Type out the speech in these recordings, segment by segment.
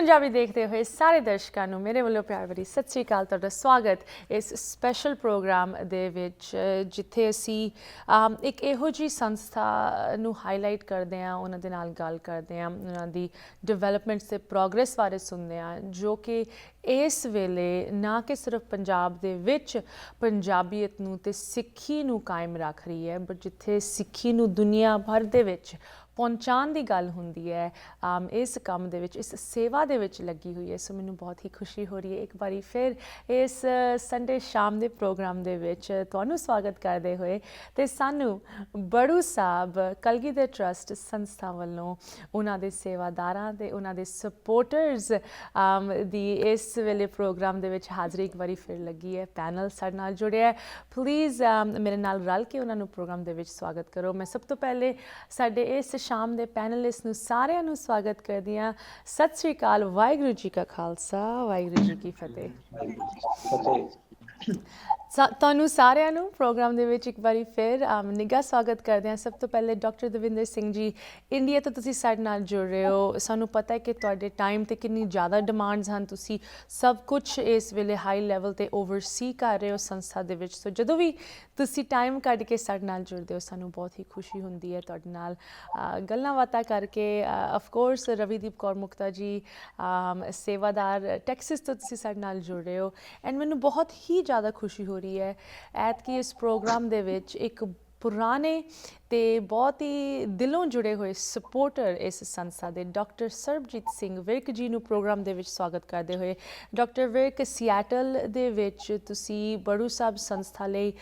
ਪੰਜਾਬੀ ਦੇਖਦੇ ਹੋਏ ਸਾਰੇ ਦਰਸ਼ਕਾਂ ਨੂੰ ਮੇਰੇ ਵੱਲੋਂ ਪਿਆਰ ਭਰੀ ਸਤਿ ਸ੍ਰੀ ਅਕਾਲ। ਤੁਹਾਡਾ ਸਵਾਗਤ ਇਸ ਸਪੈਸ਼ਲ ਪ੍ਰੋਗਰਾਮ ਦੇ ਵਿੱਚ ਜਿੱਥੇ ਅਸੀਂ ਇੱਕ ਇਹੋ ਜਿਹੀ ਸੰਸਥਾ ਨੂੰ ਹਾਈਲਾਈਟ ਕਰਦੇ ਹਾਂ, ਉਹਨਾਂ ਦੇ ਨਾਲ ਗੱਲ ਕਰਦੇ ਹਾਂ, ਉਹਨਾਂ ਦੀ ਡਿਵੈਲਪਮੈਂਟਸ ਤੇ ਪ੍ਰੋਗਰੈਸ ਬਾਰੇ ਸੁਣਦੇ ਹਾਂ, ਜੋ ਕਿ ਇਸ ਵੇਲੇ ਨਾ ਕਿ ਸਿਰਫ ਪੰਜਾਬ ਦੇ ਵਿੱਚ ਪੰਜਾਬੀਅਤ ਨੂੰ ਤੇ ਸਿੱਖੀ ਨੂੰ ਕਾਇਮ ਰੱਖ ਰਹੀ ਹੈ, ਬਟ ਜਿੱਥੇ ਸਿੱਖੀ ਨੂੰ ਦੁਨੀਆ ਭਰ ਦੇ ਵਿੱਚ ਪਹੁੰਚਾਉਣ ਦੀ ਗੱਲ ਹੁੰਦੀ ਹੈ, ਇਸ ਕੰਮ ਦੇ ਵਿੱਚ, ਇਸ ਸੇਵਾ ਦੇ ਵਿੱਚ ਲੱਗੀ ਹੋਈ ਹੈ। ਸੋ ਮੈਨੂੰ ਬਹੁਤ ਹੀ ਖੁਸ਼ੀ ਹੋ ਰਹੀ ਹੈ ਇੱਕ ਵਾਰੀ ਫਿਰ ਇਸ ਸੰਡੇ ਸ਼ਾਮ ਦੇ ਪ੍ਰੋਗਰਾਮ ਦੇ ਵਿੱਚ ਤੁਹਾਨੂੰ ਸਵਾਗਤ ਕਰਦੇ ਹੋਏ, ਅਤੇ ਸਾਨੂੰ ਬੜੂ ਸਾਹਿਬ ਕਲਗੀਧਰ ਟਰੱਸਟ ਸੰਸਥਾ ਵੱਲੋਂ ਉਹਨਾਂ ਦੇ ਸੇਵਾਦਾਰਾਂ ਅਤੇ ਉਹਨਾਂ ਦੇ ਸਪੋਰਟਰਸ ਦੀ ਇਸ ਵੇਲੇ ਪ੍ਰੋਗਰਾਮ ਦੇ ਵਿੱਚ ਹਾਜ਼ਰੀ ਇੱਕ ਵਾਰੀ ਫਿਰ ਲੱਗੀ ਹੈ। ਪੈਨਲ ਸਾਡੇ ਨਾਲ ਜੁੜਿਆ ਹੈ, ਪਲੀਜ਼ ਮੇਰੇ ਨਾਲ ਰਲ ਕੇ ਉਹਨਾਂ ਨੂੰ ਪ੍ਰੋਗਰਾਮ ਦੇ ਵਿੱਚ ਸਵਾਗਤ ਕਰੋ। ਮੈਂ ਸਭ ਤੋਂ ਪਹਿਲੇ ਸਾਡੇ ਇਸ ਸ਼ਾਮ ਦੇ ਪੈਨਲਿਸਟ ਨੂੰ ਸਾਰਿਆਂ ਨੂੰ ਸਵਾਗਤ ਕਰਦੀ ਹਾਂ। ਸਤਿ ਸ੍ਰੀ ਅਕਾਲ, ਵਾਹਿਗੁਰੂ ਜੀ ਕਾ ਖਾਲਸਾ, ਵਾਹਿਗੁਰੂ ਜੀ ਕੀ ਫਤਿਹ। ਤੁਹਾਨੂੰ ਸਾਰਿਆਂ ਨੂੰ ਪ੍ਰੋਗਰਾਮ ਦੇ ਵਿੱਚ ਇੱਕ ਵਾਰੀ ਫਿਰ ਨਿੱਘਾ ਸਵਾਗਤ ਕਰਦੇ ਹਾਂ। ਸਭ ਤੋਂ ਪਹਿਲੇ ਡਾਕਟਰ ਦਵਿੰਦਰ ਸਿੰਘ ਜੀ, ਇੰਡੀਆ ਤੋਂ ਤੁਸੀਂ ਸਾਡੇ ਨਾਲ ਜੁੜ ਰਹੇ ਹੋ। ਸਾਨੂੰ ਪਤਾ ਹੈ ਕਿ ਤੁਹਾਡੇ ਟਾਈਮ 'ਤੇ ਕਿੰਨੀ ਜ਼ਿਆਦਾ ਡਿਮਾਂਡਸ ਹਨ, ਤੁਸੀਂ ਸਭ ਕੁਛ ਇਸ ਵੇਲੇ ਹਾਈ ਲੈਵਲ 'ਤੇ ਓਵਰਸੀ ਕਰ ਰਹੇ ਹੋ ਸੰਸਥਾ ਦੇ ਵਿੱਚ। ਸੋ ਜਦੋਂ ਵੀ ਤੁਸੀਂ ਟਾਈਮ ਕੱਢ ਕੇ ਸਾਡੇ ਨਾਲ ਜੁੜਦੇ ਹੋ, ਸਾਨੂੰ ਬਹੁਤ ਹੀ ਖੁਸ਼ੀ ਹੁੰਦੀ ਹੈ ਤੁਹਾਡੇ ਨਾਲ ਗੱਲਾਂ ਬਾਤਾਂ ਕਰਕੇ। ਅਫਕੋਰਸ ਰਵੀਦੀਪ ਕੌਰ ਮੁਕਤਾ ਜੀ ਸੇਵਾਦਾਰ ਟੈਕਸਿਸ ਤੋਂ ਤੁਸੀਂ ਸਾਡੇ ਨਾਲ ਜੁੜ ਰਹੇ ਹੋ, ਐਂਡ ਮੈਨੂੰ ਬਹੁਤ ਹੀ ਜ਼ਿਆਦਾ ਖੁਸ਼ੀ ਹੋ ਰਹੀ ਹੈ ਐਤਕੀ ਇਸ ਪ੍ਰੋਗਰਾਮ ਦੇ ਵਿੱਚ ਇੱਕ ਪੁਰਾਣੇ ਅਤੇ ਬਹੁਤ ਹੀ ਦਿਲੋਂ ਜੁੜੇ ਹੋਏ ਸਪੋਰਟਰ ਇਸ ਸੰਸਥਾ ਦੇ ਡਾਕਟਰ ਸਰਬਜੀਤ ਸਿੰਘ ਵਿਰਕ ਜੀ ਨੂੰ ਪ੍ਰੋਗਰਾਮ ਦੇ ਵਿੱਚ ਸਵਾਗਤ ਕਰਦੇ ਹੋਏ। ਡਾਕਟਰ ਵਿਰਕ, ਸਿਐਟਲ ਦੇ ਵਿੱਚ ਤੁਸੀਂ ਬੜੂ ਸਾਹਿਬ ਸੰਸਥਾ ਲਈ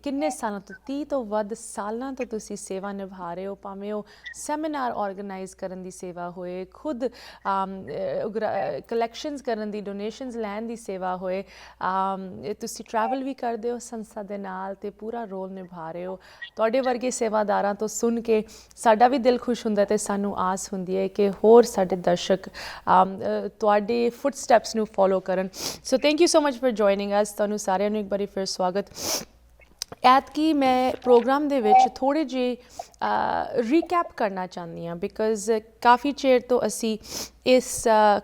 ਕਿੰਨੇ ਸਾਲਾਂ ਤੋਂ, 30 ਤੋਂ ਵੱਧ ਸਾਲਾਂ ਤੋਂ ਤੁਸੀਂ ਸੇਵਾ ਨਿਭਾ ਰਹੇ ਹੋ, ਭਾਵੇਂ ਉਹ ਸੈਮੀਨਾਰ ਔਰਗੇਨਾਈਜ਼ ਕਰਨ ਦੀ ਸੇਵਾ ਹੋਏ, ਖੁਦ ਕਲੈਕਸ਼ਨਸ ਕਰਨ ਦੀ, ਡੋਨੇਸ਼ਨਸ ਲੈਣ ਦੀ ਸੇਵਾ ਹੋਏ, ਤੁਸੀਂ ਟਰੈਵਲ ਵੀ ਕਰਦੇ ਹੋ ਸੰਸਥਾ ਦੇ ਨਾਲ ਅਤੇ ਪੂਰਾ ਰੋਲ ਨਿਭਾ ਰਹੇ ਹੋ। ਤੁਹਾਡੇ ਵਰਗੇ ਸੇਵਾਦਾਰਾਂ ਤੋਂ ਸੁਣ ਕੇ ਸਾਡਾ ਵੀ ਦਿਲ ਖੁਸ਼ ਹੁੰਦਾ ਅਤੇ ਸਾਨੂੰ ਆਸ ਹੁੰਦੀ ਹੈ ਕਿ ਹੋਰ ਸਾਡੇ ਦਰਸ਼ਕ ਤੁਹਾਡੇ ਫੁੱਟ ਸਟੈਪਸ ਨੂੰ ਫੋਲੋ ਕਰਨ। So thank you so much for joining ਅਸ। ਤੁਹਾਨੂੰ ਸਾਰਿਆਂ ਨੂੰ ਇੱਕ ਵਾਰੀ ਫਿਰ ਸਵਾਗਤ। ਐਤਕੀ ਮੈਂ ਪ੍ਰੋਗਰਾਮ ਦੇ ਵਿੱਚ ਥੋੜ੍ਹੇ ਜਿਹੇ ਰੀਕੈਪ ਕਰਨਾ ਚਾਹੁੰਦੀ ਹਾਂ, ਬਿਕੋਜ਼ ਕਾਫੀ ਚਿਰ ਤੋਂ ਅਸੀਂ ਇਸ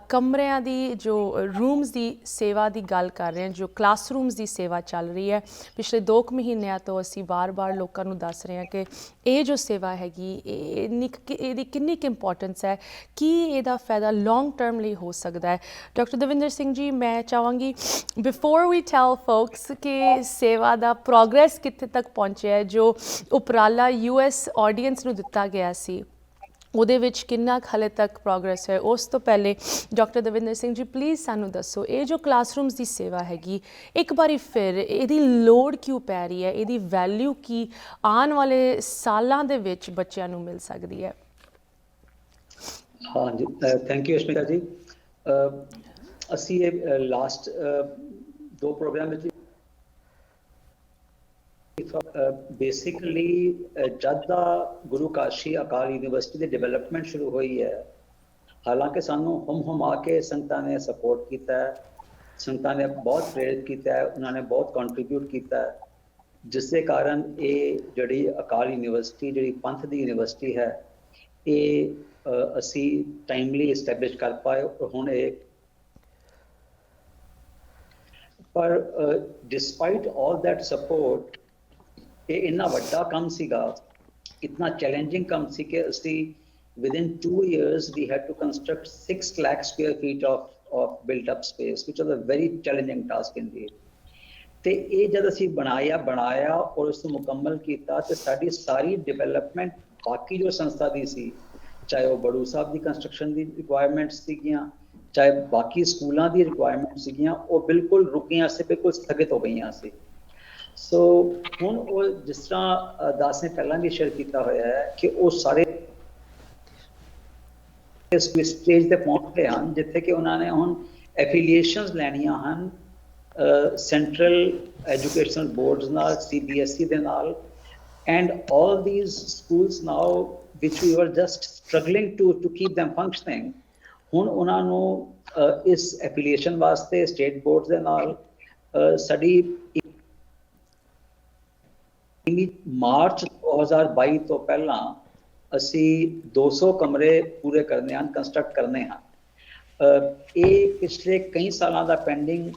ਕਮਰਿਆਂ ਦੀ, ਜੋ ਰੂਮਸ ਦੀ ਸੇਵਾ ਦੀ ਗੱਲ ਕਰ ਰਹੇ ਹਾਂ, ਜੋ ਕਲਾਸਰੂਮਸ ਦੀ ਸੇਵਾ ਚੱਲ ਰਹੀ ਹੈ। ਪਿਛਲੇ 2 ਮਹੀਨਿਆਂ ਤੋਂ ਅਸੀਂ ਬਾਰ-ਬਾਰ ਲੋਕਾਂ ਨੂੰ ਦੱਸ ਰਹੇ ਹਾਂ ਕਿ ਇਹ ਜੋ ਸੇਵਾ ਹੈਗੀ, ਇਹਦੀ ਕਿੰਨੀ ਕੁ ਇੰਪੋਰਟੈਂਸ ਹੈ, ਕੀ ਇਹਦਾ ਫਾਇਦਾ ਲੌਂਗ ਟਰਮ ਲਈ ਹੋ ਸਕਦਾ ਹੈ। ਡਾਕਟਰ ਦਵਿੰਦਰ ਸਿੰਘ ਜੀ, ਮੈਂ ਚਾਹਾਂਗੀ ਬਿਫੋਰ ਵੀ ਟੈਲ ਫੋਕਸ ਕਿ ਸੇਵਾ ਦਾ ਪ੍ਰੋਗਰੈਸ ਕਿੱਥੇ ਤੱਕ ਪਹੁੰਚਿਆ ਹੈ, ਜੋ ਉਪਰਾਲਾ US ਆਡੀਅנס ਨੂੰ ਦਿੱਤਾ ਗਿਆ ਸੀ ਉਹਦੇ ਵਿੱਚ ਕਿੰਨਾ ਹਾਲੇ ਤੱਕ ਪ੍ਰੋਗਰੈਸ ਹੈ। ਉਸ ਤੋਂ ਪਹਿਲੇ ਡਾਕਟਰ ਦਵਿੰਦਰ ਸਿੰਘ ਜੀ, ਪਲੀਜ਼ ਸਾਨੂੰ ਦੱਸੋ ਇਹ ਜੋ ਕਲਾਸਰੂਮਸ ਦੀ ਸੇਵਾ ਹੈਗੀ, ਇੱਕ ਵਾਰੀ ਫਿਰ ਇਹਦੀ ਲੋੜ ਕਿਉਂ ਪੈ ਰਹੀ ਹੈ, ਇਹਦੀ ਵੈਲਿਊ ਕੀ ਆਉਣ ਵਾਲੇ ਸਾਲਾਂ ਦੇ ਵਿੱਚ ਬੱਚਿਆਂ ਨੂੰ ਮਿਲ ਸਕਦੀ ਹੈ। ਹਾਂਜੀ, ਥੈਂਕ ਯੂ ਅਸ਼ਮਿਤਾ ਜੀ। ਅਸੀਂ ਇਹ ਲਾਸਟ 2 ਪ੍ਰੋਗਰਾਮ ਵਿੱਚ ਬੇਸਿਕਲੀ ਜਦ ਦਾ ਗੁਰੂ ਕਾਸ਼ੀ ਅਕਾਲ ਯੂਨੀਵਰਸਿਟੀ ਦੀ ਡਿਵੈਲਪਮੈਂਟ ਸ਼ੁਰੂ ਹੋਈ ਹੈ, ਹਾਲਾਂਕਿ ਸਾਨੂੰ ਹੁਮ ਆ ਕੇ ਸੰਗਤਾਂ ਨੇ ਸਪੋਰਟ ਕੀਤਾ ਹੈ, ਸੰਗਤਾਂ ਨੇ ਬਹੁਤ ਪ੍ਰੇਰਿਤ ਕੀਤਾ ਹੈ, ਉਹਨਾਂ ਨੇ ਬਹੁਤ ਕੰਟਰੀਬਿਊਟ ਕੀਤਾ ਹੈ, ਜਿਸ ਦੇ ਕਾਰਨ ਇਹ ਜਿਹੜੀ ਅਕਾਲ ਯੂਨੀਵਰਸਿਟੀ, ਜਿਹੜੀ ਪੰਥ ਦੀ ਯੂਨੀਵਰਸਿਟੀ ਹੈ, ਇਹ ਅਸੀਂ ਟਾਈਮਲੀ ਇਸਟੈਬਲਿਸ਼ ਕਰ ਪਾਏ। ਹੁਣ ਇਹ ਪਰ ਡਿਸਪਾਈਟ ਆਲ ਦੈਟ ਸਪੋਰਟ, ਇਹ ਇੰਨਾ ਵੱਡਾ ਕੰਮ ਸੀਗਾ, ਇਤਨਾ ਚੈਲੰਜਿੰਗ ਕੰਮ ਸੀ ਕਿ ਅਸੀਂ within 2 years we had to construct 6 lakh square feet of built up space, which was a very challenging task indeed. ਤੇ ਇਹ ਜਦ ਅਸੀਂ ਬਣਾਇਆ ਔਰ ਉਸ ਨੂੰ ਮੁਕੰਮਲ ਕੀਤਾ ਤੇ ਸਾਡੀ ਸਾਰੀ ਡਿਵੈਲਪਮੈਂਟ ਬਾਕੀ ਜੋ ਸੰਸਥਾ ਦੀ ਸੀ, ਚਾਹੇ ਉਹ ਬੜੂ ਸਾਹਿਬ ਦੀ ਕੰਸਟਰਕਸ਼ਨ ਦੀ ਰਿਕੁਆਇਰਮੈਂਟਸ ਸੀਗੀਆਂ, ਚਾਹੇ ਬਾਕੀ ਸਕੂਲਾਂ ਦੀ ਰਿਕੁਆਇਰਮੈਂਟ ਸੀਗੀਆਂ, ਉਹ ਬਿਲਕੁਲ ਰੁਕੀਆਂ ਸੀ, ਬਿਲਕੁਲ ਸਥਗਿਤ ਹੋ ਗਈਆਂ ਸੀ। ਸੋ ਹੁਣ ਉਹ ਜਿਸ ਤਰ੍ਹਾਂ ਦਾਸ ਨੇ ਪਹਿਲਾਂ ਵੀ ਸ਼ੇਅਰ ਕੀਤਾ ਹੋਇਆ ਹੈ ਕਿ ਉਹ ਸਾਰੇ ਸਟੇਜ ਤੇ ਪਹੁੰਚ ਗਏ ਹਨ ਜਿੱਥੇ ਕਿ ਉਹਨਾਂ ਨੇ ਹੁਣ ਐਫੀਲੀਏਸ਼ਨਸ ਲੈਣੀਆਂ ਹਨ ਸੈਂਟਰਲ ਐਜੂਕੇਸ਼ਨਲ ਬੋਰਡਸ ਨਾਲ, CBSE ਦੇ ਨਾਲ, and all these schools now which we were just struggling to keep them functioning, ਹੁਣ ਉਹਨਾਂ ਨੂੰ ਇਸ ਐਫੀਲੀਏਸ਼ਨ ਵਾਸਤੇ ਸਟੇਟ ਬੋਰਡ ਦੇ ਨਾਲ ਸਾਡੀ ਮਾਰਚ 2022 ਤੋਂ ਪਹਿਲਾਂ ਅਸੀਂ 200 ਕਮਰੇ ਪੂਰੇ ਕਰਨੇ ਹਨ, ਕੰਸਟਰਕਟ ਕਰਨੇ ਹਨ। ਇਹ ਪਿਛਲੇ ਕਈ ਸਾਲਾਂ ਦਾ ਪੈਂਡਿੰਗ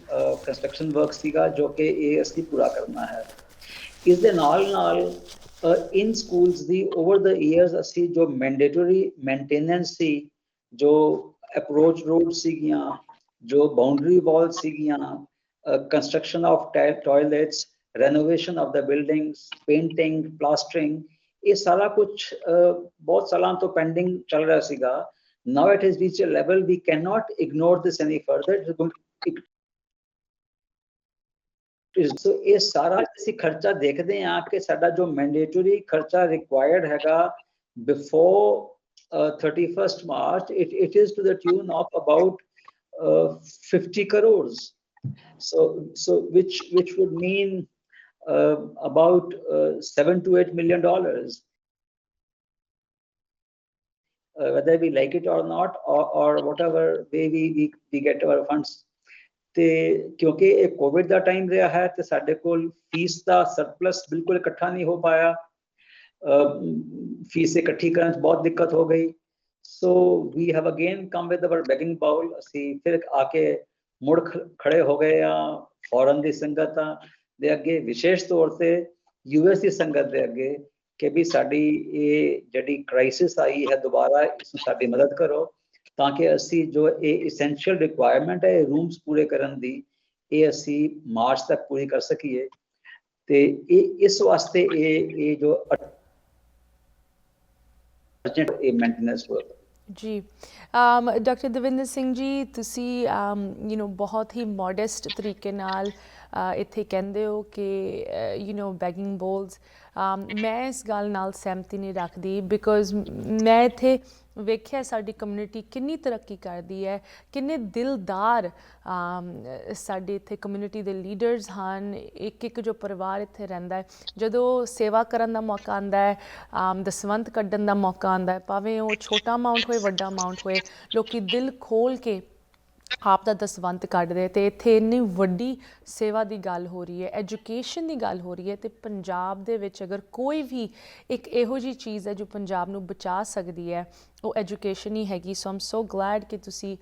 ਕੰਸਟਰਕਸ਼ਨ ਵਰਕ ਸੀਗਾ ਜੋ ਕਿ ਇਹ ਅਸੀਂ ਪੂਰਾ ਕਰਨਾ ਹੈ। ਇਸ ਦੇ ਨਾਲ ਇਨ ਸਕੂਲਸ ਦੀ ਓਵਰ ਦ ਈਅਰਸ ਅਸੀਂ ਜੋ ਮੈਂਡੇਟਰੀ ਮੇਨਟੇਨੈਂਸ ਸੀ, ਜੋ ਅਪਰੋਚ ਰੋਡ ਸੀਗੀਆਂ, ਜੋ ਬਾਉਂਡਰੀ ਵਾਲ ਸੀਗੀਆਂ, construction of toilets, renovation of the buildings, painting, plastering, ਇਹ ਸਾਰਾ ਕੁਝ ਬਹੁਤ ਸਾਲਾਂ ਤੋਂ ਪੈਂਡਿੰਗ ਚੱਲ ਰਿਹਾ ਸੀਗਾ। Now it has reached a level we cannot ignore this any further. So ਇਹ ਸਾਰਾ ਅਸੀਂ ਖਰਚਾ ਦੇਖਦੇ ਹਾਂ ਕਿ ਸਾਡਾ ਜੋ ਮੈਂਡੇਟਰੀ ਖਰਚਾ ਰਿਕੁਆਇਰਡ ਹੈਗਾ before 31st March, it is to the tune of about 50 crores. So which would mean about $7 to $8 million. Whether we like it or not, or whatever way we get our funds. ਤੇ ਕਿਉਂਕਿ ਇਹ Covid ਦਾ time ਰਿਹਾ ਹੈ ਤੇ ਸਾਡੇ ਕੋਲ fees ਦਾ surplus ਬਿਲਕੁਲ ਇਕੱਠਾ ਨਹੀਂ ਹੋ ਪਾਇਆ, ਫੀਸ ਇਕੱਠੀ ਕਰਨ 'ਚ ਬਹੁਤ ਦਿੱਕਤ ਹੋ ਗਈ। So we have again come with our begging bowl. ਅਸੀਂ ਫਿਰ ਆ ਕੇ ਮੁੜ ਖੜੇ ਹੋ ਗਏ ਆ ਫੋਰਨ ਦੀ ਸੰਗਤਾਂ ਦੇ ਅੱਗੇ, ਵਿਸ਼ੇਸ਼ ਤੌਰ ਤੇ US ਦੀ ਸੰਗਤ ਦੇ ਅੱਗੇ, ਕਿ ਵੀ ਸਾਡੀ ਇਹ ਜਿਹੜੀ ਕ੍ਰਾਈਸਿਸ ਆਈ ਹੈ ਦੁਬਾਰਾ, ਇਸ ਨੂੰ ਸਾਡੀ ਮਦਦ ਕਰੋ ਤਾਂ ਕਿ ਅਸੀਂ ਜੋ ਇਹ essential requirement ਹੈ ਰੂਮਸ ਪੂਰੇ ਕਰਨ ਦੀ, ਇਹ ਅਸੀਂ ਮਾਰਚ ਤੱਕ ਪੂਰੀ ਕਰ ਸਕੀਏ। ਤੇ ਇਹ ਇਸ ਵਾਸਤੇ ਇਹ ਜੋ ਅਰਜੈਂਟ ਇਹ ਮੇਨਟੇਨੈਂਸ ਵਰਕ ਜੀ। ਡਾਕਟਰ ਦਵਿੰਦਰ ਸਿੰਘ ਜੀ, ਤੁਸੀਂ ਬਹੁਤ ਹੀ ਮੋਡੈਸਟ ਤਰੀਕੇ ਨਾਲ ਇੱਥੇ ਕਹਿੰਦੇ ਹੋ ਕਿ ਬੈਗਿੰਗ ਬੋਲਸ, ਮੈਂ ਇਸ ਗੱਲ ਨਾਲ ਸਹਿਮਤੀ ਨਹੀਂ ਰੱਖਦੀ, ਬਿਕੋਜ਼ ਮੈਂ ਇੱਥੇ ਵੇਖਿਆ ਸਾਡੀ ਕਮਿਊਨਿਟੀ ਕਿੰਨੀ ਤਰੱਕੀ ਕਰਦੀ ਹੈ, ਕਿੰਨੇ ਦਿਲਦਾਰ ਸਾਡੇ ਇੱਥੇ ਕਮਿਊਨਿਟੀ ਦੇ ਲੀਡਰਸ ਹਨ, ਇੱਕ ਜੋ ਪਰਿਵਾਰ ਇੱਥੇ ਰਹਿੰਦਾ ਹੈ, ਜਦੋਂ ਸੇਵਾ ਕਰਨ ਦਾ ਮੌਕਾ ਆਉਂਦਾ ਹੈ, ਦਸਵੰਧ ਕੱਢਣ ਦਾ ਮੌਕਾ ਆਉਂਦਾ ਹੈ, ਭਾਵੇਂ ਉਹ ਛੋਟਾ ਅਮਾਊਂਟ ਹੋਏ ਵੱਡਾ ਅਮਾਊਂਟ ਹੋਏ, ਲੋਕੀ ਦਿਲ ਖੋਲ ਕੇ ਆਪ ਦਾ ਦਸਵੰਧ ਕੱਢਦੇ। ਅਤੇ ਇੱਥੇ ਇੰਨੀ ਵੱਡੀ ਸੇਵਾ ਦੀ ਗੱਲ ਹੋ ਰਹੀ ਹੈ, ਐਜੂਕੇਸ਼ਨ ਦੀ ਗੱਲ ਹੋ ਰਹੀ ਹੈ, ਅਤੇ ਪੰਜਾਬ ਦੇ ਵਿੱਚ ਅਗਰ ਕੋਈ ਵੀ ਇੱਕ ਇਹੋ ਜਿਹੀ ਚੀਜ਼ ਹੈ ਜੋ ਪੰਜਾਬ ਨੂੰ ਬਚਾ ਸਕਦੀ ਹੈ, ਉਹ ਐਜੂਕੇਸ਼ਨ ਹੀ ਹੈਗੀ। ਸੋ ਆਮ ਸੋ ਗਲੈਡ ਕਿ ਤੁਸੀਂ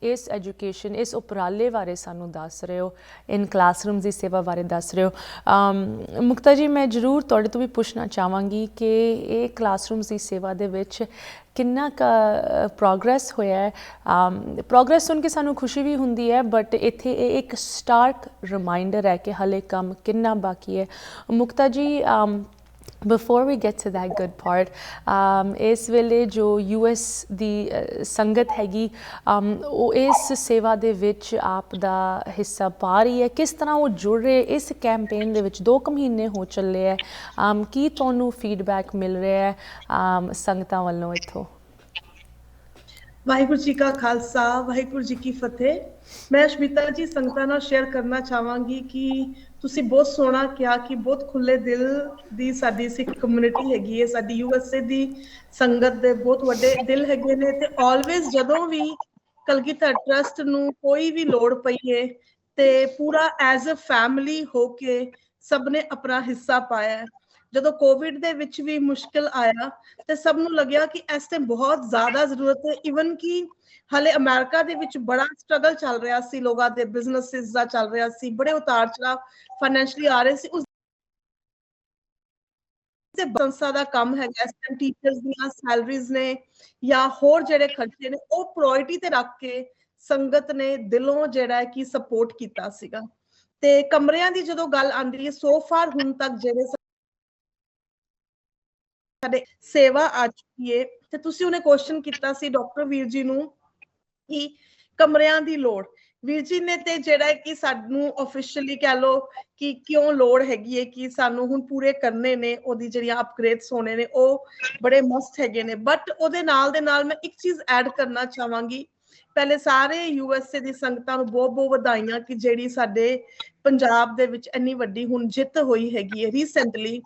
ਇਸ ਐਜੂਕੇਸ਼ਨ, ਇਸ ਉਪਰਾਲੇ ਬਾਰੇ ਸਾਨੂੰ ਦੱਸ ਰਹੇ ਹੋ, ਇਨ ਕਲਾਸਰੂਮਸ ਦੀ ਸੇਵਾ ਬਾਰੇ ਦੱਸ ਰਹੇ ਹੋ। ਮੁਕਤਾ ਜੀ, ਮੈਂ ਜ਼ਰੂਰ ਤੁਹਾਡੇ ਤੋਂ ਵੀ ਪੁੱਛਣਾ ਚਾਹਾਂਗੀ ਕਿ ਇਹ ਕਲਾਸਰੂਮਸ ਦੀ ਸੇਵਾ ਦੇ ਵਿੱਚ ਕਿੰਨਾ ਕੁ ਪ੍ਰੋਗਰੈਸ ਹੋਇਆ ਹੈ। ਪ੍ਰੋਗਰੈਸ ਸੁਣ ਕੇ ਸਾਨੂੰ ਖੁਸ਼ੀ ਵੀ ਹੁੰਦੀ ਹੈ, ਬਟ ਇੱਥੇ ਇਹ ਇੱਕ ਸਟਾਰਕ ਰਿਮਾਈਂਡਰ ਹੈ ਕਿ ਹਾਲੇ ਕੰਮ ਕਿੰਨਾ ਬਾਕੀ ਹੈ। ਮੁਕਤਾ ਜੀ, before we get to that good part, ਇਸ ਵੇਲੇ ਜੋ US ਦੀ ਸੰਗਤ ਹੈਗੀ, ਉਹ ਇਸ ਸੇਵਾ ਦੇ ਵਿੱਚ ਆਪ ਦਾ ਹਿੱਸਾ ਪਾ ਰਹੀ ਹੈ, ਕਿਸ ਤਰ੍ਹਾਂ ਉਹ ਜੁੜ ਰਹੇ ਇਸ ਕੈਂਪੇਨ ਦੇ ਵਿੱਚ? 2 ਮਹੀਨੇ ਹੋ ਚੱਲੇ ਹੈ, ਕੀ ਤੁਹਾਨੂੰ ਫੀਡਬੈਕ ਮਿਲ ਰਿਹਾ ਹੈ ਸੰਗਤਾਂ ਵੱਲੋਂ ਇੱਥੋਂ? ਵਾਹਿਗੁਰੂ ਜੀ ਕਾ ਖਾਲਸਾ, ਵਾਹਿਗੁਰੂ ਜੀ ਕੀ ਫਤਿਹ। ਮੈਂ ਸ਼ਮਿਤਾ ਜੀ ਸੰਗਤਾਂ ਨਾਲ ਸ਼ੇਅਰ ਕਰਨਾ ਚਾਹਾਂਗੀ ਕਿ ਤੁਸੀਂ ਬਹੁਤ ਸੋਹਣਾ ਕਿਹਾ ਕਿ ਬਹੁਤ ਖੁੱਲੇ ਦਿਲ ਦੀ ਸਾਡੀ ਸਿੱਖ ਕਮਿਊਨਿਟੀ ਹੈਗੀ ਹੈ, ਸਾਡੀ USA ਦੀ ਸੰਗਤ ਦੇ ਬਹੁਤ ਵੱਡੇ ਦਿਲ ਹੈਗੇ ਨੇ, ਤੇ ਆਲਵੇਜ਼ ਜਦੋਂ ਵੀ ਕਲਗੀਧਰ ਟਰਸਟ ਨੂੰ ਕੋਈ ਵੀ ਲੋੜ ਪਈ ਹੈ ਤੇ ਪੂਰਾ ਐਜ਼ ਅ ਫੈਮਿਲੀ ਹੋ ਕੇ ਸਭ ਨੇ ਆਪਣਾ ਹਿੱਸਾ ਪਾਇਆ। ਜਦੋਂ ਕੋਵਿਡ ਦੇ ਵਿੱਚ ਵੀ ਮੁਸ਼ਕਿਲ ਆਇਆ ਤੇ ਸਭ ਨੂੰ ਲੱਗਿਆ ਕਿ ਇਸ ਟਾਈਮ ਬਹੁਤ ਜ਼ਿਆਦਾ ਜ਼ਰੂਰਤ ਹੈ, ਇਵਨ ਕਿ ਹਾਲੇ ਅਮਰੀਕਾ ਦੇ ਵਿੱਚ ਬੜਾ ਸਟਰਗਲ ਚੱਲ ਰਿਹਾ ਸੀ, ਲੋਕਾਂ ਦੇ ਬਿਜ਼ਨੈਸਿਸ ਦਾ ਚੱਲ ਰਿਹਾ ਸੀ, ਬੜੇ ਉਤਾਰ ਚੜਾਅ ਫਾਈਨੈਂਸ਼ਲੀ ਆ ਰਹੇ ਸੀ। ਉਸ ਸੰਸਥਾ ਦਾ ਕੰਮ ਹੈਗਾ ਟੀਚਰਸ ਦੀਆਂ ਸੈਲਰੀਜ਼ ਨੇ ਜਾਂ ਹੋਰ ਜਿਹੜੇ ਖਰਚੇ ਨੇ ਉਹ ਪ੍ਰਾਇੋਰਟੀ ਤੇ ਰੱਖ ਕੇ ਸੰਗਤ ਨੇ ਦਿਲੋਂ ਜਿਹੜਾ ਕਿ ਸਪੋਰਟ ਕੀਤਾ ਸੀਗਾ। ਤੇ ਕਮਰਿਆਂ ਦੀ ਜਦੋਂ ਗੱਲ ਆਉਂਦੀ ਹੈ, ਸੋ ਫਾਰ ਹੁਣ ਤੱਕ ਜਿਹੜੇ ਸਾਡੇ ਸੇਵਾ ਆ ਚੁੱਕੀ ਹੈ, ਤੇ ਤੁਸੀਂ ਉਹਨੇ ਕੁਐਸਚਨ ਕੀਤਾ ਸੀ ਡਾਕਟਰ ਵੀਰ ਜੀ ਨੂੰ ਕਿ ਕਮਰਿਆਂ ਦੀ ਲੋੜ, ਵੀਰ ਜੀ ਨੇ ਤੇ ਜਿਹੜਾ ਕਿ ਸਾਨੂੰ ਆਫੀਸ਼ੀਅਲੀ ਕਹਿ ਲਓ ਕਿ ਕਿਉਂ ਲੋੜ ਹੈਗੀ ਹੈ ਕਿ ਸਾਨੂੰ ਹੁਣ ਪੂਰੇ ਕਰਨੇ ਨੇ, ਉਹਦੀ ਜਿਹੜੀਆਂ ਅਪਗ੍ਰੇਡਸ ਹੋਣੇ ਨੇ ਉਹ ਬੜੇ ਮਸਟ ਹੈਗੇ ਨੇ। ਬਟ ਉਹਦੇ ਨਾਲ ਦੇ ਨਾਲ ਮੈਂ ਇੱਕ ਚੀਜ਼ ਐਡ ਕਰਨਾ ਚਾਹਾਂਗੀ। ਪਹਿਲੇ ਸਾਰੇ USA ਦੀ ਸੰਗਤਾਂ ਨੂੰ ਬਹੁਤ ਬਹੁਤ ਵਧਾਈਆਂ ਕਿ ਜਿਹੜੀ ਸਾਡੇ ਪੰਜਾਬ ਦੇ ਵਿੱਚ ਇੰਨੀ ਵੱਡੀ ਹੁਣ ਜਿੱਤ ਹੋਈ ਹੈਗੀ ਹੈ ਰੀਸੈਂਟਲੀ,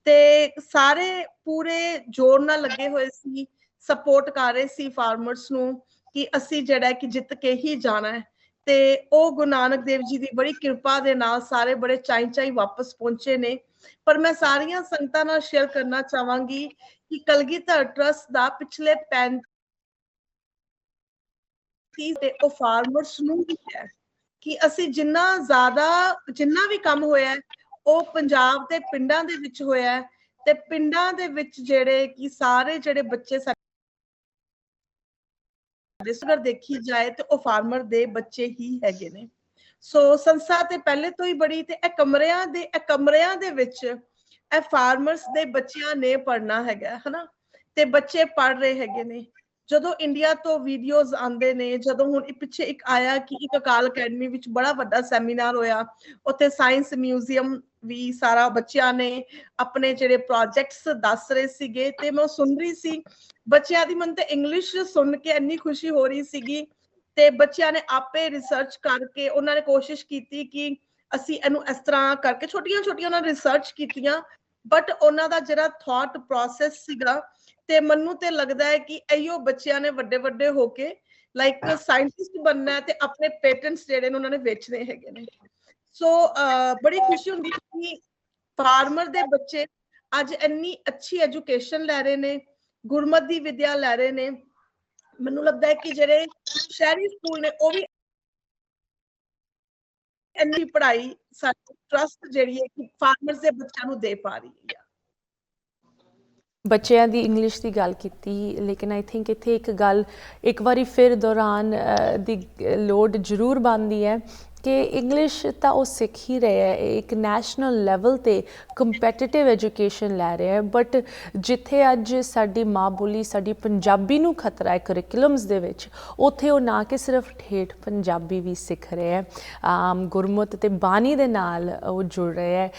ਤੇ ਸਾਰੇ ਪੂਰੇ ਜ਼ੋਰ ਨਾਲ ਲੱਗੇ ਹੋਏ ਸੀ, ਸਪੋਰਟ ਕਰ ਰਹੇ ਸੀ ਫਾਰਮਰਸ ਨੂੰ ਕਿ ਅਸੀਂ ਜਿਹੜਾ ਕਿ ਜਿੱਤ ਕੇ ਹੀ ਜਾਣਾ ਹੈ। ਤੇ ਉਹ ਗੁਰੂ ਨਾਨਕ ਦੇਵ ਜੀ ਦੀ ਬੜੀ ਕਿਰਪਾ ਦੇ ਨਾਲ ਸਾਰੇ ਬੜੇ ਚਾਈ ਵਾਪਸ ਪਹੁੰਚੇ ਨੇ। ਪਰ ਮੈਂ ਸਾਰੀਆਂ ਸੰਗਤਾਂ ਨਾਲ ਸ਼ੇਅਰ ਕਰਨਾ ਚਾਹਾਂਗੀ ਕਿ ਕਲਗੀਧਰ ਟਰਸਟ ਦਾ ਪਿਛਲੇ ਸੀ ਤੇ ਉਹ ਫਾਰਮਰਸ ਨੂੰ ਵੀ ਹੈ ਕਿ ਅਸੀਂ ਜਿੰਨਾ ਵੀ ਕੰਮ ਹੋਇਆ ਹੈ, ਉਹ ਪੰਜਾਬ ਦੇ ਪਿੰਡਾਂ ਦੇ ਵਿੱਚ ਹੋਇਆ ਹੈ ਤੇ ਪਿੰਡਾਂ ਦੇ ਵਿੱਚ ਜਿਹੜੇ ਕਿ ਸਾਰੇ ਜਿਹੜੇ ਬੱਚੇ ਅਗਰ ਦੇਖੀ ਜਾਏ ਤੇ ਉਹ ਫਾਰਮਰ ਦੇ ਬੱਚੇ ਹੀ ਹੈਗੇ ਨੇ। ਸੋ ਸੰਸਥਾ ਤੇ ਪਹਿਲੇ ਤੋਂ ਹੀ ਬੜੀ ਤੇ ਇਹ ਕਮਰਿਆਂ ਦੇ ਵਿੱਚ ਇਹ ਫਾਰਮਰਸ ਦੇ ਬੱਚਿਆਂ ਨੇ ਪੜ੍ਹਨਾ ਹੈਗਾ ਹਨਾ, ਤੇ ਬੱਚੇ ਪੜ੍ਹ ਰਹੇ ਹੈਗੇ ਨੇ। ਜਦੋਂ ਇੰਡੀਆ ਤੋਂ ਵੀਡੀਓਜ਼ ਆਉਂਦੇ ਨੇ, ਜਦੋਂ ਹੁਣ ਪਿੱਛੇ ਇੱਕ ਆਇਆ ਕਿ ਇੱਕ ਅਕਾਲ ਅਕੈਡਮੀ ਵਿੱਚ ਬੜਾ ਵੱਡਾ ਸੈਮੀਨਾਰ ਹੋਇਆ, ਉੱਥੇ ਸਾਇੰਸ ਮਿਊਜ਼ੀਅਮ ਵੀ ਸਾਰਾ ਬੱਚਿਆਂ ਨੇ ਆਪਣੇ ਜਿਹੜੇ ਪ੍ਰੋਜੈਕਟਸ ਦੱਸ ਰਹੇ ਸੀਗੇ ਤੇ ਮੈਂ ਸੁਣ ਰਹੀ ਸੀ ਬੱਚਿਆਂ ਦੀ। ਮੈਨੂੰ ਤੇ ਇੰਗਲਿਸ਼ ਸੁਣ ਕੇ ਇੰਨੀ ਖੁਸ਼ੀ ਹੋ ਰਹੀ ਸੀਗੀ ਤੇ ਬੱਚਿਆਂ ਨੇ ਆਪੇ ਰਿਸਰਚ ਕਰਕੇ ਉਹਨਾਂ ਨੇ ਕੋਸ਼ਿਸ਼ ਕੀਤੀ ਕਿ ਅਸੀਂ ਇਹਨੂੰ ਇਸ ਤਰ੍ਹਾਂ ਕਰਕੇ ਛੋਟੀਆਂ ਉਹਨਾਂ ਨੇ ਰਿਸਰਚ ਕੀਤੀਆਂ, ਬਟ ਉਹਨਾਂ ਦਾ ਜਿਹੜਾ ਥਾਟ ਪ੍ਰੋਸੈਸ ਸੀਗਾ ਤੇ ਮੈਨੂੰ ਤੇ ਲੱਗਦਾ ਹੈ ਕਿ ਇਹੋ ਬੱਚਿਆਂ ਨੇ ਵੱਡੇ ਹੋ ਕੇ ਲਾਈਕ ਸਾਇੰਟਿਸਟ ਬਣਨਾ ਤੇ ਆਪਣੇ ਪੇਟੈਂਟਸ ਜਿਹੜੇ ਨੇ ਉਹਨਾਂ ਨੇ ਵੇਚਣੇ ਹੈਗੇ ਨੇ। ਸੋ ਬੜੀ ਖੁਸ਼ੀ ਹੁੰਦੀ ਹੈ ਕਿ ਫਾਰਮਰ ਦੇ ਬੱਚੇ ਅੱਜ ਇੰਨੀ ਅੱਛੀ ਐਜੂਕੇਸ਼ਨ ਲੈ ਰਹੇ ਨੇ, ਗੁਰਮਤ ਦੀ ਵਿਦਿਆ ਲੈ ਰਹੇ ਨੇ। ਮੈਨੂੰ ਲੱਗਦਾ ਹੈ ਕਿ ਜਿਹੜੇ ਸ਼ਹਿਰੀ ਸਕੂਲ ਨੇ ਉਹ ਵੀ ਇੰਨੀ ਪੜ੍ਹਾਈ ਸਾਡੀ ਟਰਸਟ ਜਿਹੜੀ ਹੈ ਕਿ ਫਾਰਮਰਸ ਦੇ ਬੱਚਿਆਂ ਨੂੰ ਦੇ ਪਾ ਰਹੀ ਹੈ। ਬੱਚਿਆਂ ਦੀ ਇੰਗਲਿਸ਼ ਦੀ ਗੱਲ ਕੀਤੀ, ਲੇਕਿਨ ਆਈ ਥਿੰਕ ਇੱਥੇ ਇੱਕ ਗੱਲ ਇੱਕ ਵਾਰੀ ਫਿਰ ਦੁਹਰਾਉਣ ਦੀ ਲੋੜ ਜ਼ਰੂਰ ਬਣਦੀ ਹੈ ਕਿ ਇੰਗਲਿਸ਼ ਤਾਂ ਉਹ ਸਿੱਖ ਹੀ ਰਹੇ ਹੈ, ਇੱਕ ਨੈਸ਼ਨਲ ਲੈਵਲ 'ਤੇ ਕੰਪੈਟੀਟਿਵ ਐਜੂਕੇਸ਼ਨ ਲੈ ਰਿਹਾ ਹੈ, ਬਟ ਜਿੱਥੇ ਅੱਜ ਸਾਡੀ ਮਾਂ ਬੋਲੀ ਸਾਡੀ ਪੰਜਾਬੀ ਨੂੰ ਖਤਰਾ ਹੈ ਕਰਿਕੂਲਮਸ ਦੇ ਵਿੱਚ, ਉੱਥੇ ਉਹ ਨਾ ਕਿ ਸਿਰਫ ਠੇਠ ਪੰਜਾਬੀ ਵੀ ਸਿੱਖ ਰਹੇ ਹੈ, ਗੁਰਮਤ ਅਤੇ ਬਾਣੀ ਦੇ ਨਾਲ ਉਹ ਜੁੜ ਰਹੇ ਹੈ,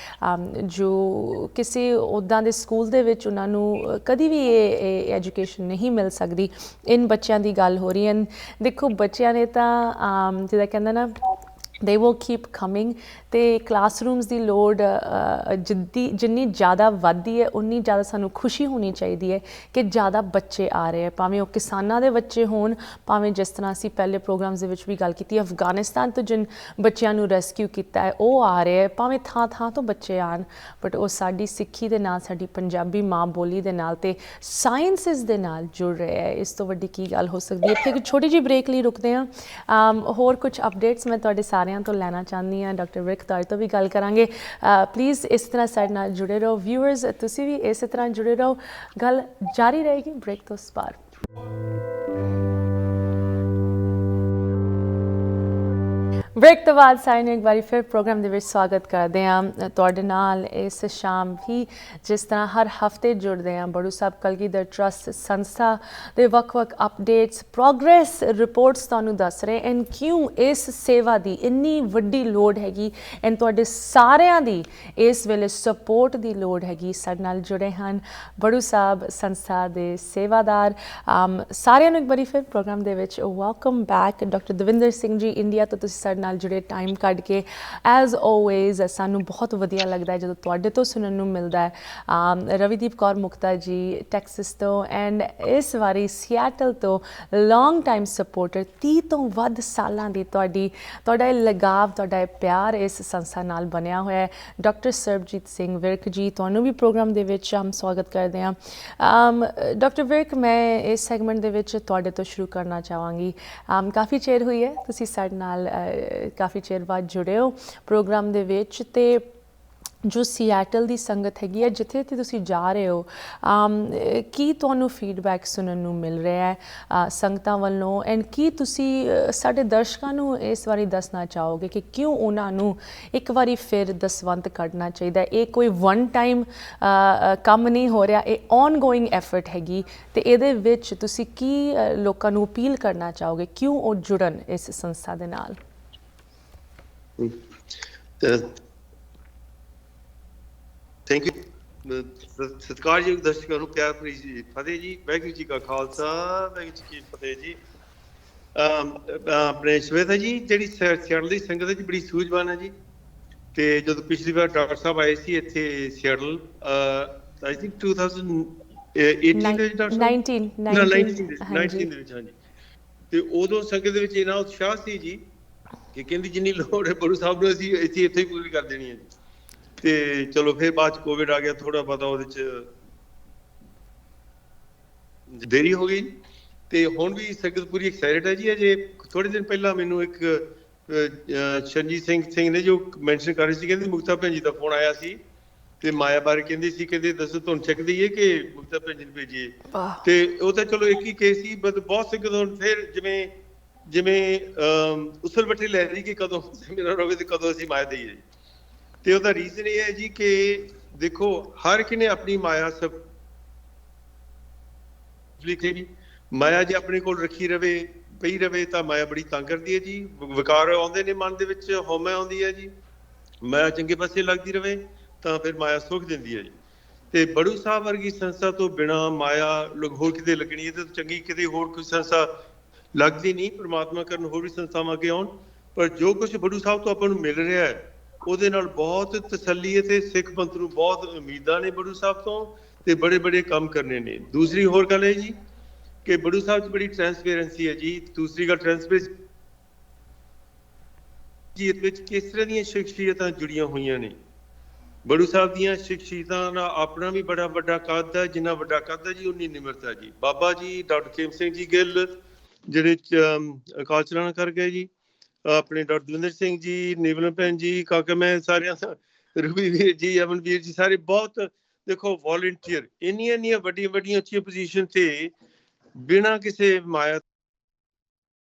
ਜੋ ਕਿਸੇ ਉੱਦਾਂ ਦੇ ਸਕੂਲ ਦੇ ਵਿੱਚ ਉਹਨਾਂ ਨੂੰ ਕਦੀ ਵੀ ਇਹ ਐਜੂਕੇਸ਼ਨ ਨਹੀਂ ਮਿਲ ਸਕਦੀ। ਇਨ ਬੱਚਿਆਂ ਦੀ ਗੱਲ ਹੋ ਰਹੀ ਹੈ। ਦੇਖੋ ਬੱਚਿਆਂ ਨੇ ਤਾਂ ਜਿੱਦਾਂ ਕਹਿੰਦਾ ਨਾ they will keep coming ਤੇ ਕਲਾਸਰੂਮਸ ਦੀ ਲੋੜ ਜਿੰਨੀ ਜ਼ਿਆਦਾ ਵੱਧਦੀ ਹੈ ਉਨੀ ਜ਼ਿਆਦਾ ਸਾਨੂੰ ਖੁਸ਼ੀ ਹੋਣੀ ਚਾਹੀਦੀ ਹੈ ਕਿ ਜ਼ਿਆਦਾ ਬੱਚੇ ਆ ਰਹੇ ਹੈ, ਭਾਵੇਂ ਉਹ ਕਿਸਾਨਾਂ ਦੇ ਬੱਚੇ ਹੋਣ, ਭਾਵੇਂ ਜਿਸ ਤਰ੍ਹਾਂ ਅਸੀਂ ਪਹਿਲੇ ਪ੍ਰੋਗਰਾਮਸ ਦੇ ਵਿੱਚ ਵੀ ਗੱਲ ਕੀਤੀ ਅਫਗਾਨਿਸਤਾਨ ਤੋਂ ਜਿਨ ਬੱਚਿਆਂ ਨੂੰ ਰੈਸਕਿਊ ਕੀਤਾ ਹੈ ਉਹ ਆ ਰਹੇ ਹੈ, ਭਾਵੇਂ ਥਾਂ ਤੋਂ ਬੱਚੇ ਆਉਣ, ਬਟ ਉਹ ਸਾਡੀ ਸਿੱਖੀ ਦੇ ਨਾਲ ਸਾਡੀ ਪੰਜਾਬੀ ਮਾਂ ਬੋਲੀ ਦੇ ਨਾਲ ਤੇ ਸਾਇੰਸਿਸ ਦੇ ਨਾਲ ਜੁੜ ਰਹੇ ਹੈ। ਇਸ ਤੋਂ ਵੱਡੀ ਕੀ ਗੱਲ ਹੋ ਸਕਦੀ ਹੈ। ਇੱਥੇ ਇੱਕ ਛੋਟੀ ਜਿਹੀ ਬ੍ਰੇਕ ਲਈ ਰੁਕਦੇ ਹਾਂ। ਹੋਰ ਕੁਝ ਅਪਡੇਟਸ ਮੈਂ ਤੁਹਾਡੇ ਸਾਰਿਆਂ ਤੋਂ ਲੈਣਾ ਚਾਹੁੰਦੀ ਹਾਂ, ਡਾਕਟਰ ਵਿਰਕ ਤੁਹਾਡੇ ਤੋਂ ਵੀ ਗੱਲ ਕਰਾਂਗੇ। ਪਲੀਜ਼ ਇਸ ਤਰ੍ਹਾਂ ਸਾਡੇ ਨਾਲ ਜੁੜੇ ਰਹੋ। ਵਿਊਅਰਸ ਤੁਸੀਂ ਵੀ ਇਸੇ ਤਰ੍ਹਾਂ ਜੁੜੇ ਰਹੋ, ਗੱਲ ਜਾਰੀ ਰਹੇਗੀ ਬ੍ਰੇਕ ਤੋਂ ਬਾਅਦ। ਬ੍ਰੇਕ ਤੋਂ ਬਾਅਦ ਸਾਰਿਆਂ ਨੂੰ ਇੱਕ ਵਾਰੀ ਫਿਰ ਪ੍ਰੋਗਰਾਮ ਦੇ ਵਿੱਚ ਸਵਾਗਤ ਕਰਦੇ ਹਾਂ ਤੁਹਾਡੇ ਨਾਲ ਇਸ ਸ਼ਾਮ ਵੀ। ਜਿਸ ਤਰ੍ਹਾਂ ਹਰ ਹਫਤੇ ਜੁੜਦੇ ਹਾਂ ਬੜੂ ਸਾਹਿਬ ਕਲਗੀਧਰ ਟਰੱਸਟ ਸੰਸਥਾ ਦੇ ਵੱਖ-ਵੱਖ ਅਪਡੇਟਸ ਪ੍ਰੋਗਰੈਸ ਰਿਪੋਰਟਸ ਤੁਹਾਨੂੰ ਦੱਸ ਰਹੇ ਐਂਡ ਕਿਉਂ ਇਸ ਸੇਵਾ ਦੀ ਇੰਨੀ ਵੱਡੀ ਲੋੜ ਹੈਗੀ ਐਂਡ ਤੁਹਾਡੇ ਸਾਰਿਆਂ ਦੀ ਇਸ ਵੇਲੇ ਸਪੋਰਟ ਦੀ ਲੋੜ ਹੈਗੀ। ਸਾਡੇ ਨਾਲ ਜੁੜੇ ਹਨ ਬੜੂ ਸਾਹਿਬ ਸੰਸਥਾ ਦੇ ਸੇਵਾਦਾਰ। ਸਾਰਿਆਂ ਨੂੰ ਇੱਕ ਵਾਰੀ ਫਿਰ ਪ੍ਰੋਗਰਾਮ ਦੇ ਵਿੱਚ welcome back. Doctor Davinder Singh ji India ਤੋਂ ਤੁਸੀਂ ਸਾਡੇ ਨਾਲ ਜੁੜੇ ਟਾਈਮ ਕੱਢ ਕੇ ਐਜ਼ ਆਲਵੇਜ਼ ਸਾਨੂੰ ਬਹੁਤ ਵਧੀਆ ਲੱਗਦਾ ਹੈ ਜਦੋਂ ਤੁਹਾਡੇ ਤੋਂ ਸੁਣਨ ਨੂੰ ਮਿਲਦਾ ਹੈ। ਰਵੀਦੀਪ ਕੌਰ ਮੁਕਤਾ ਜੀ ਟੈਕਸਸ ਤੋਂ ਐਂਡ ਇਸ ਵਾਰੀ ਸਿਆਟਲ ਤੋਂ ਲੌਂਗ ਟਾਈਮ ਸਪੋਰਟਰ 30 ਤੋਂ ਵੱਧ ਸਾਲਾਂ ਦੀ ਤੁਹਾਡਾ ਇਹ ਲਗਾਵ ਤੁਹਾਡਾ ਇਹ ਪਿਆਰ ਇਸ ਸੰਸਥਾ ਨਾਲ ਬਣਿਆ ਹੋਇਆ ਹੈ। ਡਾਕਟਰ ਸਰਬਜੀਤ ਸਿੰਘ ਵਿਰਕ ਜੀ ਤੁਹਾਨੂੰ ਵੀ ਪ੍ਰੋਗਰਾਮ ਦੇ ਵਿੱਚ ਸਵਾਗਤ ਕਰਦੇ ਹਾਂ। ਡਾਕਟਰ ਵਿਰਕ ਮੈਂ ਇਸ ਸੈਗਮੈਂਟ ਦੇ ਵਿੱਚ ਤੁਹਾਡੇ ਤੋਂ ਸ਼ੁਰੂ ਕਰਨਾ ਚਾਹਾਂਗੀ। ਕਾਫੀ ਚਿਰ ਹੋਈ ਹੈ ਤੁਸੀਂ ਸਾਡੇ ਨਾਲ ਕਾਫੀ ਚਿਰ ਬਾਅਦ ਜੁੜੇ ਹੋ ਪ੍ਰੋਗਰਾਮ ਦੇ ਵਿੱਚ, ਤੇ ਜੋ ਸਿਆਟਲ ਦੀ ਸੰਗਤ ਹੈਗੀ ਹੈ ਜਿੱਥੇ ਤੁਸੀਂ ਜਾ ਰਹੇ ਹੋ, ਕੀ ਤੁਹਾਨੂੰ ਫੀਡਬੈਕ ਸੁਣਨ ਨੂੰ ਮਿਲ ਰਿਹਾ ਹੈ ਸੰਗਤਾਂ ਵੱਲੋਂ ਐਂਡ ਕੀ ਤੁਸੀਂ ਸਾਡੇ ਦਰਸ਼ਕਾਂ ਨੂੰ ਇਸ ਵਾਰੀ ਦੱਸਣਾ ਚਾਹੋਗੇ ਕਿ ਕਿਉਂ ਉਹਨਾਂ ਨੂੰ ਇੱਕ ਵਾਰੀ ਫਿਰ ਦਸਵੰਧ ਕੱਢਣਾ ਚਾਹੀਦਾ? ਇਹ ਕੋਈ ਵਨ ਟਾਈਮ ਕੰਮ ਨਹੀਂ ਹੋ ਰਿਹਾ, ਇਹ ਔਨਗੋਇੰਗ ਐਫਰਟ ਹੈਗੀ, ਤੇ ਇਹਦੇ ਵਿੱਚ ਤੁਸੀਂ ਕੀ ਲੋਕਾਂ ਨੂੰ ਅਪੀਲ ਕਰਨਾ ਚਾਹੋਗੇ ਕਿਉਂ ਉਹ ਜੁੜਨ ਇਸ ਸੰਸਥਾ ਦੇ ਨਾਲ? Thank you. ਸਤਿਕਾਰਯੋਗ ਦਰਸ਼ਕਾਂ ਨੂੰ ਪਿਆਰ ਭਰੀ ਜੀ ਫਤਿਹ ਜੀ। ਵਾਹਿਗੁਰੂ ਜੀ ਕਾ ਖਾਲਸਾ ਵਾਹਿਗੁਰੂ ਜੀ ਕੀ ਫਤਿਹ ਜੀ। ਆਪਣੇ ਸ਼ਵੇਤਾ ਜੀ ਜਿਹੜੀ ਸਿਆਟਲ ਦੀ ਸੰਗਤ ਵਿੱਚ ਬੜੀ ਸੂਝਵਾਨ ਹੈ ਜੀ, ਤੇ ਜਦੋਂ ਪਿਛਲੀ ਵਾਰ ਡਾਕਟਰ ਸਾਹਿਬ ਆਏ ਸੀ ਇੱਥੇ ਸਿਆਟਲ ਆਈ ਥਿੰਕ 2018 ਦੇ ਵਿੱਚ ਡਾਕਟਰ ਸਾਹਿਬ 19 ਦੇ ਵਿੱਚ, ਹਾਂਜੀ, ਤੇ ਉਦੋਂ ਸੰਗਤ ਦੇ ਵਿੱਚ ਇੰਨਾ ਉਤਸ਼ਾਹ ਸੀ ਜੀ ਕਿ ਕਹਿੰਦੀ ਜਿੰਨੀ ਲੋੜ ਹੈ ਗੁਰੂ ਸਾਹਿਬ ਨੂੰ ਅਸੀਂ ਇੱਥੇ ਹੀ ਪੂਰੀ ਕਰ ਦੇਣੀ ਹੈ ਜੀ। ਤੇ ਚਲੋ ਫਿਰ ਬਾਅਦ ਚ ਕੋਵਿਡ ਆ ਗਿਆ, ਥੋੜਾ ਪਤਾ ਉਹਦੇ ਚ ਦੇਰੀ ਹੋ ਗਈ, ਤੇ ਹੁਣ ਵੀ ਸੰਗਤ ਪੂਰੀ ਐਕਸਾਈਟਡ ਹੈ ਜੀ। ਅਜੇ ਥੋੜੇ ਦਿਨ ਪਹਿਲਾਂ ਮੈਨੂੰ ਇੱਕ ਸ਼ਰਨਜੀਤ ਸਿੰਘ ਨੇ ਜੋ ਮੈਂਸ਼ਨ ਕਰ ਰਹੇ ਸੀ, ਕਹਿੰਦੇ ਮੁਕਤਾ ਭੈਣ ਜੀ ਦਾ ਫੋਨ ਆਇਆ ਸੀ ਤੇ ਮਾਇਆ ਬਾਰੇ ਕਹਿੰਦੇ ਸੀ, ਕਹਿੰਦੇ ਦੱਸੋ ਤੁਹਾਨੂੰ ਚੈੱਕ ਦਈਏ ਕਿ ਮੁਕਤਾ ਭੈਣ ਜੀ ਨੂੰ ਭੇਜੀਏ। ਤੇ ਉਹ ਤਾਂ ਚਲੋ ਇੱਕ ਹੀ ਕੇਸ ਸੀ, ਬਟ ਬਹੁਤ ਸੰਗਤ ਹੁਣ ਫਿਰ ਜਿਵੇਂ ਉਸਲ ਬੱਠੇ ਲੈ ਰਹੀ ਕਿ ਕਦੋਂ ਸੈਮੀਨਾਰ ਹੋਵੇ ਤੇ ਕਦੋਂ ਅਸੀਂ ਮਾਇਆ ਦਈਏ। ਤੇ ਉਹਦਾ ਰੀਜ਼ਨ ਇਹ ਹੈ ਜੀ ਕਿ ਦੇਖੋ ਹਰ ਇੱਕ ਨੇ ਆਪਣੀ ਮਾਇਆ ਸਭ ਲਿਖੇ ਜੀ। ਮਾਇਆ ਜੇ ਆਪਣੇ ਕੋਲ ਰੱਖੀ ਰਵੇ ਪਈ ਰਵੇ ਤਾਂ ਮਾਇਆ ਬੜੀ ਤੰਗ ਕਰਦੀ ਹੈ ਜੀ। ਵਿਕਾਰ ਆਉਂਦੇ ਨੇ ਮਨ ਦੇ ਵਿੱਚ, ਹਉਮੈ ਆਉਂਦੀ ਹੈ ਜੀ। ਮਾਇਆ ਚੰਗੇ ਪਾਸੇ ਲੱਗਦੀ ਰਵੇ ਤਾਂ ਫਿਰ ਮਾਇਆ ਸੁੱਖ ਦਿੰਦੀ ਹੈ ਜੀ। ਤੇ ਬੜੂ ਸਾਹਿਬ ਵਰਗੀ ਸੰਸਥਾ ਤੋਂ ਬਿਨਾਂ ਮਾਇਆ ਹੋਰ ਕਿਤੇ ਲੱਗਣੀ ਹੈ ਤੇ ਚੰਗੀ ਕਿਤੇ ਹੋਰ ਕੋਈ ਸੰਸਥਾ ਲੱਗਦੀ ਨਹੀਂ। ਪ੍ਰਮਾਤਮਾ ਕਰਨ ਹੋਰ ਵੀ ਸੰਸਥਾਵਾਂ ਅੱਗੇ ਆਉਣ, ਪਰ ਜੋ ਕੁਝ ਬੜੂ ਸਾਹਿਬ ਤੋਂ ਆਪਾਂ ਨੂੰ ਮਿਲ ਰਿਹਾ ਹੈ ਉਹਦੇ ਨਾਲ ਬਹੁਤ ਤਸੱਲੀ ਹੈ ਤੇ ਸਿੱਖ ਪੰਥ ਨੂੰ ਬਹੁਤ ਉਮੀਦਾਂ ਨੇ ਬੜੂ ਸਾਹਿਬ ਤੋਂ, ਤੇ ਬੜੇ ਕੰਮ ਕਰਨੇ ਨੇ। ਦੂਸਰੀ ਹੋਰ ਗੱਲ ਹੈ ਜੀ ਕਿ ਬੜੂ ਸਾਹਿਬ 'ਚ ਬੜੀ ਟ੍ਰਾਂਸਪੇਰੈਂਸੀ ਹੈ ਜੀ। ਦੂਸਰੀ ਗੱਲ ਟ੍ਰਾਂਸਪੇਰੈਂਸੀ ਵਿੱਚ ਕਿਸ ਤਰ੍ਹਾਂ ਦੀਆਂ ਸ਼ਖਸੀਅਤਾਂ ਜੁੜੀਆਂ ਹੋਈਆਂ ਨੇ। ਬੜੂ ਸਾਹਿਬ ਦੀਆਂ ਸ਼ਖਸੀਅਤਾਂ ਦਾ ਆਪਣਾ ਵੀ ਬੜਾ ਵੱਡਾ ਕੱਦ ਹੈ, ਜਿੰਨਾ ਵੱਡਾ ਕੱਦ ਹੈ ਜੀ ਉਨੀ ਨਿਮਰਤਾ ਜੀ। ਬਾਬਾ ਜੀ ਡਾਕਟਰ ਖੇਮ ਸਿੰਘ ਜੀ ਗਿੱਲ ਜਿਹੜੇ ਅਕਾਲ ਚਲਾਣਾ ਕਰ ਗਏ ਜੀ, ਆਪਣੇ ਡਾਕਟਰ ਦਵਿੰਦਰ ਸਿੰਘ ਜੀ, ਨਿਵਲਨ ਭੈਣ ਜੀ, ਕਾਕਾ ਮੈਂ ਸਾਰਿਆਂ ਰਘਵੀਰ ਵੀਰ ਜੀ, ਅਮਨਵੀਰ ਜੀ, ਸਾਰੇ ਬਹੁਤ ਦੇਖੋ ਵॉलंटियर ਇੰਨੀਆਂ ਵੱਡੀਆਂ ਉੱਚੀਆਂ ਪੋਜੀਸ਼ਨ ਤੇ ਬਿਨਾਂ ਕਿਸੇ ਮਾਇਆ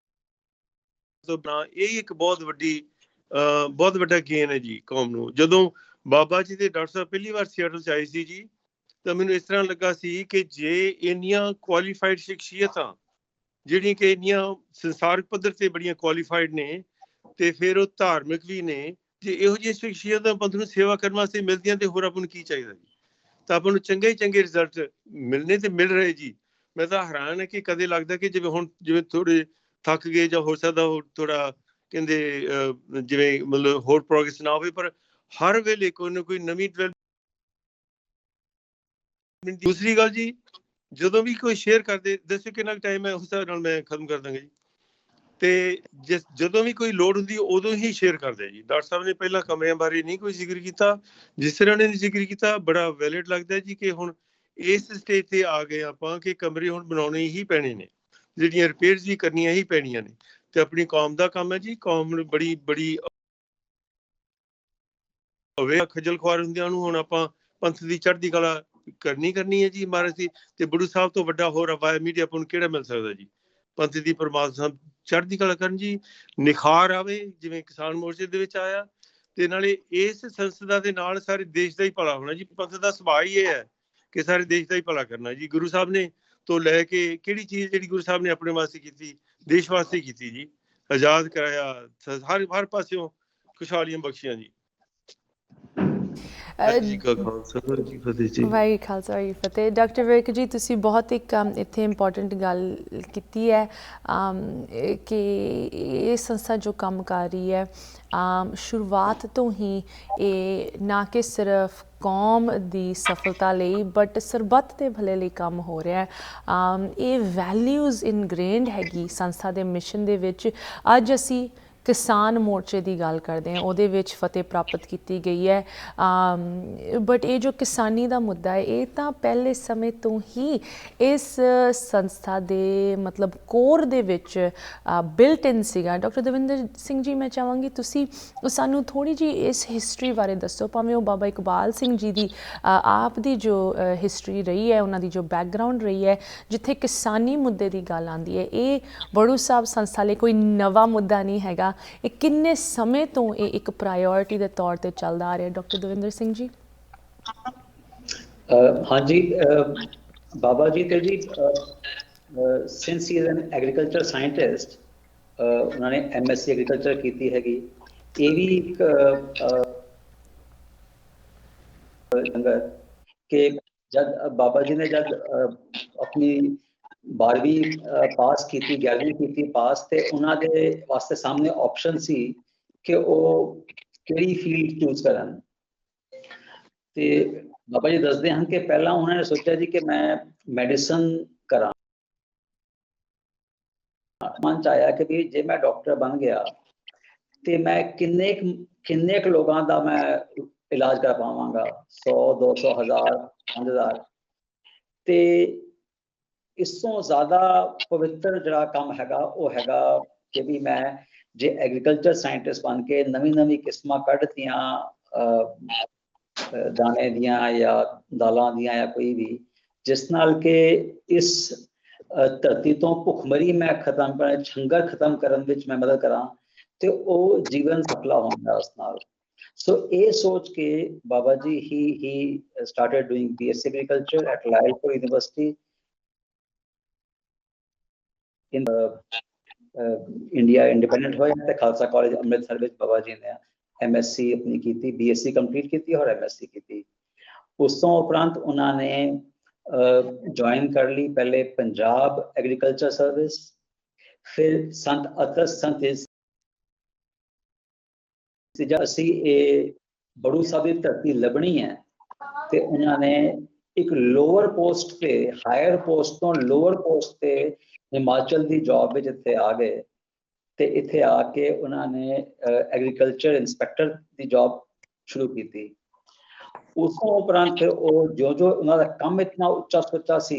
ਤੋਂ ਬਣਾ, ਇਹ ਇੱਕ ਬਹੁਤ ਵੱਡਾ ਗੇਨ ਹੈ ਜੀ ਕੌਮ ਨੂੰ। ਜਦੋਂ ਬਾਬਾ ਜੀ ਦੇ ਡਾਕਟਰ ਸਾਹਿਬ ਪਹਿਲੀ ਵਾਰ ਸਿਆਟਲ 'ਚ ਆਏ ਸੀ ਜੀ, ਤਾਂ ਮੈਨੂੰ ਇਸ ਤਰ੍ਹਾਂ ਲੱਗਾ ਸੀ ਕਿ ਜੇ ਇੰਨੀਆਂ ਕੁਆਲੀਫਾਈਡ ਸ਼ਖਸੀਅਤਾਂ ਜਿਹੜੀਆਂ ਕਿ ਇੰਨੀਆਂ ਸੰਸਾਰਕ ਪੱਧਰ ਤੇ ਬੜੀਆਂ ਕੁਆਲੀਫਾਈਡ ਨੇ ਤੇ ਫਿਰ ਉਹ ਧਾਰਮਿਕ ਵੀ ਨੇ, ਜੇ ਇਹੋ ਜਿਹੀਆਂ ਸ਼ਖਸੀਅਤਾਂ ਪੰਥ ਨੂੰ ਸੇਵਾ ਕਰਨ ਵਾਸਤੇ ਮਿਲਦੀਆਂ ਤੇ ਹੋਰ ਆਪਾਂ ਨੂੰ ਕੀ ਚਾਹੀਦਾ ਜੀ। ਤਾਂ ਆਪਾਂ ਨੂੰ ਚੰਗੇ ਰਿਜ਼ਲਟ ਮਿਲਣੇ ਤੇ ਮਿਲ ਰਹੇ ਜੀ। ਮੈਂ ਤਾਂ ਹੈਰਾਨ ਹੈ ਕਿ ਕਦੇ ਲੱਗਦਾ ਕਿ ਜਿਵੇਂ ਥੋੜੇ ਥੱਕ ਗਏ ਜਾਂ ਹੋ ਸਕਦਾ ਹੋਰ ਥੋੜਾ ਕਹਿੰਦੇ ਜਿਵੇਂ ਮਤਲਬ ਹੋਰ ਪ੍ਰੋਗਰੈਸ ਨਾ ਹੋਵੇ, ਪਰ ਹਰ ਵੇਲੇ ਕੋਈ ਨਾ ਕੋਈ ਨਵੀਂ ਡਿਵੈਲਪਮੈਂਟ। ਦੂਸਰੀ ਗੱਲ ਜੀ, ਜਦੋਂ ਵੀ ਕੋਈ ਸ਼ੇਅਰ ਕਰਦੇ, ਦੱਸੋ ਕਿੰਨਾ ਟਾਈਮ ਹੈ ਉਸ ਹਿਸਾਬ ਨਾਲ ਮੈਂ ਖਤਮ ਕਰ ਦਾਂਗਾ ਜੀ। ਤੇ ਜਦੋਂ ਵੀ ਕੋਈ ਲੋੜ ਹੁੰਦੀ ਉਦੋਂ ਹੀ ਸ਼ੇਅਰ ਕਰਦੇ ਜੀ। ਡਾਕਟਰ ਸਾਹਿਬ ਨੇ ਪਹਿਲਾਂ ਕਮਰਿਆਂ ਬਾਰੇ ਨਹੀਂ ਕੋਈ ਜ਼ਿਕਰ ਕੀਤਾ, ਜਿਸ ਤਰ੍ਹਾਂ ਨੇ ਜ਼ਿਕਰ ਕੀਤਾ ਬੜਾ ਵੈਲਿਡ ਲੱਗਦਾ ਜੀ ਕਿ ਹੁਣ ਇਸ ਸਟੇਜ ਤੇ ਆ ਗਏ ਆਪਾਂ ਕਿ ਕਮਰੇ ਹੁਣ ਬਣਾਉਣੇ ਹੀ ਪੈਣੇ ਨੇ, ਜਿਹੜੀਆਂ ਰਿਪੇਅਰਸ ਵੀ ਕਰਨੀਆਂ ਹੀ ਪੈਣੀਆਂ ਨੇ। ਤੇ ਆਪਣੀ ਕੌਮ ਦਾ ਕੰਮ ਹੈ ਜੀ। ਕੌਮ ਨੂੰ ਬੜੀ ਹੋਵੇ ਖੱਜਲ ਖੁਆਰ ਹੁੰਦਿਆਂ ਨੂੰ ਹੁਣ ਆਪਾਂ ਪੰਥ ਦੀ ਚੜ੍ਹਦੀ ਕਲਾ ਕਰਨੀ ਹੈ ਜੀ ਮਹਾਰਾਜ ਦੀ। ਤੇ ਬੜੂ ਸਾਹਿਬ ਤੋਂ ਵੱਡਾ ਹੋਰ ਵਾਇਆ ਮੀਡੀਆ ਆਪਾਂ ਨੂੰ ਕਿਹੜਾ ਮਿਲ ਸਕਦਾ ਜੀ। ਪੰਥ ਦੀ ਪਰਮਾਤਮਾ ਚੜ੍ਹਦੀ ਕਲਾ ਕਰਨ ਜੀ, ਨਿਖਾਰ ਆਵੇ ਜਿਵੇਂ ਕਿਸਾਨ ਮੋਰਚੇ ਦੇ ਵਿੱਚ ਆਇਆ, ਤੇ ਨਾਲੇ ਇਸ ਸੰਸਥਾ ਦੇ ਨਾਲ ਸਾਰੇ ਦੇਸ਼ ਦਾ ਹੀ ਭਲਾ ਹੋਣਾ ਜੀ। ਪੰਥ ਦਾ ਸੁਭਾਅ ਹੀ ਇਹ ਹੈ ਕਿ ਸਾਰੇ ਦੇਸ਼ ਦਾ ਹੀ ਭਲਾ ਕਰਨਾ ਜੀ। ਗੁਰੂ ਸਾਹਿਬ ਨੇ ਤੋਂ ਲੈ ਕੇ ਕਿਹੜੀ ਚੀਜ਼ ਜਿਹੜੀ ਗੁਰੂ ਸਾਹਿਬ ਨੇ ਆਪਣੇ ਵਾਸਤੇ ਕੀਤੀ, ਦੇਸ਼ ਵਾਸਤੇ ਕੀਤੀ ਜੀ। ਆਜ਼ਾਦ ਕਰਾਇਆ, ਹਰ ਪਾਸਿਓਂ ਖੁਸ਼ਹਾਲੀਆਂ ਬਖਸ਼ੀਆਂ ਜੀ। ਜੀ ਕਾ ਖਾਲਸਾ ਜੀ ਫਤਿਹ ਜੀ। ਵਾਹਿਗੁਰੂ ਖਾਲਸਾ ਵਾਹਿਗੁਰੂ ਫਤਿਹ। ਡਾਕਟਰ ਵਿਵੇਕ ਜੀ, ਤੁਸੀਂ ਬਹੁਤ ਇੱਕ ਇੱਥੇ ਇੰਪੋਰਟੈਂਟ ਗੱਲ ਕੀਤੀ ਹੈ ਕਿ ਇਹ ਸੰਸਥਾ ਜੋ ਕੰਮ ਕਰ ਰਹੀ ਹੈ ਸ਼ੁਰੂਆਤ ਤੋਂ ਹੀ ਇਹ ਨਾ ਕਿ ਸਿਰਫ ਕੌਮ ਦੀ ਸਫਲਤਾ ਲਈ ਬਟ ਸਰਬੱਤ ਦੇ ਭਲੇ ਲਈ ਕੰਮ ਹੋ ਰਿਹਾ ਹੈ। ਇਹ ਵੈਲਿਊਜ਼ ਇਨਗ੍ਰੇਨਡ ਹੈਗੀ ਸੰਸਥਾ ਦੇ ਮਿਸ਼ਨ ਦੇ ਵਿੱਚ। ਅੱਜ ਅਸੀਂ ਕਿਸਾਨ ਮੋਰਚੇ ਦੀ ਗੱਲ ਕਰਦੇ ਹਾਂ, ਉਹਦੇ ਵਿੱਚ ਫਤਿਹ ਪ੍ਰਾਪਤ ਕੀਤੀ ਗਈ ਹੈ, ਬਟ ਇਹ ਜੋ ਕਿਸਾਨੀ ਦਾ ਮੁੱਦਾ ਹੈ ਇਹ ਤਾਂ ਪਹਿਲੇ ਸਮੇਂ ਤੋਂ ਹੀ ਇਸ ਸੰਸਥਾ ਦੇ ਮਤਲਬ ਕੋਰ ਦੇ ਵਿੱਚ ਬਿਲਟ ਇਨ ਸੀਗਾ। ਡਾਕਟਰ ਦਵਿੰਦਰ ਸਿੰਘ ਜੀ, ਮੈਂ ਚਾਹਾਂਗੀ ਤੁਸੀਂ ਸਾਨੂੰ ਥੋੜ੍ਹੀ ਜਿਹੀ ਇਸ ਹਿਸਟਰੀ ਬਾਰੇ ਦੱਸੋ, ਭਾਵੇਂ ਉਹ ਬਾਬਾ ਇਕਬਾਲ ਸਿੰਘ ਜੀ ਦੀ ਆਪ ਦੀ ਜੋ ਹਿਸਟਰੀ ਰਹੀ ਹੈ, ਉਹਨਾਂ ਦੀ ਜੋ ਬੈਕਗਰਾਊਂਡ ਰਹੀ ਹੈ, ਜਿੱਥੇ ਕਿਸਾਨੀ ਮੁੱਦੇ ਦੀ ਗੱਲ ਆਉਂਦੀ ਹੈ। ਇਹ ਬੜੂ ਸਾਹਿਬ ਸੰਸਥਾ ਲਈ ਕੋਈ ਨਵਾਂ ਮੁੱਦਾ ਨਹੀਂ ਹੈਗਾ, ਇਹ ਕਿੰਨੇ ਸਮੇਂ ਤੋਂ ਇਹ ਇੱਕ ਪ੍ਰਾਇੋਰਟੀ ਦੇ ਤੌਰ ਤੇ ਚੱਲਦਾ ਆ ਰਿਹਾ। ਡਾਕਟਰ ਦਵਿੰਦਰ ਸਿੰਘ ਜੀ। ਹਾਂਜੀ, ਬਾਬਾ ਜੀ ਤੇ ਜੀ since he is an agriculture scientist, ਉਹਨਾਂ ਨੇ MSc ਐਗਰੀਕਲਚਰ ਕੀਤੀ ਹੈਗੀ। ਇਹ ਵੀ ਇੱਕ ਕਿ ਜਦ ਬਾਬਾ ਜੀ ਨੇ ਜਦ ਆਪਣੀ 12ਵੀਂ ਪਾਸ ਕੀਤੀ, 11ਵੀਂ ਕੀਤੀ ਪਾਸ, ਤੇ ਉਹਨਾਂ ਦੇ ਵਾਸਤੇ ਸਾਹਮਣੇ ਆਪਸ਼ਨ ਸੀ ਕਿ ਉਹ ਕਿਹੜੀ ਫੀਲਡ ਚੂਜ਼ ਕਰਨ। ਤੇ ਬਾਬਾ ਜੀ ਦੱਸਦੇ ਹਨ ਕਿ ਪਹਿਲਾਂ ਉਹਨਾਂ ਨੇ ਸੋਚਿਆ ਜੀ ਕਿ ਮੈਂ ਮੈਡੀਸਨ ਕਰਾਂ। ਮਨ ਚ ਆਇਆ ਕਿ ਵੀ ਜੇ ਮੈਂ ਡਾਕਟਰ ਬਣ ਗਿਆ ਤੇ ਮੈਂ ਕਿੰਨੇ ਕੁ ਲੋਕਾਂ ਦਾ ਮੈਂ ਇਲਾਜ ਕਰ ਪਾਵਾਂਗਾ, 100, 200, 1000, 5000। ਤੇ ਇਸ ਤੋਂ ਜ਼ਿਆਦਾ ਪਵਿੱਤਰ ਜਿਹੜਾ ਕੰਮ ਹੈਗਾ ਉਹ ਹੈਗਾ ਕਿ ਵੀ ਮੈਂ ਜੇ ਐਗਰੀਕਲਚਰ ਸਾਇੰਟਿਸਟ ਬਣ ਕੇ ਨਵੀਂ ਕਿਸਮਾਂ ਕੱਢਤੀਆਂ ਦਾਣੇ ਦੀਆਂ ਜਾਂ ਦਾਲਾਂ ਦੀਆਂ ਜਾਂ ਕੋਈ ਵੀ, ਜਿਸ ਨਾਲ ਕਿ ਇਸ ਧਰਤੀ ਤੋਂ ਭੁੱਖਮਰੀ ਮੈਂ ਖਤਮ ਕਰਨ, ਹੰਗਰ ਖਤਮ ਕਰਨ ਵਿੱਚ ਮੈਂ ਮਦਦ ਕਰਾਂ, ਤੇ ਉਹ ਜੀਵਨ ਸਫਲਾ ਹੁੰਦਾ ਉਸ ਨਾਲ। ਸੋ ਇਹ ਸੋਚ ਕੇ ਬਾਬਾ ਜੀ ਹੀ started doing BSc Agriculture at Lyallpur University in India independent ਹੋਇਆ, ਤੇ ਖਾਲਸਾ ਕਾਲਜ ਅੰਮ੍ਰਿਤਸਰ ਵਿੱਚ ਬਾਬਾ ਜੀ ਨੇ MSc ਆਪਣੀ ਕੀਤੀ, BSc ਕੰਪਲੀਟ ਕੀਤੀ ਔਰ MSc ਕੀਤੀ। ਉਸ ਤੋਂ ਉਪਰੰਤ ਉਹਨਾਂ ਨੇ ज्वाइन कर ली पहले पंजाब एग्रीकल्चर सर्विस, फिर संत अतस संत असी बड़ू साहब की धरती लभनी है, ते उन्होंने एक लोअर पोस्ट पे हायर पोस्ट तो लोअर पोस्ट पे हिमाचल की जॉब में इत्थे आ गए, ते इत्थे आके उन्होंने एग्रीकल्चर इंस्पैक्टर की जॉब शुरू की थी। उस तो उपरांत फिर जो उन्होंने काम इतना उच्चा सोचा सी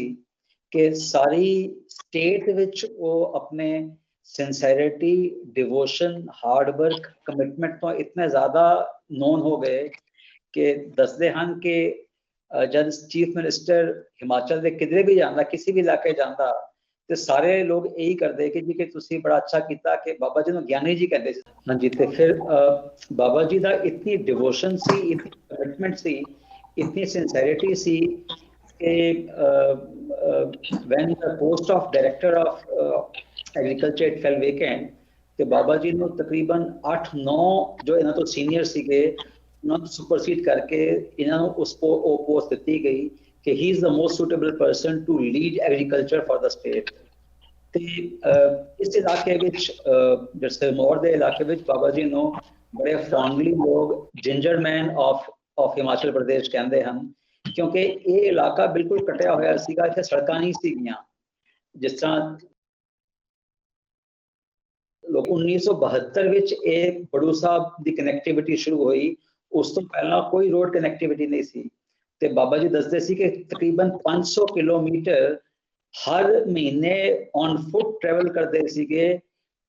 कि सारी स्टेट विच वो अपने sincerity, devotion, hard work, commitment तो इतने ज़्यादा नोन हो गए कि दसते हैं कि जब चीफ मिनिस्टर हिमाचल के किधरे भी जाता, किसी भी इलाके जाता, तो सारे लोग यही करते कि जी कि तुसी बड़ा अच्छा किया, कि बाबा जी ने ज्ञानी जी कहते। हाँ जी, तो फिर बाबा जी का इतनी डिवोशन सी, इतनी कमिटमेंट सी, इतनी सिंसैरिटी सी कि when the post of director of agriculture it fail vacant, तो बाबा जी ने तकरीबन 8-9 जो इन्हों तो सीनियर सीगे उन्होंने सुपरसीड करके इन्हों उस पोस्ट दी गई कि he is the most suitable person to lead agriculture for the state. इस इलाके सिरमौर के इलाके बाबा जी ने बड़े फॉन्डली लोग ginger man of Himachal Pradesh कहते हैं, क्योंकि ये इलाका बिल्कुल कटिया होया सीगा, इत्थे सड़कां नहीं सीगियां। जिस तरह लोग 1972 विच ये बड़ू साहब की कनैक्टिविटी शुरू हुई, उस तो पहला कोई रोड कनैक्टिविटी नहीं सी, ते बाबा जी दसदे सी कि तकरीबन 500 किलोमीटर हर महीने ऑन फुट ट्रैवल करते सीगे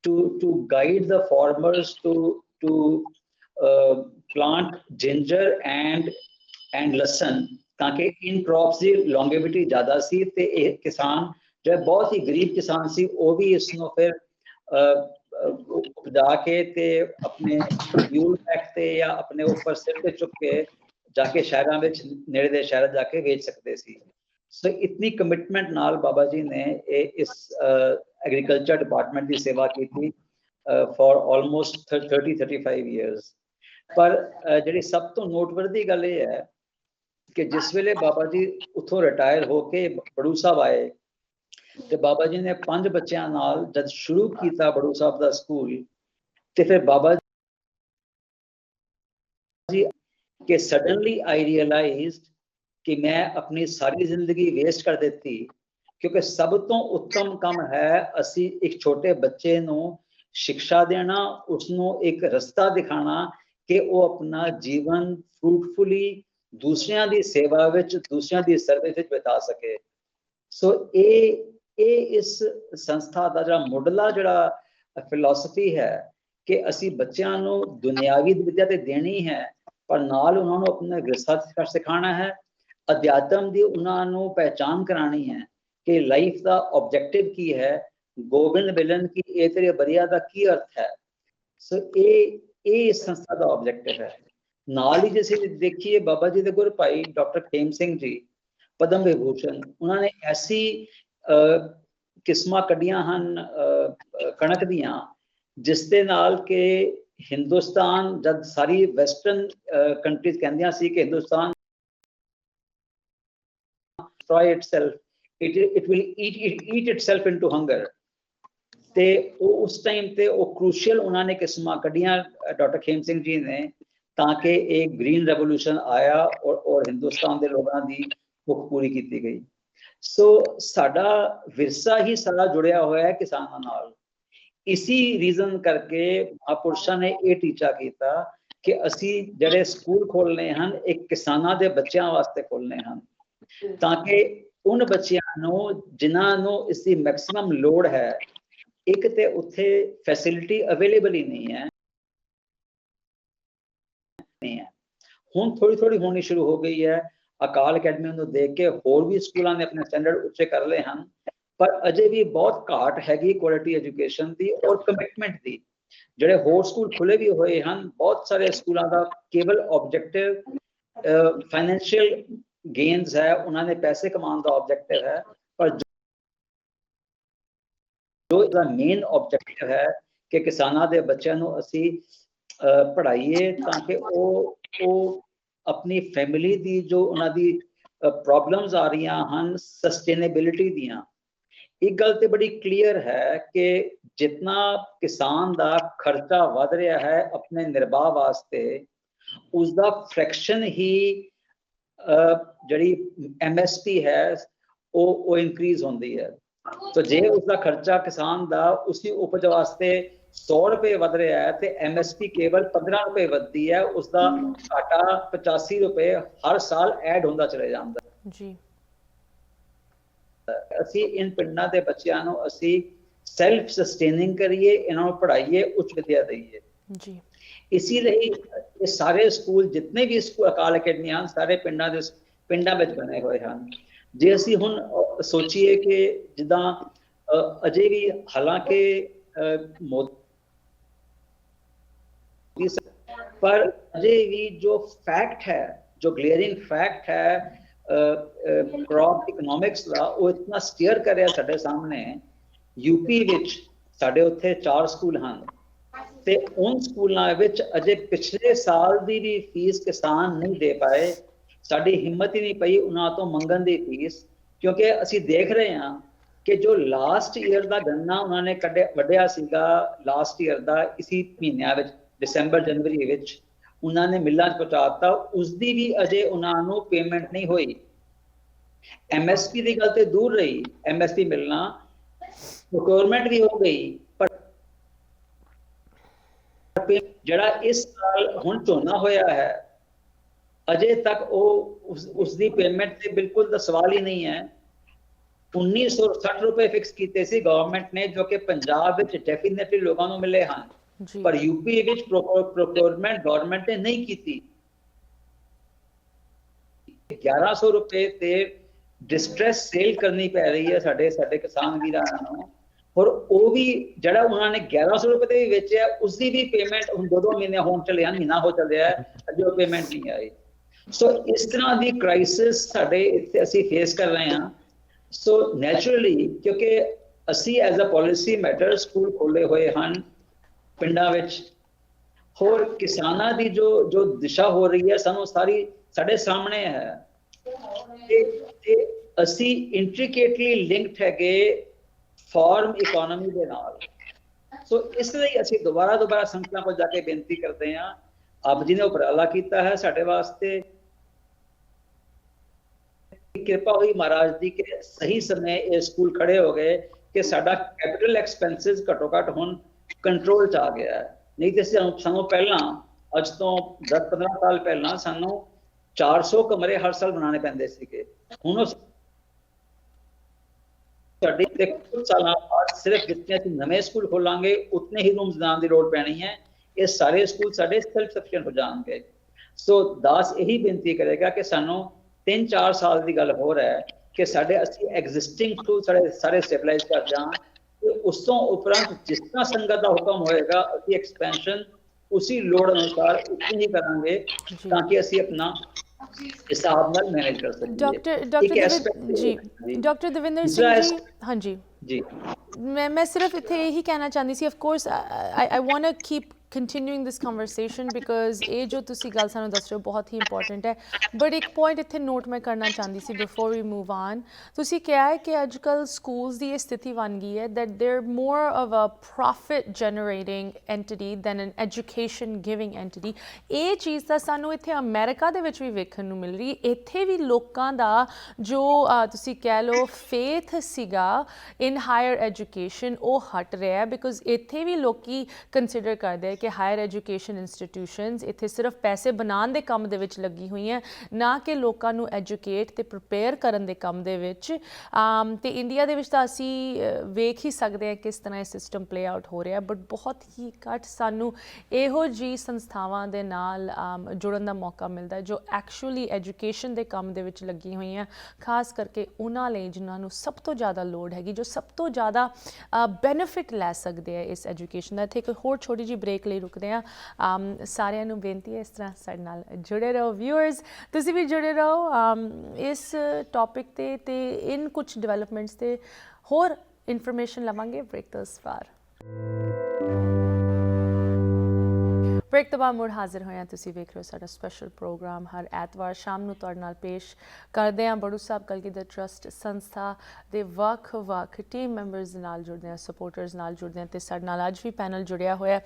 to guide the farmers to plant ginger and लसन, ताकि इन क्रॉप्स की लॉन्गेविटी ज़्यादा सी, ते किसान जो बहुत ही गरीब किसान सी वो भी इसनों फिर उपजा के ते अपने फ्यूल टैक्स ते या अपने ऊपर सिर पे चुक के जाके शहरों में नेड़े दे शहर जाके बेच सकते सी। सो इतनी कमिटमेंट नाल बाबा जी ने इस एग्रीकल्चर डिपार्टमेंट की सेवा की थी फॉर ऑलमोस्ट 30-35 ईयर्स। पर जी सब तो नोटवर्दी गल ये है कि जिस वेले बाबा जी उतों रिटायर होके बड़ू साहब आए, तो बाबा जी ने 5 बच्चों नाल जब शुरू किया बड़ू साहब का स्कूल, तो फिर बाबा जी कि सडनली आई रियलाइज्ड कि मैं अपनी सारी जिंदगी वेस्ट कर देती, क्योंकि सब तो उत्तम काम है असी एक छोटे बच्चे नू शिक्षा देना, उसनों एक रास्ता दिखाना कि वो अपना जीवन फ्रूटफुली दूसरियां दी सेवा विच, दूसरियां दी सर्विस विच बिता सके। सो ये इस संस्था का जो मुढ़ला जड़ा फिलोसफी है कि असी बच्चों नू दुनियावी विद्या तो देनी है, पर नाल उन्होंने अपने गृहस्थ सिखाना है, अध्यात्म की उन्होंने पहचान करानी है कि लाइफ का ऑब्जेक्टिव की है, गोबिंद मिलन की ये तेरे बरिया का की अर्थ है। सो ये इस संस्था का ऑब्जेक्टिव है। नाल ही जैसे देखिए बाबा जी के गुरु भाई डॉक्टर खेम सिंह जी पद्म विभूषण, उन्होंने ऐसी किस्मां कढ़ियां हन कणक दियां जिसके नाल के हिंदुस्तान जब सारी वैसटर्न कंट्रीज कहंदियां सी कि Hindustan destroy itself, it will eat itself into hunger, ते उस टाइम ते वो क्रूशियल उन्होंने किस्मां कढ़ियां डॉक्टर खेम सिंह जी ने, ताकि एक ग्रीन रेवोल्यूशन आया और हिंदुस्तान के लोगों की भुख पूरी की गई। सो साडा विरसा ही सारा जुड़िया हुआ है किसानों नाल। इसी रीजन करके महापुरुषों ने यह टीचा किया कि असी जड़े स्कूल खोलने हैं एक किसानों के बच्चों वास्ते खोलने हैं, ताकि उन बच्चों ਨੂੰ ਜਿਨ੍ਹਾਂ ਨੂੰ ਇਸ ਦੀ ਮੈਕਸਿਮਮ ਲੋੜ ਹੈ, ਇੱਕ ਤੇ ਉੱਥੇ ਫੈਸਿਲਿਟੀ ਅਵੇਲੇਬਲ ਹੀ ਨਹੀਂ ਹੈ ਹੁਣ ਥੋੜੀ ਹੋਣੀ ਸ਼ੁਰੂ ਹੋ ਗਈ ਹੈ। ਅਕਾਲ ਅਕੈਡਮੀ ਨੂੰ ਦੇਖ ਕੇ ਹੋਰ ਵੀ ਸਕੂਲਾਂ ਨੇ ਆਪਣੇ ਸਟੈਂਡਰਡ ਉੱਚੇ ਕਰ ਲਏ ਹਨ, ਪਰ ਅਜੇ ਵੀ ਬਹੁਤ ਘਾਟ ਹੈਗੀ ਕੁਆਲਿਟੀ ਐਜੂਕੇਸ਼ਨ ਦੀ ਔਰ ਕਮਿਟਮੈਂਟ ਦੀ। ਜਿਹੜੇ ਹੋਰ ਸਕੂਲ ਖੁੱਲੇ ਵੀ ਹੋਏ ਹਨ, ਬਹੁਤ ਸਾਰੇ ਸਕੂਲਾਂ ਦਾ ਕੇਵਲ ਆਬਜੈਕਟਿਵ ਫਾਈਨੈਂਸ਼ੀਅਲ ਗੇਨਸ ਹੈ, ਉਹਨਾਂ ਨੇ ਪੈਸੇ ਕਮਾਉਣ ਦਾ ਆਬਜੈਕਟਿਵ ਹੈ, ਪਰ ਜੋ ਇਹਦਾ ਮੇਨ ਆਬਜੈਕਟਿਵ ਹੈ ਕਿ ਕਿਸਾਨਾਂ ਦੇ ਬੱਚਿਆਂ ਨੂੰ ਅਸੀਂ ਪੜ੍ਹਾਈਏ ਤਾਂ ਕਿ ਉਹ ਆਪਣੀ ਫੈਮਿਲੀ ਦੀ ਜੋ ਉਹਨਾਂ ਦੀ ਪ੍ਰੋਬਲਮਸ ਆ ਰਹੀਆਂ ਹਨ ਸਸਟੇਨੇਬਿਲਿਟੀ ਦੀਆਂ। ਇੱਕ ਗੱਲ ਤੇ ਬੜੀ ਕਲੀਅਰ ਹੈ ਕਿ ਜਿੰਨਾ ਕਿਸਾਨ ਦਾ ਖਰਚਾ ਵੱਧ ਰਿਹਾ ਹੈ ਆਪਣੇ ਨਿਰਵਾਹ ਵਾਸਤੇ, ਉਸ ਦਾ ਫ੍ਰੈਕਸ਼ਨ ਹੀ ਜਿਹੜੀ MSP ਹੈ ਉਹ ਇਨਕਰੀਜ਼ ਹੁੰਦੀ ਹੈ। तो जे उसका खर्चा किसान का उसी उपज वास्ते 100 रुपए वध रहा है तो MSP केवल 15 रुपए वधदी है, उसका घाटा 85 रुपए हर साल ऐड होंदा चले जाता जी। ਅਸੀਂ इन ਪਿੰਡਾਂ ਦੇ ਬੱਚਿਆਂ ਨੂੰ ਅਸੀਂ ਸੈਲਫ ਸਸਟੇਨਿੰਗ ਕਰੀਏ, ਇਹਨਾਂ ਨੂੰ ਪੜ੍ਹਾਈਏ, ਉੱਚ ਵਿਦਿਆ ਦਈਏ ਜੀ। ਇਸੀ ਲਈ ਇਹ ਸਾਰੇ ਸਕੂਲ ਜਿੰਨੇ ਵੀ ਸਕੂਲ ਅਕਾਲ ਅਕੈਡਮੀਆਂ ਸਾਰੇ ਪਿੰਡਾਂ ਵਿੱਚ ਬਣੇ ਹੋਏ ਹਨ। ਜੇ ਅਸੀਂ ਹੁਣ ਸੋਚੀਏ ਕਿ ਜਿੱਦਾਂ ਅਜੇ ਵੀ ਹਾਲਾਂਕਿ ਮੋਦੀ ਪਰ ਅਜੇ ਵੀ ਜੋ ਫੈਕਟ ਹੈ, ਜੋ ਗਲੇਅਰਿੰਗ ਫੈਕਟ ਹੈ ਕ੍ਰੌਪ ਇਕਨੋਮਿਕਸ ਦਾ, ਉਹ ਇਤਨਾ ਸਟੀਅਰ ਕਰ ਰਿਹਾ ਸਾਡੇ ਸਾਹਮਣੇ। ਯੂਪੀ ਵਿੱਚ ਸਾਡੇ ਉੱਥੇ 4 ਸਕੂਲ ਹਨ ਤੇ ਉਨ ਸਕੂਲਾਂ ਵਿੱਚ ਅਜੇ ਪਿਛਲੇ ਸਾਲ ਦੀ ਵੀ ਫੀਸ ਕਿਸਾਨ ਨਹੀਂ ਦੇ ਪਾਏ। ਸਾਡੀ ਹਿੰਮਤ ਹੀ ਨਹੀਂ ਪਈ ਉਹਨਾਂ ਤੋਂ ਮੰਗਣ ਦੀ ਫੀਸ, ਕਿਉਂਕਿ ਅਸੀਂ ਦੇਖ ਰਹੇ ਹਾਂ ਕਿ ਜੋ ਲਾਸਟ ਈਅਰ ਦਾ ਗੰਨਾ ਉਹਨਾਂ ਨੇ ਵੱਢਿਆ ਸੀਗਾ ਲਾਸਟ ਈਅਰ ਦਾ, ਇਸੀ ਮਹੀਨਿਆਂ ਵਿੱਚ ਦਸੰਬਰ ਜਨਵਰੀ ਵਿੱਚ ਉਹਨਾਂ ਨੇ ਮਿੱਲਾਂ 'ਚ ਪਹੁੰਚਾਤਾ, ਉਸਦੀ ਵੀ ਅਜੇ ਉਹਨਾਂ ਨੂੰ ਪੇਮੈਂਟ ਨਹੀਂ ਹੋਈ। MSP ਦੀ ਗੱਲ ਤੇ ਦੂਰ ਰਹੀ, MSP ਮਿਲਣਾ, ਪ੍ਰੋਕਿਉਰਮੈਂਟ ਵੀ ਹੋ ਗਈ, ਪਰ ਜਿਹੜਾ ਇਸ ਸਾਲ ਹੁਣ ਝੋਨਾ ਹੋਇਆ ਹੈ ਅਜੇ ਤੱਕ ਉਹ ਉਸ ਦੀ ਪੇਮੈਂਟ ਤੇ ਬਿਲਕੁਲ ਦਾ ਸਵਾਲ ਹੀ ਨਹੀਂ ਹੈ। 1960 ਰੁਪਏ ਫਿਕਸ ਕੀਤੇ ਸੀ ਗਵਰਨਮੈਂਟ ਨੇ, ਜੋ ਕਿ ਪੰਜਾਬ ਵਿੱਚ ਡੈਫੀਨਿਟਲੀ ਲੋਕਾਂ ਨੂੰ ਮਿਲੇ ਹਨ, ਪਰ ਯੂਪੀ ਵਿੱਚ ਪ੍ਰੋਕਿਉਰਮੈਂਟ ਗਵਰਨਮੈਂਟ ਨੇ ਨਹੀਂ ਕੀਤੀ। 1100 ਰੁਪਏ ਤੇ ਡਿਸਟ੍ਰੈਸ ਸੇਲ ਕਰਨੀ ਪੈ ਰਹੀ ਹੈ ਸਾਡੇ ਕਿਸਾਨ ਵੀਰਾਂ ਨੂੰ, ਔਰ ਉਹ ਵੀ ਜਿਹੜਾ ਉਹਨਾਂ ਨੇ 1100 ਰੁਪਏ ਤੇ ਵੀ ਵੇਚਿਆ ਉਸਦੀ ਵੀ ਪੇਮੈਂਟ ਹੁਣ 2 ਮਹੀਨੇ ਹੋਣ ਚੱਲੇ ਹਨ, ਮਹੀਨਾ ਹੋ ਚੱਲਿਆ ਹੈ, ਅਜੇ ਉਹ ਪੇਮੈਂਟ ਨਹੀਂ ਆਈ। ਸੋ ਇਸ ਤਰ੍ਹਾਂ ਦੀ ਕ੍ਰਾਈਸਿਸ ਸਾਡੇ ਇੱਥੇ ਅਸੀਂ ਫੇਸ ਕਰ ਰਹੇ ਹਾਂ। ਸੋ ਨੈਚੁਰਲੀ ਕਿਉਂਕਿ ਅਸੀਂ as a policy matter school ਖੋਲੇ ਹੋਏ ਹਨ ਪਿੰਡਾਂ ਵਿੱਚ, ਹੋਰ ਕਿਸਾਨਾਂ ਦੀ ਜੋ ਦਿਸ਼ਾ ਹੋ ਰਹੀ ਹੈ ਸਾਨੂੰ ਸਾਰੀ ਸਾਡੇ ਸਾਹਮਣੇ ਹੈ ਤੇ ਅਸੀਂ ਇੰਟ੍ਰਿਕੇਟਲੀ ਲਿੰਕਡ ਹੈਗੇ ਫਾਰਮ ਇਕੋਨਮੀ ਦੇ ਨਾਲ। ਸੋ ਇਸ ਲਈ ਅਸੀਂ ਦੁਬਾਰਾ ਸੰਗਤਾਂ ਕੋਲ ਜਾ ਕੇ ਬੇਨਤੀ ਕਰਦੇ ਹਾਂ, ਆਪ ਜੀ ਨੇ ਉਪਰਾਲਾ ਕੀਤਾ ਹੈ ਸਾਡੇ ਵਾਸਤੇ, ਕਿਰਪਾ ਹੋਈ ਮਹਾਰਾਜ ਦੀ ਕਿ ਸਹੀ ਸਮੇਂ ਇਹ ਸਕੂਲ ਖੜੇ ਹੋ ਗਏ ਕਿ ਸਾਡਾ ਕੈਪੀਟਲ ਐਕਸਪੈਂਸਿਸ ਘੱਟੋ ਘੱਟ ਹੁਣ ਕੰਟਰੋਲ 'ਚ ਆ ਗਿਆ ਹੈ। ਨਹੀਂ ਤੇ ਸਾਨੂੰ ਪਹਿਲਾਂ ਅੱਜ ਤੋਂ 10-15 ਸਾਲ ਪਹਿਲਾਂ ਸਾਨੂੰ 400 ਕਮਰੇ ਹਰ ਸਾਲ ਬਣਾਉਣੇ ਪੈਂਦੇ ਸੀਗੇ, ਹੁਣ ਉਹ ਸਾਡੇ ਤੇ ਕੁਝ ਸਾਲਾਂ ਬਾਅਦ ਸਿਰਫ ਜਿਤਨੇ ਅਸੀਂ ਨਵੇਂ ਸਕੂਲ ਖੋਲਾਂਗੇ ਉਤਨੇ ਹੀ ਰੂਮਸ ਬਣਾਉਣ ਦੀ ਲੋੜ ਪੈਣੀ ਹੈ। ਇਹ ਸਾਰੇ ਸਕੂਲ ਸਾਡੇ ਸੈਲਫ ਸਫੀਸ਼ੀਐਂਟ ਹੋ ਜਾਣਗੇ। ਸੋ ਦਾਸ ਇਹੀ ਬੇਨਤੀ ਕਰੇਗਾ ਕਿ ਸਾਨੂੰ 3-4 ਸਾਲ ਦੀ ਗੱਲ ਹੋ ਰਿਹਾ ਹੈ ਕਿ ਸਾਡੇ ਅਸੀਂ ਐਗਜ਼ਿਸਟਿੰਗ ਸਕੂਲ ਸਾਰੇ ਸਟੇਬਲਾਈਜ਼ ਕਰ ਜਾਣ ਤੇ ਉਸ ਤੋਂ ਉਪਰੰਤ ਜਿਸ ਤਰ੍ਹਾਂ ਸੰਗਤ ਦਾ ਹੁਕਮ ਹੋਏਗਾ ਅਸੀਂ ਐਕਸਪੈਂਸ਼ਨ ਉਸੀ ਲੋੜ ਅਨੁਸਾਰ ਉਤਨੀ ਹੀ ਕਰਾਂਗੇ ਤਾਂ ਕਿ ਅਸੀਂ ਆਪਣਾ ਹਿਸਾਬ ਨਾਲ ਮੈਨੇਜ ਕਰ ਸਕੀਏ। ਡਾਕਟਰ ਦਵਿੰਦਰ ਸਿੰਘ ਜੀ, ਹਾਂਜੀ ਜੀ, ਮੈਂ ਸਿਰਫ ਇੱਥੇ ਇਹੀ ਕਹਿਣਾ ਚਾਹੁੰਦੀ ਸੀ, of course I want to keep continuing this conversation because ਇਹ ਜੋ ਤੁਸੀਂ ਗੱਲ ਸਾਨੂੰ ਦੱਸ ਰਹੇ ਹੋ ਬਹੁਤ ਹੀ ਇੰਪੋਰਟੈਂਟ ਹੈ, ਬਟ ਇੱਕ ਪੁਆਇੰਟ ਇੱਥੇ ਨੋਟ ਮੈਂ ਕਰਨਾ ਚਾਹੁੰਦੀ ਸੀ ਬਿਫੋਰ ਵੀ ਮੂਵ ਆਨ। ਤੁਸੀਂ ਕਿਹਾ ਹੈ ਕਿ ਅੱਜ ਕੱਲ੍ਹ ਸਕੂਲਸ ਦੀ ਇਹ ਸਥਿਤੀ ਬਣ ਗਈ ਹੈ that they're more of a profit generating entity than an education giving entity। ਇਹ ਚੀਜ਼ ਤਾਂ ਸਾਨੂੰ ਇੱਥੇ ਅਮਰੀਕਾ ਦੇ ਵਿੱਚ ਵੀ ਵੇਖਣ ਨੂੰ ਮਿਲ ਰਹੀ। ਇੱਥੇ ਵੀ ਲੋਕਾਂ ਦਾ ਜੋ ਤੁਸੀਂ ਕਹਿ ਲਓ ਫੇਥ ਸੀਗਾ ਇਨ ਹਾਇਰ ਐਜੂਕੇਸ਼ਨ ਉਹ ਹਟ ਰਿਹਾ ਬਿਕੋਜ਼ ਇੱਥੇ ਵੀ ਲੋਕੀ ਕੰਸੀਡਰ ਕਰਦੇ ਕਿ ਹਾਇਰ ਐਜੂਕੇਸ਼ਨ ਇੰਸਟੀਟਿਊਸ਼ਨਸ ਇੱਥੇ ਸਿਰਫ ਪੈਸੇ ਬਣਾਉਣ ਦੇ ਕੰਮ ਦੇ ਵਿੱਚ ਲੱਗੀ ਹੋਈਆਂ, ਨਾ ਕਿ ਲੋਕਾਂ ਨੂੰ ਐਜੂਕੇਟ ਤੇ ਪ੍ਰਿਪੇਅਰ ਕਰਨ ਦੇ ਕੰਮ ਦੇ ਵਿੱਚ। ਤੇ ਇੰਡੀਆ ਦੇ ਵਿੱਚ ਤਾਂ ਅਸੀਂ ਵੇਖ ਹੀ ਸਕਦੇ ਹਾਂ ਕਿਸ ਤਰ੍ਹਾਂ ਇਹ ਸਿਸਟਮ ਪਲੇ ਆਊਟ ਹੋ ਰਿਹਾ, ਬਟ ਬਹੁਤ ਹੀ ਘੱਟ ਸਾਨੂੰ ਇਹੋ ਜਿਹੀ ਸੰਸਥਾਵਾਂ ਦੇ ਨਾਲ ਜੁੜਨ ਦਾ ਮੌਕਾ ਮਿਲਦਾ ਜੋ ਐਕਚੁਅਲੀ ਐਜੂਕੇਸ਼ਨ ਦੇ ਕੰਮ ਦੇ ਵਿੱਚ ਲੱਗੀ ਹੋਈਆਂ, ਖਾਸ ਕਰਕੇ ਉਹਨਾਂ ਲਈ ਜਿਨ੍ਹਾਂ ਨੂੰ ਸਭ ਤੋਂ ਜ਼ਿਆਦਾ ਲੋੜ ਹੈਗੀ, ਜੋ ਸਭ ਤੋਂ ਜ਼ਿਆਦਾ ਬੈਨੀਫਿਟ ਲੈ ਸਕਦੇ ਆ ਇਸ ਐਜੂਕੇਸ਼ਨ ਦਾ। ਇੱਥੇ ਇੱਕ ਹੋਰ ਛੋਟੀ ਜਿਹੀ ਬ੍ਰੇਕ ਲਈ ਰੁਕਦੇ ਹਾਂ। ਸਾਰਿਆਂ ਨੂੰ ਬੇਨਤੀ ਹੈ ਇਸ ਤਰ੍ਹਾਂ ਸਾਡੇ ਨਾਲ ਜੁੜੇ ਰਹੋ, ਵਿਊਅਰਸ ਤੁਸੀਂ ਵੀ ਜੁੜੇ ਰਹੋ ਇਸ ਟੌਪਿਕ ਤੇ ਇਨ ਕੁਝ ਡਿਵੈਲਪਮੈਂਟਸ ਤੇ ਹੋਰ ਇਨਫੋਰਮੇਸ਼ਨ ਲਵਾਂਗੇ ਬ੍ਰੇਕ ਤੋਂ ਇਸ ਪਾਰ। ਬ੍ਰੇਕ ਤੋਂ ਬਾਅਦ ਮੁੜ ਹਾਜ਼ਰ ਹੋਏ ਹਾਂ। ਤੁਸੀਂ ਵੇਖ ਰਹੇ ਹੋ ਸਾਡਾ ਸਪੈਸ਼ਲ ਪ੍ਰੋਗਰਾਮ ਹਰ ਐਤਵਾਰ ਸ਼ਾਮ ਨੂੰ ਤੁਹਾਡੇ ਨਾਲ ਪੇਸ਼ ਕਰਦੇ ਹਾਂ। ਬੜੂ ਸਾਹਿਬ ਕਲਗੀਧਰ ਟਰੱਸਟ ਸੰਸਥਾ ਦੇ ਵੱਖ ਟੀਮ ਮੈਂਬਰਸ ਨਾਲ ਜੁੜਦੇ ਹਾਂ, ਸਪੋਰਟਰਸ ਨਾਲ ਜੁੜਦੇ ਹਾਂ ਤੇ ਸਾਡੇ ਨਾਲ ਅੱਜ ਵੀ ਪੈਨਲ ਜੁੜਿਆ ਹੋਇਆ।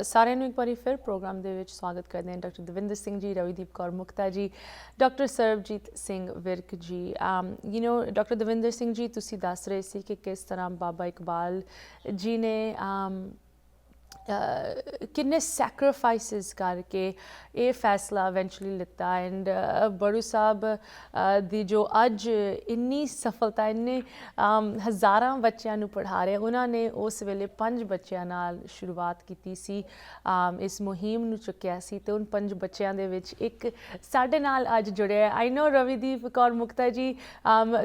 ਸਾਰਿਆਂ ਨੂੰ ਇੱਕ ਵਾਰੀ ਫਿਰ ਪ੍ਰੋਗਰਾਮ ਦੇ ਵਿੱਚ ਸਵਾਗਤ ਕਰਦੇ ਹਾਂ। ਡਾਕਟਰ ਦਵਿੰਦਰ ਸਿੰਘ ਜੀ, ਰਵੀਦੀਪ ਕੌਰ ਮੁਕਤਾ ਜੀ, ਡਾਕਟਰ ਸਰਬਜੀਤ ਸਿੰਘ ਵਿਰਕ ਜੀ। ਡਾਕਟਰ ਦਵਿੰਦਰ ਸਿੰਘ ਜੀ, ਤੁਸੀਂ ਦੱਸ ਰਹੇ ਸੀ ਕਿ ਕਿਸ ਤਰ੍ਹਾਂ ਬਾਬਾ ਇਕਬਾਲ ਜੀ ਨੇ ਕਿੰਨੇ ਸੈਕਰੀਫਾਈਸਿਸ ਕਰਕੇ ਇਹ ਫੈਸਲਾ ਇਵੈਂਚੁਅਲੀ ਲਿੱਤਾ ਐਂਡ ਬੜੂ ਸਾਹਿਬ ਦੀ ਜੋ ਅੱਜ ਇੰਨੀ ਸਫਲਤਾ, ਇੰਨੇ ਹਜ਼ਾਰਾਂ ਬੱਚਿਆਂ ਨੂੰ ਪੜ੍ਹਾ ਰਹੇ, ਉਹਨਾਂ ਨੇ ਉਸ ਵੇਲੇ 5 ਬੱਚਿਆਂ ਨਾਲ ਸ਼ੁਰੂਆਤ ਕੀਤੀ ਸੀ, ਇਸ ਮੁਹਿੰਮ ਨੂੰ ਚੁੱਕਿਆ ਸੀ ਤੇ ਉਨ 5 ਬੱਚਿਆਂ ਦੇ ਵਿੱਚ ਇੱਕ ਸਾਡੇ ਨਾਲ ਅੱਜ ਜੁੜਿਆ। ਆਈ ਨੋ ਰਵੀਦੀਪ ਕੌਰ ਮੁਕਤਾ ਜੀ,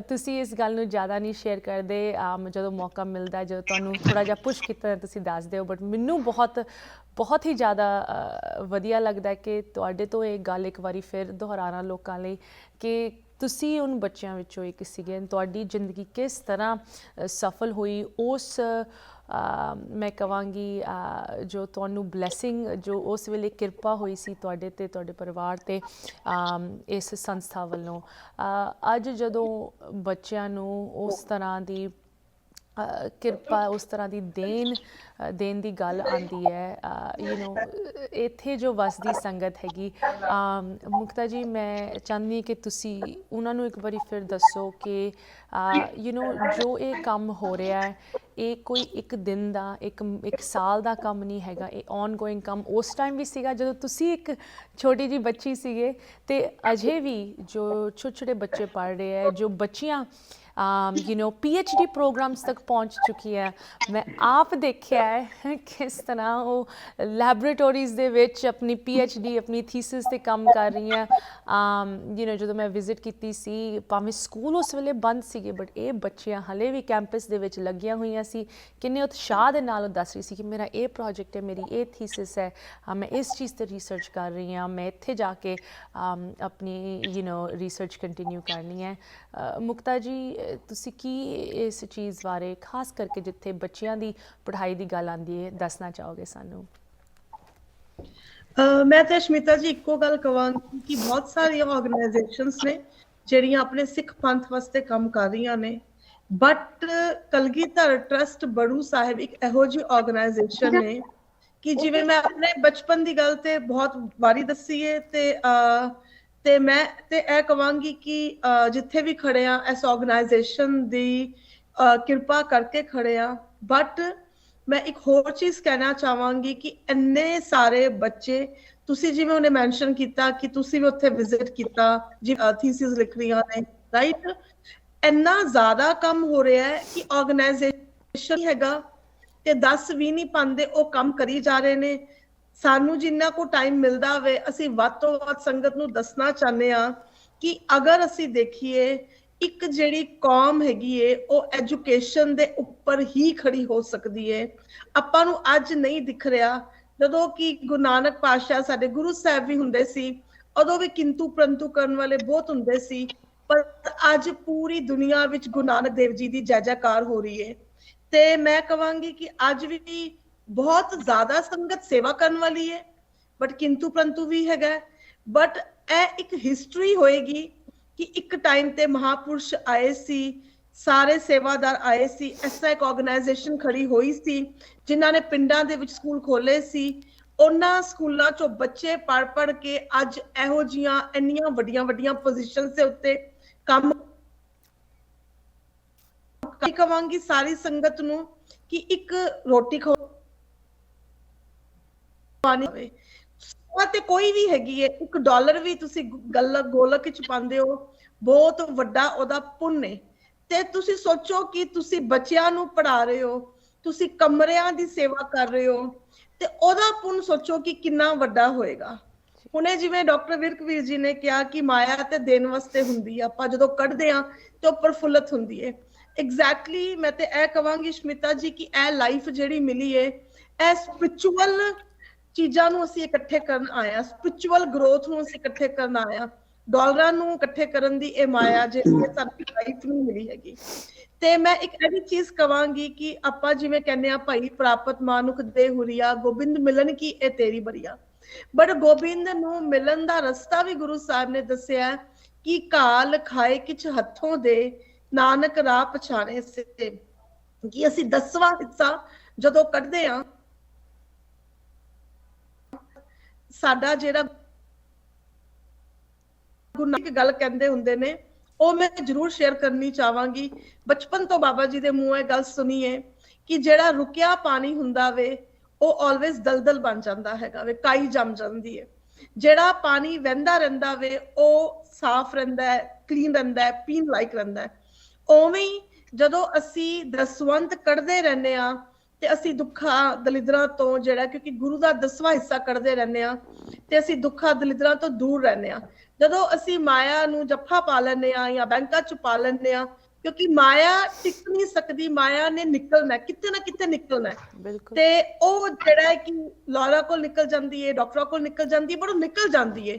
ਤੁਸੀਂ ਇਸ ਗੱਲ ਨੂੰ ਜ਼ਿਆਦਾ ਨਹੀਂ ਸ਼ੇਅਰ ਕਰਦੇ, ਜਦੋਂ ਮੌਕਾ ਮਿਲਦਾ, ਜਦੋਂ ਤੁਹਾਨੂੰ ਥੋੜ੍ਹਾ ਜਿਹਾ ਪੁਸ਼ ਕੀਤਾ ਤੁਸੀਂ ਦੱਸ ਦਿਓ, ਬਟ ਮੈਨੂੰ ਬਹੁਤ ਹੀ ਜ਼ਿਆਦਾ ਵਧੀਆ ਲੱਗਦਾ ਕਿ ਤੁਹਾਡੇ ਤੋਂ ਇਹ ਗੱਲ ਇੱਕ ਵਾਰੀ ਫਿਰ ਦੁਹਰਾਉਣਾ ਲੋਕਾਂ ਲਈ ਕਿ ਤੁਸੀਂ ਉਨ ਬੱਚਿਆਂ ਵਿੱਚੋਂ ਇੱਕ ਸੀਗੇ। ਤੁਹਾਡੀ ਜ਼ਿੰਦਗੀ ਕਿਸ ਤਰ੍ਹਾਂ ਸਫਲ ਹੋਈ, ਉਸ ਮੈਂ ਕਹਾਂਗੀ ਜੋ ਤੁਹਾਨੂੰ ਬਲੈਸਿੰਗ, ਜੋ ਉਸ ਵੇਲੇ ਕਿਰਪਾ ਹੋਈ ਸੀ ਤੁਹਾਡੇ ਤੇ, ਤੁਹਾਡੇ ਪਰਿਵਾਰ ਤੇ ਇਸ ਸੰਸਥਾ ਵੱਲੋਂ, ਅੱਜ ਜਦੋਂ ਬੱਚਿਆਂ ਨੂੰ ਉਸ ਤਰ੍ਹਾਂ ਦੀ ਕਿਰਪਾ, ਉਸ ਤਰ੍ਹਾਂ ਦੀ ਦੇਣ ਦੀ ਗੱਲ ਆਉਂਦੀ ਹੈ, ਇੱਥੇ ਜੋ ਵਸਦੀ ਸੰਗਤ ਹੈਗੀ, ਮੁਕਤਾ ਜੀ ਮੈਂ ਚਾਹੁੰਦੀ ਕਿ ਤੁਸੀਂ ਉਹਨਾਂ ਨੂੰ ਇੱਕ ਵਾਰੀ ਫਿਰ ਦੱਸੋ ਕਿ ਜੋ ਇਹ ਕੰਮ ਹੋ ਰਿਹਾ ਹੈ, ਇਹ ਕੋਈ ਇੱਕ ਦਿਨ ਦਾ, ਇੱਕ ਸਾਲ ਦਾ ਕੰਮ ਨਹੀਂ ਹੈਗਾ, ਇਹ ਔਨਗੋਇੰਗ ਕੰਮ ਉਸ ਟਾਈਮ ਵੀ ਸੀਗਾ ਜਦੋਂ ਤੁਸੀਂ ਇੱਕ ਛੋਟੀ ਜਿਹੀ ਬੱਚੀ ਸੀਗੇ, ਤੇ ਅਜੇ ਵੀ ਜੋ ਛੋਟੇ ਛੋਟੇ ਬੱਚੇ ਪੜ੍ਹ ਰਹੇ ਹੈ, ਜੋ ਬੱਚੀਆਂ PhD ਪ੍ਰੋਗਰਾਮਸ ਤੱਕ ਪਹੁੰਚ ਚੁੱਕੀ ਹੈ। ਮੈਂ ਆਪ ਦੇਖਿਆ ਹੈ ਕਿਸ ਤਰ੍ਹਾਂ ਉਹ ਲੈਬੋਰੇਟਰੀਜ਼ ਦੇ ਵਿੱਚ ਆਪਣੀ PhD, ਆਪਣੀ ਥੀਸਿਸ 'ਤੇ ਕੰਮ ਕਰ ਰਹੀਆਂ। ਜਦੋਂ ਮੈਂ ਵਿਜ਼ਿਟ ਕੀਤੀ ਸੀ, ਭਾਵੇਂ ਸਕੂਲ ਉਸ ਵੇਲੇ ਬੰਦ ਸੀਗੇ, ਬਟ ਇਹ ਬੱਚੀਆਂ ਹਲੇ ਵੀ ਕੈਂਪਸ ਦੇ ਵਿੱਚ ਲੱਗੀਆਂ ਹੋਈਆਂ ਸੀ। ਕਿੰਨੇ ਉਤਸ਼ਾਹ ਦੇ ਨਾਲ ਉਹ ਦੱਸ ਰਹੀ ਸੀ ਕਿ ਮੇਰਾ ਇਹ ਪ੍ਰੋਜੈਕਟ ਹੈ, ਮੇਰੀ ਇਹ ਥੀਸਿਸ ਹੈ, ਮੈਂ ਇਸ ਚੀਜ਼ 'ਤੇ ਰਿਸਰਚ ਕਰ ਰਹੀ ਹਾਂ, ਮੈਂ ਇੱਥੇ ਜਾ ਕੇ ਆਪਣੀ ਰਿਸਰਚ ਕੰਟੀਨਿਊ ਕਰਨੀ ਹੈ। ਮੁਕਤਾ ਜੀ, ਤੁਸੀਂ ਕੀ ਇਸ ਚੀਜ਼ ਬਾਰੇ, ਖਾਸ ਕਰਕੇ ਜਿੱਥੇ ਬੱਚਿਆਂ ਦੀ ਪੜ੍ਹਾਈ ਦੀ ਗੱਲ ਆਉਂਦੀ ਹੈ, ਦੱਸਣਾ ਚਾਹੋਗੇ ਸਾਨੂੰ? ਮੈਂ ਤੇ ਅਸ਼ਮਿਤਾ ਜੀ ਇੱਕੋ ਗੱਲ ਕਹਾਂਗੀ ਕਿ ਬਹੁਤ ਸਾਰੀਆਂ ਆਰਗੇਨਾਈਜੇਸ਼ਨਸ ਨੇ ਜਿਹੜੀਆਂ ਆਪਣੇ ਸਿੱਖ ਪੰਥ ਵਾਸਤੇ ਕੰਮ ਕਰ ਰਹੀਆਂ ਨੇ, ਬਟ ਕਲਗੀਧਰ ਟਰੱਸਟ ਬੜੂ ਸਾਹਿਬ ਇੱਕ ਇਹੋ ਜਿਹੀ ਆਰਗੇਨਾਈਜੇਸ਼ਨ ਨੇ ਕਿ ਜਿਵੇਂ ਮੈਂ ਆਪਣੇ ਬਚਪਨ ਦੀ ਗੱਲ ਤੇ ਬਹੁਤ ਵਾਰੀ ਦੱਸੀ ਹੈ ਤੇ ਮੈਂ ਤੇ ਇਹ ਕਹਾਂਗੀ ਕਿ ਜਿੱਥੇ ਵੀ ਖੜੇ ਆ ਇਸ ਆਰਗੇਨਾਈਜੇਸ਼ਨ ਦੀ ਕਿਰਪਾ ਕਰਕੇ ਖੜੇ ਆ। ਬਟ ਮੈਂ ਇੱਕ ਹੋਰ ਚੀਜ਼ ਕਹਿਣਾ ਚਾਹਾਂਗੀ ਕਿ ਇੰਨੇ ਸਾਰੇ ਬੱਚੇ, ਤੁਸੀਂ ਜਿਵੇਂ ਉਹਨੇ ਮੈਂਸ਼ਨ ਕੀਤਾ ਕਿ ਤੁਸੀਂ ਵੀ ਉੱਥੇ ਵਿਜ਼ਿਟ ਕੀਤਾ, ਜੀ ਥੀਸਿਸ ਲਿਖ ਰਹੀਆਂ ਨੇ, ਰਾਈਟ, ਇੰਨਾ ਜ਼ਿਆਦਾ ਕੰਮ ਹੋ ਰਿਹਾ ਹੈ ਕਿ ਆਰਗੇਨਾਈਜੇਸ਼ਨ ਹੈਗਾ ਤੇ 10 ਵੀ ਨਹੀਂ ਪਾਉਂਦੇ, ਉਹ ਕੰਮ ਕਰੀ ਜਾ ਰਹੇ ਨੇ। ਸਾਨੂੰ ਜਿੰਨਾ ਕੋ ਟਾਈਮ ਮਿਲਦਾ ਹੋਵੇ ਅਸੀਂ ਵੱਧ ਤੋਂ ਵੱਧ ਸੰਗਤ ਨੂੰ ਦੱਸਣਾ ਚਾਹੁੰਦੇ ਹਾਂ ਕਿ ਅਗਰ ਅਸੀਂ ਦੇਖੀਏ, ਇੱਕ ਜਿਹੜੀ ਕੌਮ ਹੈਗੀ ਏ ਉਹ ਐਜੂਕੇਸ਼ਨ ਦੇ ਉੱਪਰ ਹੀ ਖੜੀ ਹੋ ਸਕਦੀ ਹੈ। ਆਪਾਂ ਨੂੰ ਅੱਜ ਨਹੀਂ ਦਿਖ ਰਿਹਾ, ਜਦੋਂ ਕਿ ਗੁਰੂ ਨਾਨਕ ਪਾਤਸ਼ਾਹ ਸਾਡੇ ਗੁਰੂ ਸਾਹਿਬ ਵੀ ਹੁੰਦੇ ਸੀ, ਉਦੋਂ ਵੀ ਕਿੰਤੂ ਪ੍ਰੰਤੂ ਕਰਨ ਵਾਲੇ ਬਹੁਤ ਹੁੰਦੇ ਸੀ, ਪਰ ਅੱਜ ਪੂਰੀ ਦੁਨੀਆ ਵਿੱਚ ਗੁਰੂ ਨਾਨਕ ਦੇਵ ਜੀ ਦੀ ਜੈ ਜੈਕਾਰ ਹੋ ਰਹੀ ਹੈ। ਤੇ ਮੈਂ ਕਹਾਂਗੀ ਕਿ ਅੱਜ ਵੀ ਬਹੁਤ ਜ਼ਿਆਦਾ ਸੰਗਤ ਸੇਵਾ ਕਰਨ ਵਾਲੀ ਹੈ, ਬਟ ਕਿੰਤੂ ਪ੍ਰੰਤੂ ਵੀ ਹੈਗਾ। ਬਟ ਇਹ ਇੱਕ ਹਿਸਟਰੀ ਹੋਏਗੀ ਕਿ ਇੱਕ ਟਾਈਮ ਤੇ ਮਹਾਪੁਰਸ਼ ਆਏ ਸੀ, ਸਾਰੇ ਸੇਵਾਦਾਰ ਆਏ ਸੀ, ਐਸਾ ਇੱਕ ਆਰਗੇਨਾਈਜੇਸ਼ਨ ਖੜੀ ਹੋਈ ਸੀ ਜਿਨ੍ਹਾਂ ਨੇ ਪਿੰਡਾਂ ਦੇ ਵਿੱਚ ਸਕੂਲ ਖੋਲੇ ਸੀ। ਉਹਨਾਂ ਸਕੂਲਾਂ ਚੋਂ ਬੱਚੇ ਪੜ੍ਹ ਕੇ ਅੱਜ ਇਹੋ ਜਿਹੀਆਂ ਇੰਨੀਆਂ ਵੱਡੀਆਂ ਵੱਡੀਆਂ ਪੋਜੀਸ਼ਨਸ ਦੇ ਉੱਤੇ ਕੰਮ ਕਵਾਂਗੀ ਸਾਰੀ ਸੰਗਤ ਨੂੰ ਕਿ ਇੱਕ ਰੋਟੀ ਪਾਣੀ ਹੋਵੇ ਸੇਵਾ ਤੇ ਕੋਈ ਵੀ ਹੈਗੀ ਹੈ, $1 ਵੀ ਤੁਸੀਂ ਗੋਲਕ ਵਿੱਚ ਪਾਉਂਦੇ ਹੋ, ਬਹੁਤ ਵੱਡਾ ਉਹਦਾ ਪੁੰਨ ਹੈ। ਤੇ ਤੁਸੀਂ ਸੋਚੋ ਕਿ ਤੁਸੀਂ ਬੱਚਿਆਂ ਨੂੰ ਪੜ੍ਹਾ ਰਹੇ ਹੋ, ਤੁਸੀਂ ਕਮਰਿਆਂ ਦੀ ਸੇਵਾ ਕਰ ਰਹੇ ਹੋ, ਤੇ ਉਹਦਾ ਪੁੰਨ ਸੋਚੋ ਕਿ ਕਿੰਨਾ ਵੱਡਾ ਹੋਏਗਾ। ਹੁਣੇ ਜਿਵੇਂ ਡਾਕਟਰ ਵਿਰਕਵੀਰ ਜੀ ਨੇ ਕਿਹਾ ਕਿ ਮਾਇਆ ਤੇ ਦੇਣ ਵਾਸਤੇ ਹੁੰਦੀ ਆ, ਆਪਾਂ ਜਦੋਂ ਕੱਢਦੇ ਆ ਤੇ ਉਹ ਪ੍ਰਫੁੱਲਤ ਹੁੰਦੀ ਹੈ। ਐਗਜ਼ੈਕਟਲੀ ਮੈਂ ਤੇ ਇਹ ਕਵਾਂਗੀ ਸ਼ਮਿਤਾ ਜੀ ਕਿ ਇਹ ਲਾਈਫ ਜਿਹੜੀ ਮਿਲੀ ਹੈ, ਇਹ ਸਪਿਰਿਚੁਅਲ ਚੀਜ਼ਾਂ ਨੂੰ ਅਸੀਂ ਇਕੱਠੇ ਕਰਨ ਆਇਆ, ਸਪਿਰਿਚੁਅਲ ਗਰੋਥ ਨੂੰ ਅਸੀਂ ਇਕੱਠੇ ਕਰਨ ਆਇਆ, ਡਾਲਰਾਂ ਨੂੰ ਇਕੱਠੇ ਕਰਨ ਦੀ ਇਹ ਮਾਇਆ ਜਿਹੜੀ ਸਾਡੀ ਲਾਈਫ ਨੂੰ ਮਿਲੀ ਹੈਗੀ। ਤੇ ਮੈਂ ਇੱਕ ਇਹਦੀ ਚੀਜ਼ ਕਵਾਂਗੀ ਕਿ ਆਪਾਂ ਜਿਵੇਂ ਕਹਿੰਦੇ ਆ ਭਾਈ ਪ੍ਰਾਪਤ ਮਾਨੁਖ ਦੇ ਹੁਰੀਆ, ਗੋਬਿੰਦ ਮਿਲਣ ਕੀ ਇਹ ਤੇਰੀ ਬਰੀਆ, ਬਟ ਗੋਬਿੰਦ ਨੂੰ ਮਿਲਣ ਦਾ ਰਸਤਾ ਵੀ ਗੁਰੂ ਸਾਹਿਬ ਨੇ ਦੱਸਿਆ ਕਿ ਕਾਲ ਖਾਏ ਕਿਛ ਹੱਥੋਂ ਦੇ, ਨਾਨਕ ਰਾਹ ਪਛਾਣੇ ਸੇ। ਕਿ ਅਸੀਂ 10ਵਾਂ ਹਿੱਸਾ ਜਦੋਂ ਕੱਢਦੇ ਆ, ਸਾਡਾ ਜਿਹੜਾ ਗੁਰੂ ਨਾਨਕ ਗੱਲ ਕਹਿੰਦੇ ਹੁੰਦੇ ਨੇ, ਉਹ ਮੈਂ ਜ਼ਰੂਰ ਸ਼ੇਅਰ ਕਰਨੀ ਚਾਹਾਂਗੀ। ਬਚਪਨ ਤੋਂ ਬਾਬਾ ਜੀ ਦੇ ਮੂੰਹੋਂ ਇਹ ਗੱਲ ਸੁਣੀ ਹੈ ਕਿ ਜਿਹੜਾ ਰੁਕਿਆ ਪਾਣੀ ਹੁੰਦਾ ਵੇ ਉਹ ਆਲਵੇਜ਼ ਦਲਦਲ ਬਣ ਜਾਂਦਾ ਹੈਗਾ ਵੇ, ਕਾਈ ਜੰਮ ਜਾਂਦੀ ਹੈ। ਜਿਹੜਾ ਪਾਣੀ ਵਹਿੰਦਾ ਰਹਿੰਦਾ ਵੇ ਉਹ ਸਾਫ਼ ਰਹਿੰਦਾ ਹੈ, ਕਲੀਨ ਰਹਿੰਦਾ ਹੈ, ਪੀਣ ਲਾਇਕ ਰਹਿੰਦਾ ਹੈ। ਉਵੇਂ ਹੀ ਜਦੋਂ ਅਸੀਂ ਦਸਵੰਧ ਕੱਢਦੇ ਰਹਿੰਦੇ ਆ ਤੇ ਅਸੀਂ ਦੁੱਖਾਂ ਦਲਿਦਰਾਂ ਤੋਂ, ਜਿਹੜਾ ਕਿਉਂਕਿ ਗੁਰੂ ਦਾ 10ਵਾਂ ਹਿੱਸਾ ਕੱਢਦੇ ਰਹਿੰਦੇ ਆ, ਤੇ ਅਸੀਂ ਦੁੱਖਾਂ ਦਲਿਦਰਾਂ ਤੋਂ ਦੂਰ ਰਹਿੰਦੇ ਆ। ਜਦੋਂ ਅਸੀਂ ਮਾਇਆ ਨੂੰ ਜੱਫਾ ਪਾ ਲੈਂਦੇ ਆ ਜਾਂ ਬੈਂਕਾਂ ਚ ਪਾ ਲੈਂਦੇ ਆ, ਕਿਉਂਕਿ ਮਾਇਆ ਟਿਕ ਨਹੀਂ ਸਕਦੀ, ਮਾਇਆ ਨੇ ਨਿਕਲਣਾ, ਕਿਤੇ ਨਾ ਕਿਤੇ ਨਿਕਲਣਾ। ਤੇ ਉਹ ਜਿਹੜਾ ਹੈ ਕਿ ਲੌਰਾ ਕੋਲ ਨਿਕਲ ਜਾਂਦੀ ਹੈ, ਡਾਕਟਰਾਂ ਕੋਲ ਨਿਕਲ ਜਾਂਦੀ ਹੈ, ਪਰ ਉਹ ਨਿਕਲ ਜਾਂਦੀ ਹੈ।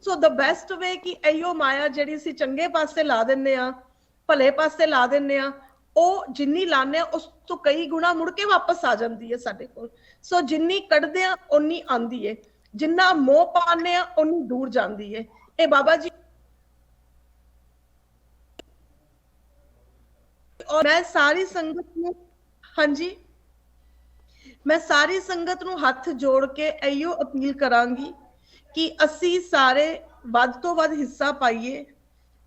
ਸੋ ਦ ਬੈਸਟ ਵੇ ਕਿ ਇਹੋ ਮਾਇਆ ਜਿਹੜੀ ਅਸੀਂ ਚੰਗੇ ਪਾਸੇ ਲਾ ਦਿੰਦੇ ਆ, ਭਲੇ ਪਾਸੇ ਲਾ ਦਿੰਦੇ ਆ, ਉਹ ਜਿੰਨੀ ਲਾਣੇ ਆ ਉਸ ਤੋਂ ਕਈ ਗੁਣਾ ਮੁੜ ਕੇ ਵਾਪਸ ਆ ਜਾਂਦੀ ਹੈ ਸਾਡੇ ਕੋਲ। ਸੋ ਜਿੰਨੀ ਕੱਢਦੇ ਆ ਓਨੀ ਆਂਦੀ ਹੈ, ਜਿੰਨਾ ਮੋਹ ਪਾਉਂਦੇ ਆ ਓਨੀ ਦੂਰ ਜਾਂਦੀ ਹੈ। ਇਹ ਬਾਬਾ ਜੀ ਔਰ ਮੈਂ ਸਾਰੀ ਸੰਗਤ ਨੂੰ, ਹਾਂਜੀ, ਮੈਂ ਸਾਰੀ ਸੰਗਤ ਨੂੰ ਹੱਥ ਜੋੜ ਕੇ ਇਹੋ ਅਪੀਲ ਕਰਾਂਗੀ ਕਿ ਅਸੀਂ ਸਾਰੇ ਵੱਧ ਤੋਂ ਵੱਧ ਹਿੱਸਾ ਪਾਈਏ।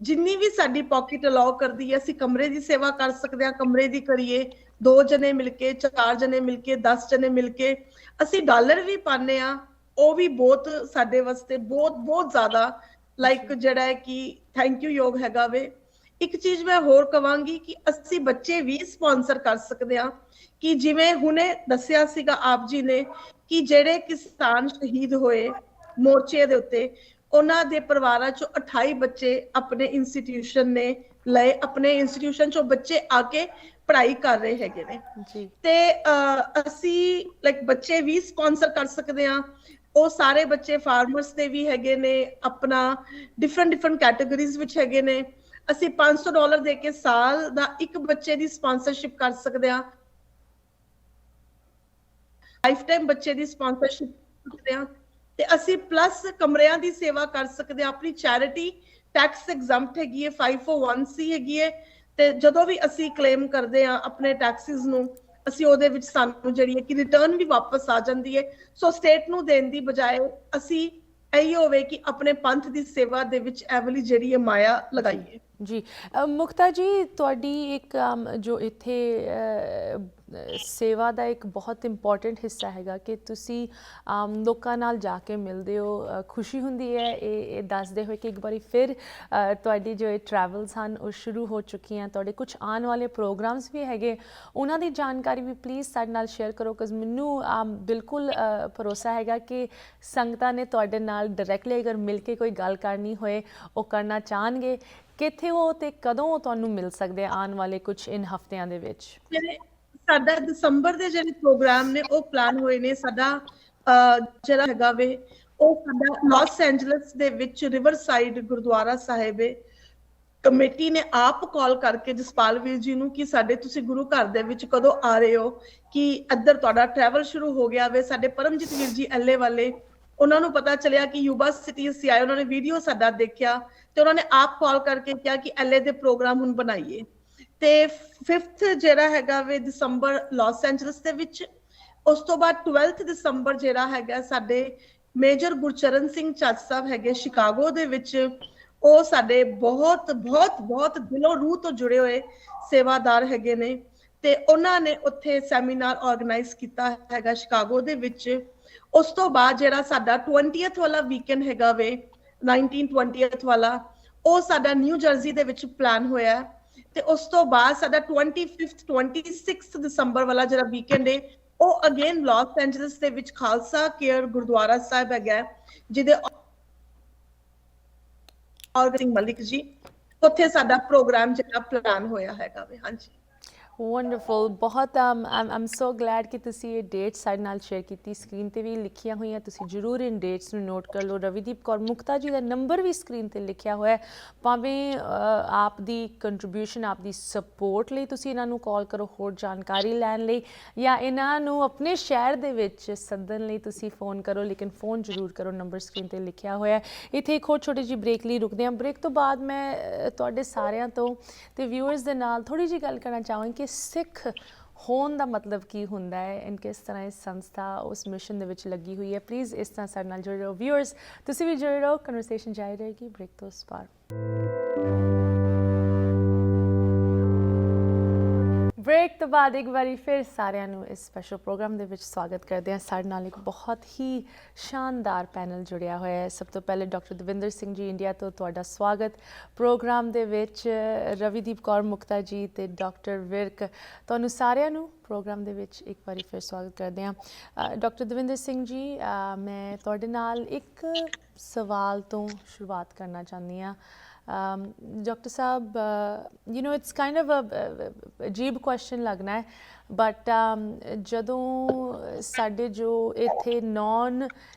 ਜਿੰਨੀ ਵੀ ਸਾਡੀ ਪਾਕਟ ਅਲਾਉ ਕਰਦੀ ਹੈ, ਅਸੀਂ ਕਮਰੇ ਦੀ ਸੇਵਾ ਕਰ ਸਕਦੇ ਹਾਂ, ਕਮਰੇ ਦੀ ਕਰੀਏ, 2 ਜਣੇ ਮਿਲ ਕੇ, 4 ਜਣੇ ਮਿਲ ਕੇ, 10 ਜਣੇ ਮਿਲ ਕੇ। ਅਸੀਂ ਡਾਲਰ ਵੀ ਪਾਉਂਦੇ ਆ, ਉਹ ਵੀ ਬਹੁਤ ਸਾਡੇ ਵਾਸਤੇ ਬਹੁਤ ਜ਼ਿਆਦਾ ਲਾਈਕ ਜਿਹੜਾ ਹੈ ਕਿ ਥੈਂਕ ਯੂ ਯੋਗ ਹੈਗਾ ਵੇ। ਇੱਕ ਚੀਜ਼ ਮੈਂ ਹੋਰ ਕਵਾਂਗੀ ਕਿ ਅਸੀਂ ਬੱਚੇ ਵੀ ਸਪਾਂਸਰ ਕਰ ਸਕਦੇ ਹਾਂ, ਕਿ ਜਿਵੇਂ ਹੁਣੇ ਦੱਸਿਆ ਸੀਗਾ ਆਪ ਜੀ ਨੇ ਕਿ ਜਿਹੜੇ ਕਿਸਾਨ ਸ਼ਹੀਦ ਹੋਏ ਮੋਰਚੇ ਦੇ ਉੱਤੇ, ਉਹਨਾਂ ਦੇ ਪਰਿਵਾਰਾਂ ਚੋਂ 28 ਬੱਚੇ ਆਪਣੇ ਇੰਸਟੀਟਿਊਸ਼ਨ ਨੇ ਲਏ, ਆਪਣੇ ਇੰਸਟੀਟਿਊਸ਼ਨ ਚੋਂ ਬੱਚੇ ਆ ਕੇ ਪੜ੍ਹਾਈ ਕਰ ਰਹੇ ਹੈਗੇ ਨੇ ਜੀ। ਤੇ ਅਸੀਂ ਲਾਈਕ ਬੱਚੇ ਵੀ ਸਪਾਂਸਰ ਕਰ ਸਕਦੇ ਹਾਂ। ਉਹ ਸਾਰੇ ਬੱਚੇ ਫਾਰਮਰਸ ਦੇ ਵੀ ਹੈਗੇ ਨੇ, ਆਪਣਾ ਡਿਫਰੈਂਟ ਕੈਟਾਗਰੀਜ਼ ਵਿੱਚ ਹੈਗੇ ਨੇ। ਅਸੀਂ $500 ਦੇ ਕੇ ਸਾਲ ਦਾ ਇੱਕ ਬੱਚੇ ਦੀ ਸਪਾਂਸਰਸ਼ਿਪ ਕਰ ਸਕਦੇ ਹਾਂ, ਲਾਈਫ ਟਾਈਮ ਬੱਚੇ ਦੀ ਸਪਾਂਸਰਸ਼ਿਪ ਕਰ ਸਕਦੇ ਹਾਂ। ਤੇ ਅਸੀਂ ਪਲੱਸ ਕਮਰਿਆਂ ਦੀ ਸੇਵਾ ਕਰ ਸਕਦੇ ਹਾਂ। ਆਪਣੀ ਚੈਰਿਟੀ ਟੈਕਸ ਐਗਜ਼ੈਂਪਟ ਹੈਗੀ ਹੈ, 501c ਹੈਗੀ ਹੈ। ਤੇ ਜਦੋਂ ਵੀ ਅਸੀਂ ਕਲੇਮ ਕਰਦੇ ਹਾਂ ਆਪਣੇ ਟੈਕਸਿਸ ਨੂੰ, ਅਸੀਂ ਉਹਦੇ ਵਿੱਚ ਸਾਨੂੰ ਜਿਹੜੀ ਹੈ ਕਿ ਰਿਟਰਨ ਵੀ ਵਾਪਸ ਆ ਜਾਂਦੀ ਹੈ। ਸੋ ਸਟੇਟ ਨੂੰ ਦੇਣ ਦੀ ਬਜਾਏ ਅਸੀਂ ਇਹੀ ਹੋਵੇ ਕਿ ਆਪਣੇ ਪੰਥ ਦੀ ਸੇਵਾ ਦੇ ਵਿੱਚ ਇਹ ਵਾਲੀ ਜਿਹੜੀ ਹੈ ਮਾਇਆ ਲਗਾਈਏ। ਜੀ ਮੁਕਤਾ ਜੀ, ਤੁਹਾਡੀ ਇੱਕ ਜੋ ਇੱਥੇ ਸੇਵਾ ਦਾ ਇੱਕ ਬਹੁਤ ਇੰਪੋਰਟੈਂਟ ਹਿੱਸਾ ਹੈਗਾ ਕਿ ਤੁਸੀਂ ਲੋਕਾਂ ਨਾਲ ਜਾ ਕੇ ਮਿਲਦੇ ਹੋ। ਖੁਸ਼ੀ ਹੁੰਦੀ ਹੈ ਇਹ ਦੱਸਦੇ ਹੋਏ ਕਿ ਇੱਕ ਵਾਰੀ ਫਿਰ ਤੁਹਾਡੀ ਜੋ ਇਹ ਟਰੈਵਲਸ ਹਨ ਉਹ ਸ਼ੁਰੂ ਹੋ ਚੁੱਕੀਆਂ। ਤੁਹਾਡੇ ਕੁਝ ਆਉਣ ਵਾਲੇ ਪ੍ਰੋਗਰਾਮਸ ਵੀ ਹੈਗੇ, ਉਹਨਾਂ ਦੀ ਜਾਣਕਾਰੀ ਵੀ ਪਲੀਜ਼ ਸਾਡੇ ਨਾਲ ਸ਼ੇਅਰ ਕਰੋ, ਕਿਉਂਕਿ ਮੈਨੂੰ ਬਿਲਕੁਲ ਭਰੋਸਾ ਹੈਗਾ ਕਿ ਸੰਗਤਾਂ ਨੇ ਤੁਹਾਡੇ ਨਾਲ ਡਾਇਰੈਕਟਲੀ ਅਗਰ ਮਿਲ ਕੇ ਕੋਈ ਗੱਲ ਕਰਨੀ ਹੋਏ ਉਹ ਕਰਨਾ ਚਾਹਣਗੇ। ਕਿੱਥੇ ਹੋ ਤੇ ਕਦੋਂ ਤੁਹਾਨੂੰ ਮਿਲ ਸਕਦੇ ਆਉਣ ਵਾਲੇ ਕੁਝ ਇਨ ਹਫ਼ਤਿਆਂ ਦੇ ਵਿੱਚ? ਸਾਡਾ ਦਸੰਬਰ ਦੇ ਜਿਹੜੇ ਪ੍ਰੋਗਰਾਮ ਨੇ ਉਹ ਪਲਾਨ ਹੋਏ ਨੇ। ਸਾਡਾ ਜਿਹੜਾ ਹੈਗਾ ਵੇ ਉਹ ਸਾਡਾ ਲਾਸ ਐਂਜਲਸ ਦੇ ਵਿੱਚ ਰਿਵਰ ਸਾਈਡ ਗੁਰਦੁਆਰਾ ਸਾਹਿਬ ਹੈ। ਕਮੇਟੀ ਨੇ ਆਪ ਕਾਲ ਕਰਕੇ ਜਸਪਾਲ ਵੀਰ ਜੀ ਨੂੰ ਕਿ ਸਾਡੇ ਤੁਸੀਂ ਗੁਰੂ ਘਰ ਦੇ ਵਿੱਚ ਕਦੋਂ ਆ ਰਹੇ ਹੋ, ਕਿ ਇੱਧਰ ਤੁਹਾਡਾ ਟਰੈਵਲ ਸ਼ੁਰੂ ਹੋ ਗਿਆ ਵੇ। ਸਾਡੇ ਪਰਮਜੀਤ ਵੀਰ ਜੀ ਐਲਏ ਵਾਲੇ, ਉਹਨਾਂ ਨੂੰ ਪਤਾ ਚੱਲਿਆ ਕਿ ਯੂਬਾ ਸਿਟੀ ਅਸੀਂ ਆਏ, ਉਹਨਾਂ ਨੇ ਵੀਡੀਓ ਸਾਡਾ ਦੇਖਿਆ ਤੇ ਉਹਨਾਂ ਨੇ ਆਪ ਕਾਲ ਕਰਕੇ ਕਿਹਾ ਕਿ ਐਲਏ ਦੇ ਪ੍ਰੋਗਰਾਮ ਹੁਣ ਬਣਾਈਏ। ਤੇ 5th ਜਿਹੜਾ ਹੈਗਾ ਵੇ ਦਸੰਬਰ ਲਾਸ ਐਂਜਲਸ ਦੇ ਵਿੱਚ। ਉਸ ਤੋਂ ਬਾਅਦ 12th ਦਸੰਬਰ ਜਿਹੜਾ ਹੈਗਾ ਸਾਡੇ ਮੇਜਰ ਗੁਰਚਰਨ ਸਿੰਘ ਚੱਜ ਸਾਹਿਬ ਹੈਗੇ ਸ਼ਿਕਾਗੋ ਦੇ ਵਿੱਚ। ਉਹ ਸਾਡੇ ਬਹੁਤ ਦਿਲੋਂ ਰੂਹ ਤੋਂ ਜੁੜੇ ਹੋਏ ਸੇਵਾਦਾਰ ਹੈਗੇ ਨੇ ਤੇ ਉਹਨਾਂ ਨੇ ਉੱਥੇ ਸੈਮੀਨਾਰ ਆਰਗੇਨਾਈਜ਼ ਕੀਤਾ ਹੈਗਾ ਸ਼ਿਕਾਗੋ ਦੇ ਵਿੱਚ। ਉਸ ਤੋਂ ਬਾਅਦ ਜਿਹੜਾ ਸਾਡਾ 20th ਵਾਲਾ ਵੀਕਐਂਡ ਹੈਗਾ ਵੇ 19-20th ਵਾਲਾ, ਉਹ ਸਾਡਾ ਨਿਊ ਜਰਸੀ ਦੇ ਵਿੱਚ ਪਲਾਨ ਹੋਇਆ ਹੈ। ਤੇ ਉਸ ਤੋਂ ਬਾਅਦ ਸਾਡਾ 25th 26th ਦਸੰਬਰ ਵਾਲਾ ਜਿਹੜਾ ਵੀਕਐਂਡ ਹੈ ਉਹ ਅਗੇਨ ਲਾਸ ਐਂਜਲਸ ਦੇ ਵਿੱਚ ਖਾਲਸਾ ਕੇਅਰ ਗੁਰਦੁਆਰਾ ਸਾਹਿਬ ਹੈਗਾ, ਜਿਹਦੇ ਸਿੰਘ ਮਲਿਕ ਜੀ, ਉੱਥੇ ਸਾਡਾ ਪ੍ਰੋਗਰਾਮ ਜਿਹੜਾ ਪਲਾਨ ਹੋਇਆ ਹੈਗਾ ਵੇ। ਹਾਂਜੀ, ਵੰਡਰਫੁਲ। ਬਹੁਤ ਆਮ ਸੋ ਗਲੈਡ ਕਿ ਤੁਸੀਂ ਇਹ ਡੇਟ ਸਾਡੇ ਨਾਲ ਸ਼ੇਅਰ ਕੀਤੀ। ਸਕਰੀਨ ਤੇ ਵੀ ਲਿਖੀਆਂ ਹੋਈਆਂ, ਤੁਸੀਂ ਜ਼ਰੂਰ ਇਨ ਡੇਟਸ ਨੂੰ ਨੋਟ ਕਰ ਲਓ। ਰਵੀਦੀਪ ਕੌਰ ਮੁਕਤਾ ਜੀ ਦਾ ਨੰਬਰ ਵੀ ਸਕਰੀਨ ਤੇ ਲਿਖਿਆ ਹੋਇਆ ਹੈ। ਭਾਵੇਂ ਆਪ ਦੀ ਕੰਟਰੀਬਿਊਸ਼ਨ, ਆਪ ਦੀ ਸਪੋਰਟ ਲਈ ਤੁਸੀਂ ਇਹਨਾਂ ਨੂੰ ਕਾਲ ਕਰੋ, ਹੋਰ ਜਾਣਕਾਰੀ ਲੈਣ ਲਈ, ਜਾਂ ਇਹਨਾਂ ਨੂੰ ਆਪਣੇ ਸ਼ਹਿਰ ਦੇ ਵਿੱਚ ਸੱਦਣ ਲਈ ਤੁਸੀਂ ਫੋਨ ਕਰੋ, ਲੇਕਿਨ ਫੋਨ ਜ਼ਰੂਰ ਕਰੋ। ਨੰਬਰ ਸਕਰੀਨ ਤੇ ਲਿਖਿਆ ਹੋਇਆ। ਇੱਥੇ ਇੱਕ ਹੋਰ ਛੋਟੀ ਜਿਹੀ ਬ੍ਰੇਕ ਲਈ ਰੁਕਦੇ ਹਾਂ। ਬ੍ਰੇਕ ਤੋਂ ਬਾਅਦ ਮੈਂ ਤੁਹਾਡੇ ਸਾਰਿਆਂ ਤੋਂ ਤੇ ਵਿਊਅਰਸ ਦੇ ਨਾਲ ਥੋੜ੍ਹੀ ਜਿਹੀ ਗੱਲ ਕਰਨਾ ਚਾਹਾਂਗੀ ਕਿ ਸਿੱਖ ਹੋਣ ਦਾ ਮਤਲਬ ਕੀ ਹੁੰਦਾ ਹੈ, ਐਂਡ ਕਿਸ ਤਰ੍ਹਾਂ ਇਹ ਸੰਸਥਾ ਉਸ ਮਿਸ਼ਨ ਦੇ ਵਿੱਚ ਲੱਗੀ ਹੋਈ ਹੈ। ਪਲੀਜ਼ ਇਸ ਤਰ੍ਹਾਂ ਸਾਡੇ ਨਾਲ ਜੁੜੇ ਰਹੋ। ਵਿਊਅਰਸ ਤੁਸੀਂ ਵੀ ਜੁੜੇ ਰਹੋ, ਕਨਵਰਸੇਸ਼ਨ ਜਾਰੀ ਰਹੇਗੀ ਬ੍ਰੇਕ ਤੋਂ ਉਸ ਪਾਰ। ਬ੍ਰੇਕ ਤੋਂ ਬਾਅਦ ਇੱਕ ਵਾਰੀ ਫਿਰ ਸਾਰਿਆਂ ਨੂੰ ਇਸ ਸਪੈਸ਼ਲ ਪ੍ਰੋਗਰਾਮ ਦੇ ਵਿੱਚ ਸਵਾਗਤ ਕਰਦੇ ਹਾਂ। ਸਾਡੇ ਨਾਲ ਇੱਕ ਬਹੁਤ ਹੀ ਸ਼ਾਨਦਾਰ ਪੈਨਲ ਜੁੜਿਆ ਹੋਇਆ ਹੈ। ਸਭ ਤੋਂ ਪਹਿਲੇ ਡਾਕਟਰ ਦਵਿੰਦਰ ਸਿੰਘ ਜੀ ਇੰਡੀਆ ਤੋਂ ਤੁਹਾਡਾ ਸਵਾਗਤ ਪ੍ਰੋਗਰਾਮ ਦੇ ਵਿੱਚ। ਰਵੀਦੀਪ ਕੌਰ ਮੁਕਤਾ ਜੀ ਤੇ ਡਾਕਟਰ ਵਿਰਕ, ਤੁਹਾਨੂੰ ਸਾਰਿਆਂ ਨੂੰ ਪ੍ਰੋਗਰਾਮ ਦੇ ਵਿੱਚ ਇੱਕ ਵਾਰੀ ਫਿਰ ਸਵਾਗਤ ਕਰਦੇ ਹਾਂ। ਡਾਕਟਰ ਦਵਿੰਦਰ ਸਿੰਘ ਜੀ, ਮੈਂ ਤੁਹਾਡੇ ਨਾਲ ਇੱਕ ਸਵਾਲ ਤੋਂ ਸ਼ੁਰੂਆਤ ਕਰਨਾ ਚਾਹੁੰਦੀ ਹਾਂ। Doctor Sahib, you know it's kind of ਅਜੀਬ ਕੁਐਸਚਨ ਲੱਗਣਾ ਹੈ, ਬਟ ਜਦੋਂ ਸਾਡੇ ਜੋ ਇੱਥੇ ਨੌਨ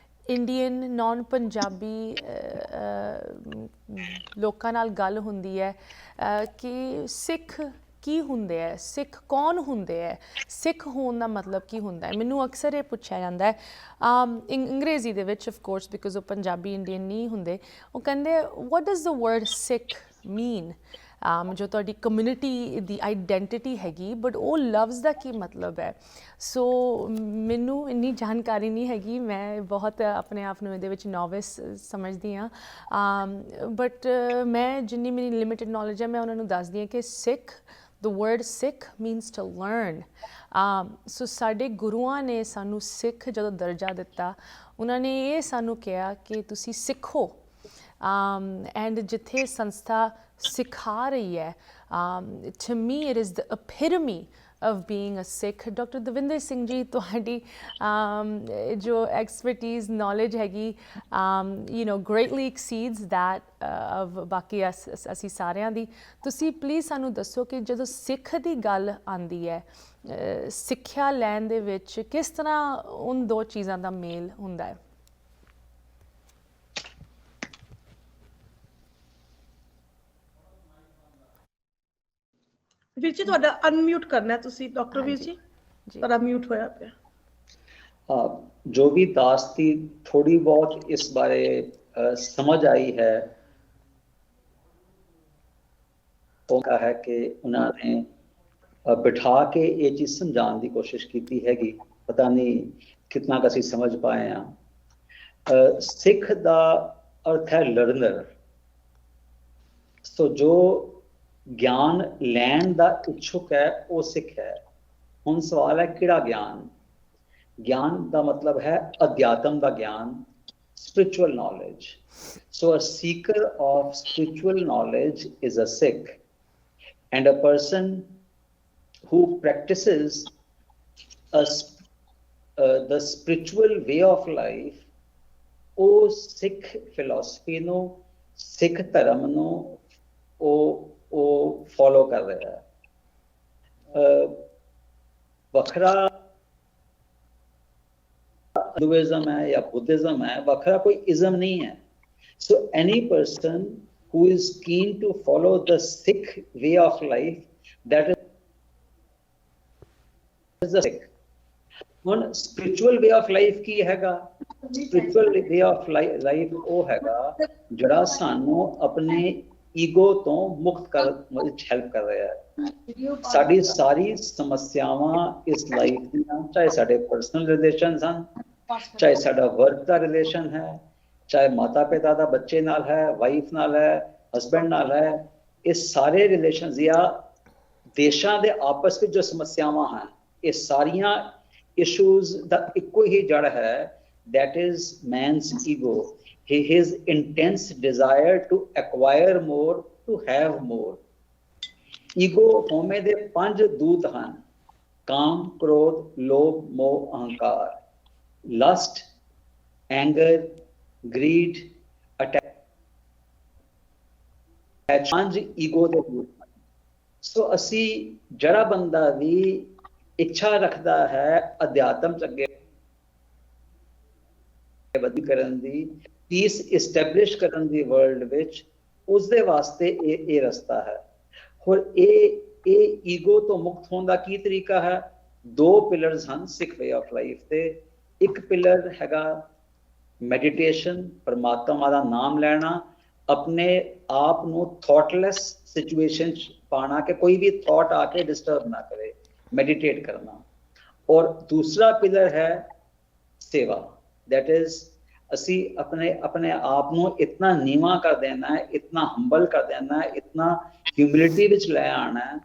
ਇੰਡੀਅਨ, ਨੌਨ ਪੰਜਾਬੀ ਲੋਕਾਂ ਨਾਲ ਗੱਲ ਹੁੰਦੀ ਹੈ ਕਿ ਸਿੱਖ ਕੀ ਹੁੰਦੇ ਹੈ, ਸਿੱਖ ਕੌਣ ਹੁੰਦੇ ਹੈ, ਸਿੱਖ ਹੋਣ ਦਾ ਮਤਲਬ ਕੀ ਹੁੰਦਾ ਹੈ, ਮੈਨੂੰ ਅਕਸਰ ਇਹ ਪੁੱਛਿਆ ਜਾਂਦਾ ਹੈ ਅੰਗਰੇਜ਼ੀ ਦੇ ਵਿੱਚ, ਆਫ ਕੋਰਸ ਬਿਕਾਜ਼ ਉਹ ਪੰਜਾਬੀ ਇੰਡੀਅਨ ਨਹੀਂ ਹੁੰਦੇ। ਉਹ ਕਹਿੰਦੇ ਵਾਟ ਡਜ਼ ਦ ਵਰਡ ਸਿੱਖ ਮੀਨ, ਜੋ ਤੁਹਾਡੀ ਕਮਿਊਨਿਟੀ ਦੀ ਆਈਡੈਂਟਿਟੀ ਹੈਗੀ, ਬਟ ਉਹ ਲਫ਼ਜ਼ ਦਾ ਕੀ ਮਤਲਬ ਹੈ। ਸੋ ਮੈਨੂੰ ਇੰਨੀ ਜਾਣਕਾਰੀ ਨਹੀਂ ਹੈਗੀ, ਮੈਂ ਬਹੁਤ ਆਪਣੇ ਆਪ ਨੂੰ ਇਹਦੇ ਵਿੱਚ ਨੋਵਿਸ ਸਮਝਦੀ ਹਾਂ, ਬਟ ਮੈਂ ਜਿੰਨੀ ਮੇਰੀ ਲਿਮਿਟਡ ਨੌਲੇਜ ਹੈ ਮੈਂ ਉਹਨਾਂ ਨੂੰ ਦੱਸਦੀ ਹਾਂ ਕਿ ਸਿੱਖ, the word Sikh means to learn. ਸੋ ਸਾਡੇ ਗੁਰੂਆਂ ਨੇ ਸਾਨੂੰ ਸਿੱਖ ਜਦੋਂ ਦਰਜਾ ਦਿੱਤਾ, ਉਹਨਾਂ ਨੇ ਇਹ ਸਾਨੂੰ ਕਿਹਾ ਕਿ ਤੁਸੀਂ ਸਿੱਖੋ, ਐਂਡ ਜਿੱਥੇ ਸੰਸਥਾ ਸਿਖਾ ਰਹੀ ਹੈ, to me it is the epitome of being a Sikh. Doctor Davinder Singh ji, ਤੁਹਾਡੀ ਜੋ ਐਕਸਪਰਟੀਜ਼, ਨੌਲੇਜ ਹੈਗੀ, you know greatly exceeds that of ਬਾਕੀ ਅਸੀਂ ਸਾਰਿਆਂ ਦੀ। ਤੁਸੀਂ ਪਲੀਜ਼ ਸਾਨੂੰ ਦੱਸੋ ਕਿ ਜਦੋਂ ਸਿੱਖ ਦੀ ਗੱਲ ਆਉਂਦੀ ਹੈ, ਸਿੱਖਿਆ ਲੈਣ ਦੇ ਵਿੱਚ ਕਿਸ ਤਰ੍ਹਾਂ ਉਨ ਦੋ ਚੀਜ਼ਾਂ ਦਾ ਮੇਲ ਹੁੰਦਾ ਹੈ। ਵੀਰ ਜੀ ਤੁਹਾਡਾ ਅਨਮਿਊਟ ਕਰਨਾ ਤੁਸੀਂ, ਡਾਕਟਰ ਵੀਰ ਜੀ ਤੁਹਾਡਾ ਮਿਊਟ ਹੋਇਆ ਪਿਆ। ਜੋ ਵੀ ਦਾਸ ਦੀ ਥੋੜੀ ਬਹੁਤ ਇਸ ਬਾਰੇ ਸਮਝ ਆਈ ਹੈ, ਉਹ ਕਹਾ ਹੈ ਕਿ ਉਹਨਾਂ ਨੇ ਬਿਠਾ ਕੇ ਇਹ ਚੀਜ਼ ਸਮਝਾਉਣ ਦੀ ਕੋਸ਼ਿਸ਼ ਕੀਤੀ ਹੈਗੀ। ਪਤਾ ਨਹੀਂ ਕਿੰਨਾ ਕੁ ਅਸੀਂ ਸਮਝ ਪਾਏ ਹਾਂ। ਸਿੱਖ ਦਾ ਅਰਥ ਹੈ ਲਰਨਰ। ਸੋ ਜੋ ਗਿਆਨ ਲੈਣ ਦਾ ਇੱਛੁਕ ਹੈ ਉਹ ਸਿੱਖ ਹੈ। ਹੁਣ ਸਵਾਲ ਹੈ ਕਿਹੜਾ ਗਿਆਨ? ਗਿਆਨ ਦਾ ਮਤਲਬ ਹੈ ਅਧਿਆਤਮ ਦਾ ਗਿਆਨ, spiritual knowledge. So a seeker of spiritual knowledge is a Sikh, and a person who practices the spiritual way of life, ਉਹ ਸਿੱਖ philosophy ਨੂੰ, ਸਿੱਖ ਧਰਮ ਨੂੰ ਉਹ ਫੋਲੋ ਕਰ ਰਿਹਾ ਹੈ। ਵੱਖਰਾ Hinduism है या Buddhism है, वखरा कोई ism नहीं है। So any person who is keen to follow the Sikh way of life, that is the Sikh. ਹੁਣ spiritual way of life ਕੀ ਹੈਗਾ? Spiritual way of life ਉਹ ਹੈਗਾ ਜਿਹੜਾ ਸਾਨੂੰ ਆਪਣੇ ਈਗੋ ਤੋਂ ਮੁਕਤ ਕਰਨ ਵਿੱਚ ਹੈਲਪ ਕਰ ਰਿਹਾ ਹੈ। ਸਾਡੀ ਸਾਰੀ ਸਮੱਸਿਆਵਾਂ ਇਸ ਲਾਈਫ ਦੀਆਂ, ਚਾਹੇ ਸਾਡੇ ਪਰਸਨਲ ਰਿਲੇਸ਼ਨਸ ਹਨ, ਚਾਹੇ ਸਾਡਾ ਵਰਕ ਦਾ ਰਿਲੇਸ਼ਨ ਹੈ, ਚਾਹੇ ਮਾਤਾ ਪਿਤਾ ਦਾ ਬੱਚੇ ਨਾਲ ਹੈ, ਵਾਈਫ ਨਾਲ ਹੈ, ਹਸਬੈਂਡ ਨਾਲ ਹੈ, ਇਹ ਸਾਰੇ ਰਿਲੇਸ਼ਨਸ ਜਾਂ ਦੇਸ਼ਾਂ ਦੇ ਆਪਸ ਵਿੱਚ ਜੋ ਸਮੱਸਿਆਵਾਂ ਹਨ, ਇਹ ਸਾਰੀਆਂ ਇਸ਼ੂਜ਼ ਦਾ ਇੱਕੋ ਹੀ ਜੜ ਹੈ that is man's ego. His intense desire to acquire more, to have more. Ego ਹੋਮੇ ਦੇ 5 ਦੂਤ ਹਨ: ਕਾਮ, ਕ੍ਰੋਧ, ਲੋਭ, ਮੋਹ, ਅਹੰਕਾਰ। Lust, anger, greed, attach, 5 ego ਦੇ ਦੂਤ ਹਨ। ਸੋ ਅਸੀਂ ਜਿਹੜਾ ਬੰਦਾ ਵੀ ਇੱਛਾ ਰੱਖਦਾ ਹੈ ਅਧਿਆਤਮ ਚ ਅੱਗੇ ਵਧੀ ਕਰਨ ਦੀ, ਪੀਸ ਇਸਟੈਬਲਿਸ਼ ਕਰਨ ਦੀ ਵਰਲਡ ਵਿੱਚ, ਉਸ ਦੇ ਵਾਸਤੇ ਇਹ ਰਸਤਾ ਹੈ। ਹੋਰ ਇਹ ਈਗੋ ਤੋਂ ਮੁਕਤ ਹੋਣ ਦਾ ਕੀ ਤਰੀਕਾ ਹੈ? 2 ਪਿਲਰਸ ਹਨ ਸਿੱਖ ਵੇ ਆਫ ਲਾਈਫ ਤੇ। ਇੱਕ ਪਿਲਰ ਹੈਗਾ ਮੈਡੀਟੇਸ਼ਨ, ਪਰਮਾਤਮਾ ਦਾ ਨਾਮ ਲੈਣਾ, ਆਪਣੇ ਆਪ ਨੂੰ ਥਾਟਲੈਸ ਸਿਚੁਏਸ਼ਨ ਚ ਪਾਣਾ ਕਿ ਕੋਈ ਵੀ ਥਾਟ ਆ ਕੇ ਡਿਸਟਰਬ ਨਾ ਕਰੇ, ਮੈਡੀਟੇਟ ਕਰਨਾ। ਔਰ ਦੂਸਰਾ ਪਿਲਰ ਹੈ ਸੇਵਾ, that is ਅਸੀਂ ਆਪਣੇ ਆਪ ਨੂੰ ਇਤਨਾ ਨੀਵਾਂ ਕਰ ਦੇਣਾ ਹੈ, ਇਤਨਾ ਹੰਬਲ ਕਰ ਦੇਣਾ ਹੈ, ਇਤਨਾ ਹਿਊਮਿਲਿਟੀ ਵਿੱਚ ਲੈ ਆਣਾ ਹੈ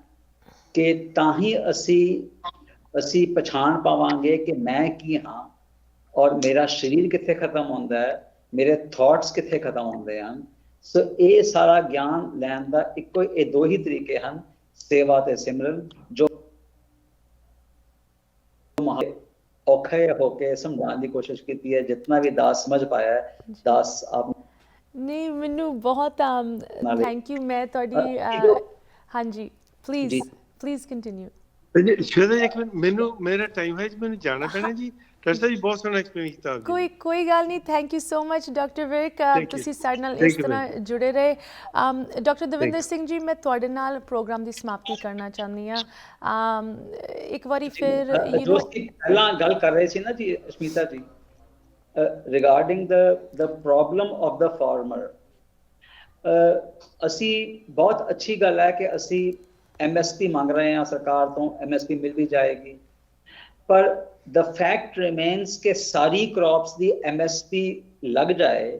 ਕਿ ਤਾਂ ਹੀ ਅਸੀਂ ਪਛਾਣ ਪਾਵਾਂਗੇ ਕਿ ਮੈਂ ਕੀ ਹਾਂ ਔਰ ਮੇਰਾ ਸਰੀਰ ਕਿੱਥੇ ਖਤਮ ਹੁੰਦਾ ਹੈ, ਮੇਰੇ ਥਾਟਸ ਕਿੱਥੇ ਖਤਮ ਹੁੰਦੇ ਹਨ। ਸੋ ਇਹ ਸਾਰਾ ਗਿਆਨ ਲੈਣ ਦਾ ਇਹ 2 ਹੀ ਤਰੀਕੇ ਹਨ, ਸੇਵਾ ਤੇ ਸਿਮਰਨ, ਜੋ ਔਖੇ ਹੋ ਕੇ ਸਮਝਾਉਣ ਦੀ ਕੋਸ਼ਿਸ਼ ਕੀਤੀ ਹੈ। ਜਿਤਨਾ ਵੀ ਦਾਸ ਸਮਝ ਪਾਇਆ ਹੈ, ਦਾਸ ਆਪ ਨਹੀਂ, ਮੈਨੂੰ ਬਹੁਤ ਥੈਂਕ ਯੂ। ਮੈਂ ਤੁਹਾਡੀ ਹਾਂਜੀ, ਪਲੀਜ਼ ਕੰਟੀਨਿਊ। ਸ਼ਵੇਤਾ ਜੀ, ਇੱਕ ਮਿੰਟ, ਮੇਰਾ ਟਾਈਮ ਹੈ ਜੀ, ਮੈਨੂੰ ਜਾਣਾ ਪੈਣਾ ਜੀ। ਡਾਕਟਰ ਸਾਹਿਬ ਜੀ ਬਹੁਤ ਸੋਹਣਾ ਐਕਸਪਲੇਨ ਕੀਤਾ। ਕੋਈ ਗੱਲ ਨਹੀਂ, thank you so much doctor Virk, ਤੁਸੀਂ ਸਾਡੇ ਨਾਲ ਇਸ ਤਰ੍ਹਾਂ ਜੁੜੇ ਰਹੇ। ਡਾਕਟਰ ਦਵਿੰਦਰ ਸਿੰਘ ਜੀ, ਮੈਂ ਤੁਹਾਡੇ ਨਾਲ ਪ੍ਰੋਗਰਾਮ ਦੀ ਸਮਾਪਤੀ ਕਰਨਾ ਚਾਹੁੰਦੀ ਹਾਂ। ਇੱਕ ਵਾਰੀ ਫਿਰ ਜੋ ਪਹਿਲਾਂ ਗੱਲ ਕਰ ਰਹੇ ਸੀ ਨਾ ਜੀ ਅਸ਼ਮੀਤਾ ਜੀ, regarding the problem of the farmer, ਅਸੀਂ ਬਹੁਤ ਅੱਛੀ ਗੱਲ ਹੈ ਕਿ ਅਸੀਂ MSP ਮੰਗ ਰਹੇ ਹਾਂ ਸਰਕਾਰ ਤੋਂ, MSP ਮਿਲ ਵੀ ਜਾਏਗੀ, ਪਰ the fact remains ਕਿ ਸਾਰੀ crops ਦੀ MSP ਲੱਗ ਜਾਏ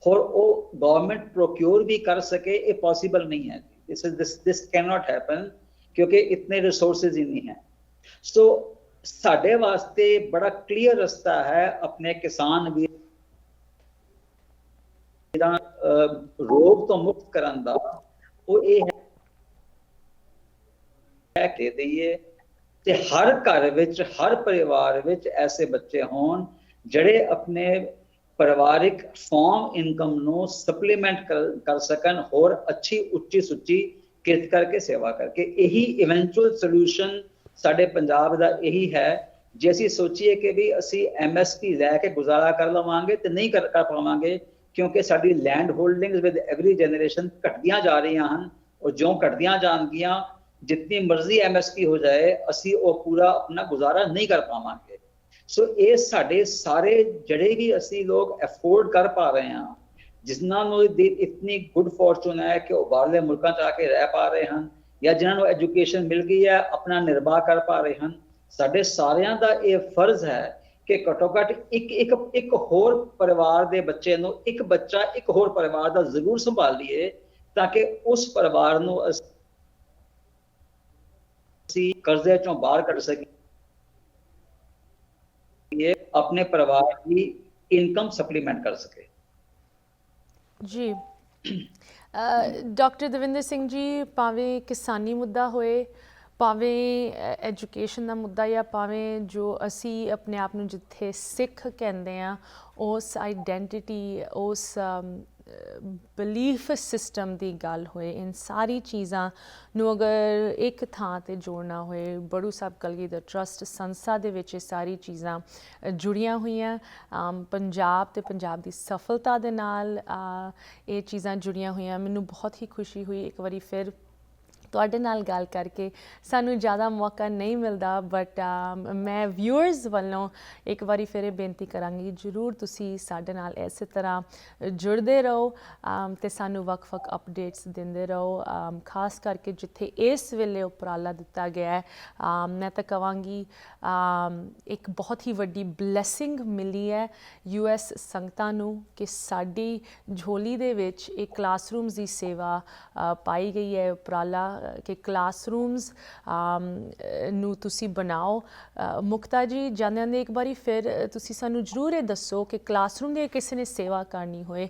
और वो गवर्नमेंट प्रोक्योर भी कर सके, ये पॉसिबल नहीं है। this cannot happen क्योंकि इतने रिसोर्सेज ही नहीं है। सो साडे वास्ते बड़ा क्लियर रास्ता है अपने किसान भी रोग तो मुक्त करन दा, वो ये है कि दईए ते हर घर विच, हर परिवार विच ऐसे बच्चे होण ਜਿਹੜੇ अपने परिवारिक फॉर्म इनकम ਨੂੰ सप्लीमेंट कर सकन और अच्छी उच्ची सुच्ची किरत करके सेवा करके। यही इवेंचुअल सोल्यूशन ਸਾਡੇ ਪੰਜਾਬ ਦਾ यही है। ਜੇ ਅਸੀਂ ਸੋਚੀਏ ਕਿ ਵੀ ਅਸੀਂ MSP ਲੈ ਕੇ ਗੁਜ਼ਾਰਾ ਕਰ ਲਵਾਂਗੇ ਤੇ ਨਹੀਂ ਕਰ ਪਾਵਾਂਗੇ, ਕਿਉਂਕਿ ਸਾਡੀ land holdings with every generation ਘਟਦੀਆਂ ਜਾ ਰਹੀਆਂ ਹਨ, ਔਰ ਜਿਉਂ ਘਟਦੀਆਂ ਜਾਣਗੀਆਂ ਜਿੰਨੀ ਮਰਜ਼ੀ MSP ਹੋ ਜਾਏ ਅਸੀਂ ਉਹ ਪੂਰਾ ਆਪਣਾ ਗੁਜ਼ਾਰਾ ਨਹੀਂ ਕਰ ਪਾਵਾਂਗੇ। ਸੋ ਇਹ ਸਾਡੇ ਸਾਰੇ ਜਿਹੜੇ ਵੀ ਅਸੀਂ ਲੋਕ ਅਫੋਰਡ ਕਰ ਪਾ ਰਹੇ ਹਾਂ, ਜਿਨ੍ਹਾਂ ਨੂੰ ਇਤਨੀ ਗੁੱਡ ਫੋਰਚੂਨ ਹੈ ਕਿ ਉਹ ਬਾਹਰਲੇ ਮੁਲਕਾਂ 'ਚ ਆ ਕੇ ਰਹਿ ਪਾ ਰਹੇ ਹਨ, ਜਾਂ ਜਿਨ੍ਹਾਂ ਨੂੰ ਐਜੂਕੇਸ਼ਨ ਮਿਲ ਗਈ ਹੈ ਆਪਣਾ ਨਿਰਵਾਹ ਕਰ ਪਾ ਰਹੇ ਹਨ, ਸਾਡੇ ਸਾਰਿਆਂ ਦਾ ਇਹ ਫਰਜ਼ ਹੈ ਕਿ ਘੱਟੋ ਘੱਟ ਇੱਕ ਹੋਰ ਪਰਿਵਾਰ ਦੇ ਬੱਚੇ ਨੂੰ, ਇੱਕ ਬੱਚਾ ਇੱਕ ਹੋਰ ਪਰਿਵਾਰ ਦਾ ਜ਼ਰੂਰ ਸੰਭਾਲ ਲਈਏ, ਤਾਂ ਕਿ ਉਸ ਪਰਿਵਾਰ ਨੂੰ ਅਸੀਂ ਕਰਜ਼ੇ 'ਚੋਂ ਬਾਹਰ ਕੱਢ ਸਕੀਏ, अपने परिवार की इनकम सप्लीमेंट कर सके। जी डॉक्टर दविंदर सिंह जी, भावें किसानी मुद्दा होए, भावें एजुकेशन का मुद्दा, या भावें जो असी अपने आप ਨੂੰ ਜਿੱਥੇ ਸਿੱਖ ਕਹਿੰਦੇ ਆ, ਉਸ ਆਈਡੈਂਟੀਟੀ, ਉਸ ਬਿਲੀਫ ਸਿਸਟਮ ਦੀ ਗੱਲ ਹੋਏ, ਇਨ ਸਾਰੀ ਚੀਜ਼ਾਂ ਨੂੰ ਅਗਰ ਇੱਕ ਥਾਂ ਤੇ ਜੋੜਨਾ ਹੋਏ, ਬੜੂ ਸਾਹਿਬ ਕਲਗੀਧਰ ਟਰਸਟ ਸੰਸਥਾ ਦੇ ਵਿੱਚ ਇਹ ਸਾਰੀ ਚੀਜ਼ਾਂ ਜੁੜੀਆਂ ਹੋਈਆਂ। ਪੰਜਾਬ ਤੇ ਪੰਜਾਬ ਦੀ ਸਫਲਤਾ ਦੇ ਨਾਲ ਇਹ ਚੀਜ਼ਾਂ ਜੁੜੀਆਂ ਹੋਈਆਂ। ਮੈਨੂੰ ਬਹੁਤ ਹੀ ਖੁਸ਼ੀ ਹੋਈ ਇੱਕ ਵਾਰੀ ਫਿਰ ਤੁਹਾਡੇ ਨਾਲ ਗੱਲ ਕਰਕੇ। ਸਾਨੂੰ ਜ਼ਿਆਦਾ ਮੌਕਾ ਨਹੀਂ ਮਿਲਦਾ, ਬਟ ਮੈਂ ਵਿਊਅਰਸ ਵੱਲੋਂ ਇੱਕ ਵਾਰੀ ਫਿਰ ਇਹ ਬੇਨਤੀ ਕਰਾਂਗੀ, ਜ਼ਰੂਰ ਤੁਸੀਂ ਸਾਡੇ ਨਾਲ ਇਸੇ ਤਰ੍ਹਾਂ ਜੁੜਦੇ ਰਹੋ ਅਤੇ ਸਾਨੂੰ ਵੱਖ-ਵੱਖ ਅਪਡੇਟਸ ਦਿੰਦੇ ਰਹੋ। ਖਾਸ ਕਰਕੇ ਜਿੱਥੇ ਇਸ ਵੇਲੇ ਉਪਰਾਲਾ ਦਿੱਤਾ ਗਿਆ ਹੈ, ਮੈਂ ਤਾਂ ਕਹਾਂਗੀ ਇੱਕ ਬਹੁਤ ਹੀ ਵੱਡੀ ਬਲੈਸਿੰਗ ਮਿਲੀ ਹੈ US ਸੰਗਤਾਂ ਨੂੰ ਕਿ ਸਾਡੀ ਝੋਲੀ ਦੇ ਵਿੱਚ ਇੱਕ ਕਲਾਸਰੂਮਸ ਦੀ ਸੇਵਾ ਪਾਈ ਗਈ ਹੈ। ਉਪਰਾਲਾ ਕਿ ਕਲਾਸਰੂਮਸ ਨੂੰ ਤੁਸੀਂ ਬਣਾਓ। ਮੁਕਤਾ ਜੀ, ਜਾਂਦੇ ਜਾਂਦੇ ਇੱਕ ਵਾਰੀ ਫਿਰ ਤੁਸੀਂ ਸਾਨੂੰ ਜ਼ਰੂਰ ਇਹ ਦੱਸੋ ਕਿ ਕਲਾਸਰੂਮ ਦੀ ਕਿਸੇ ਨੇ ਸੇਵਾ ਕਰਨੀ ਹੋਏ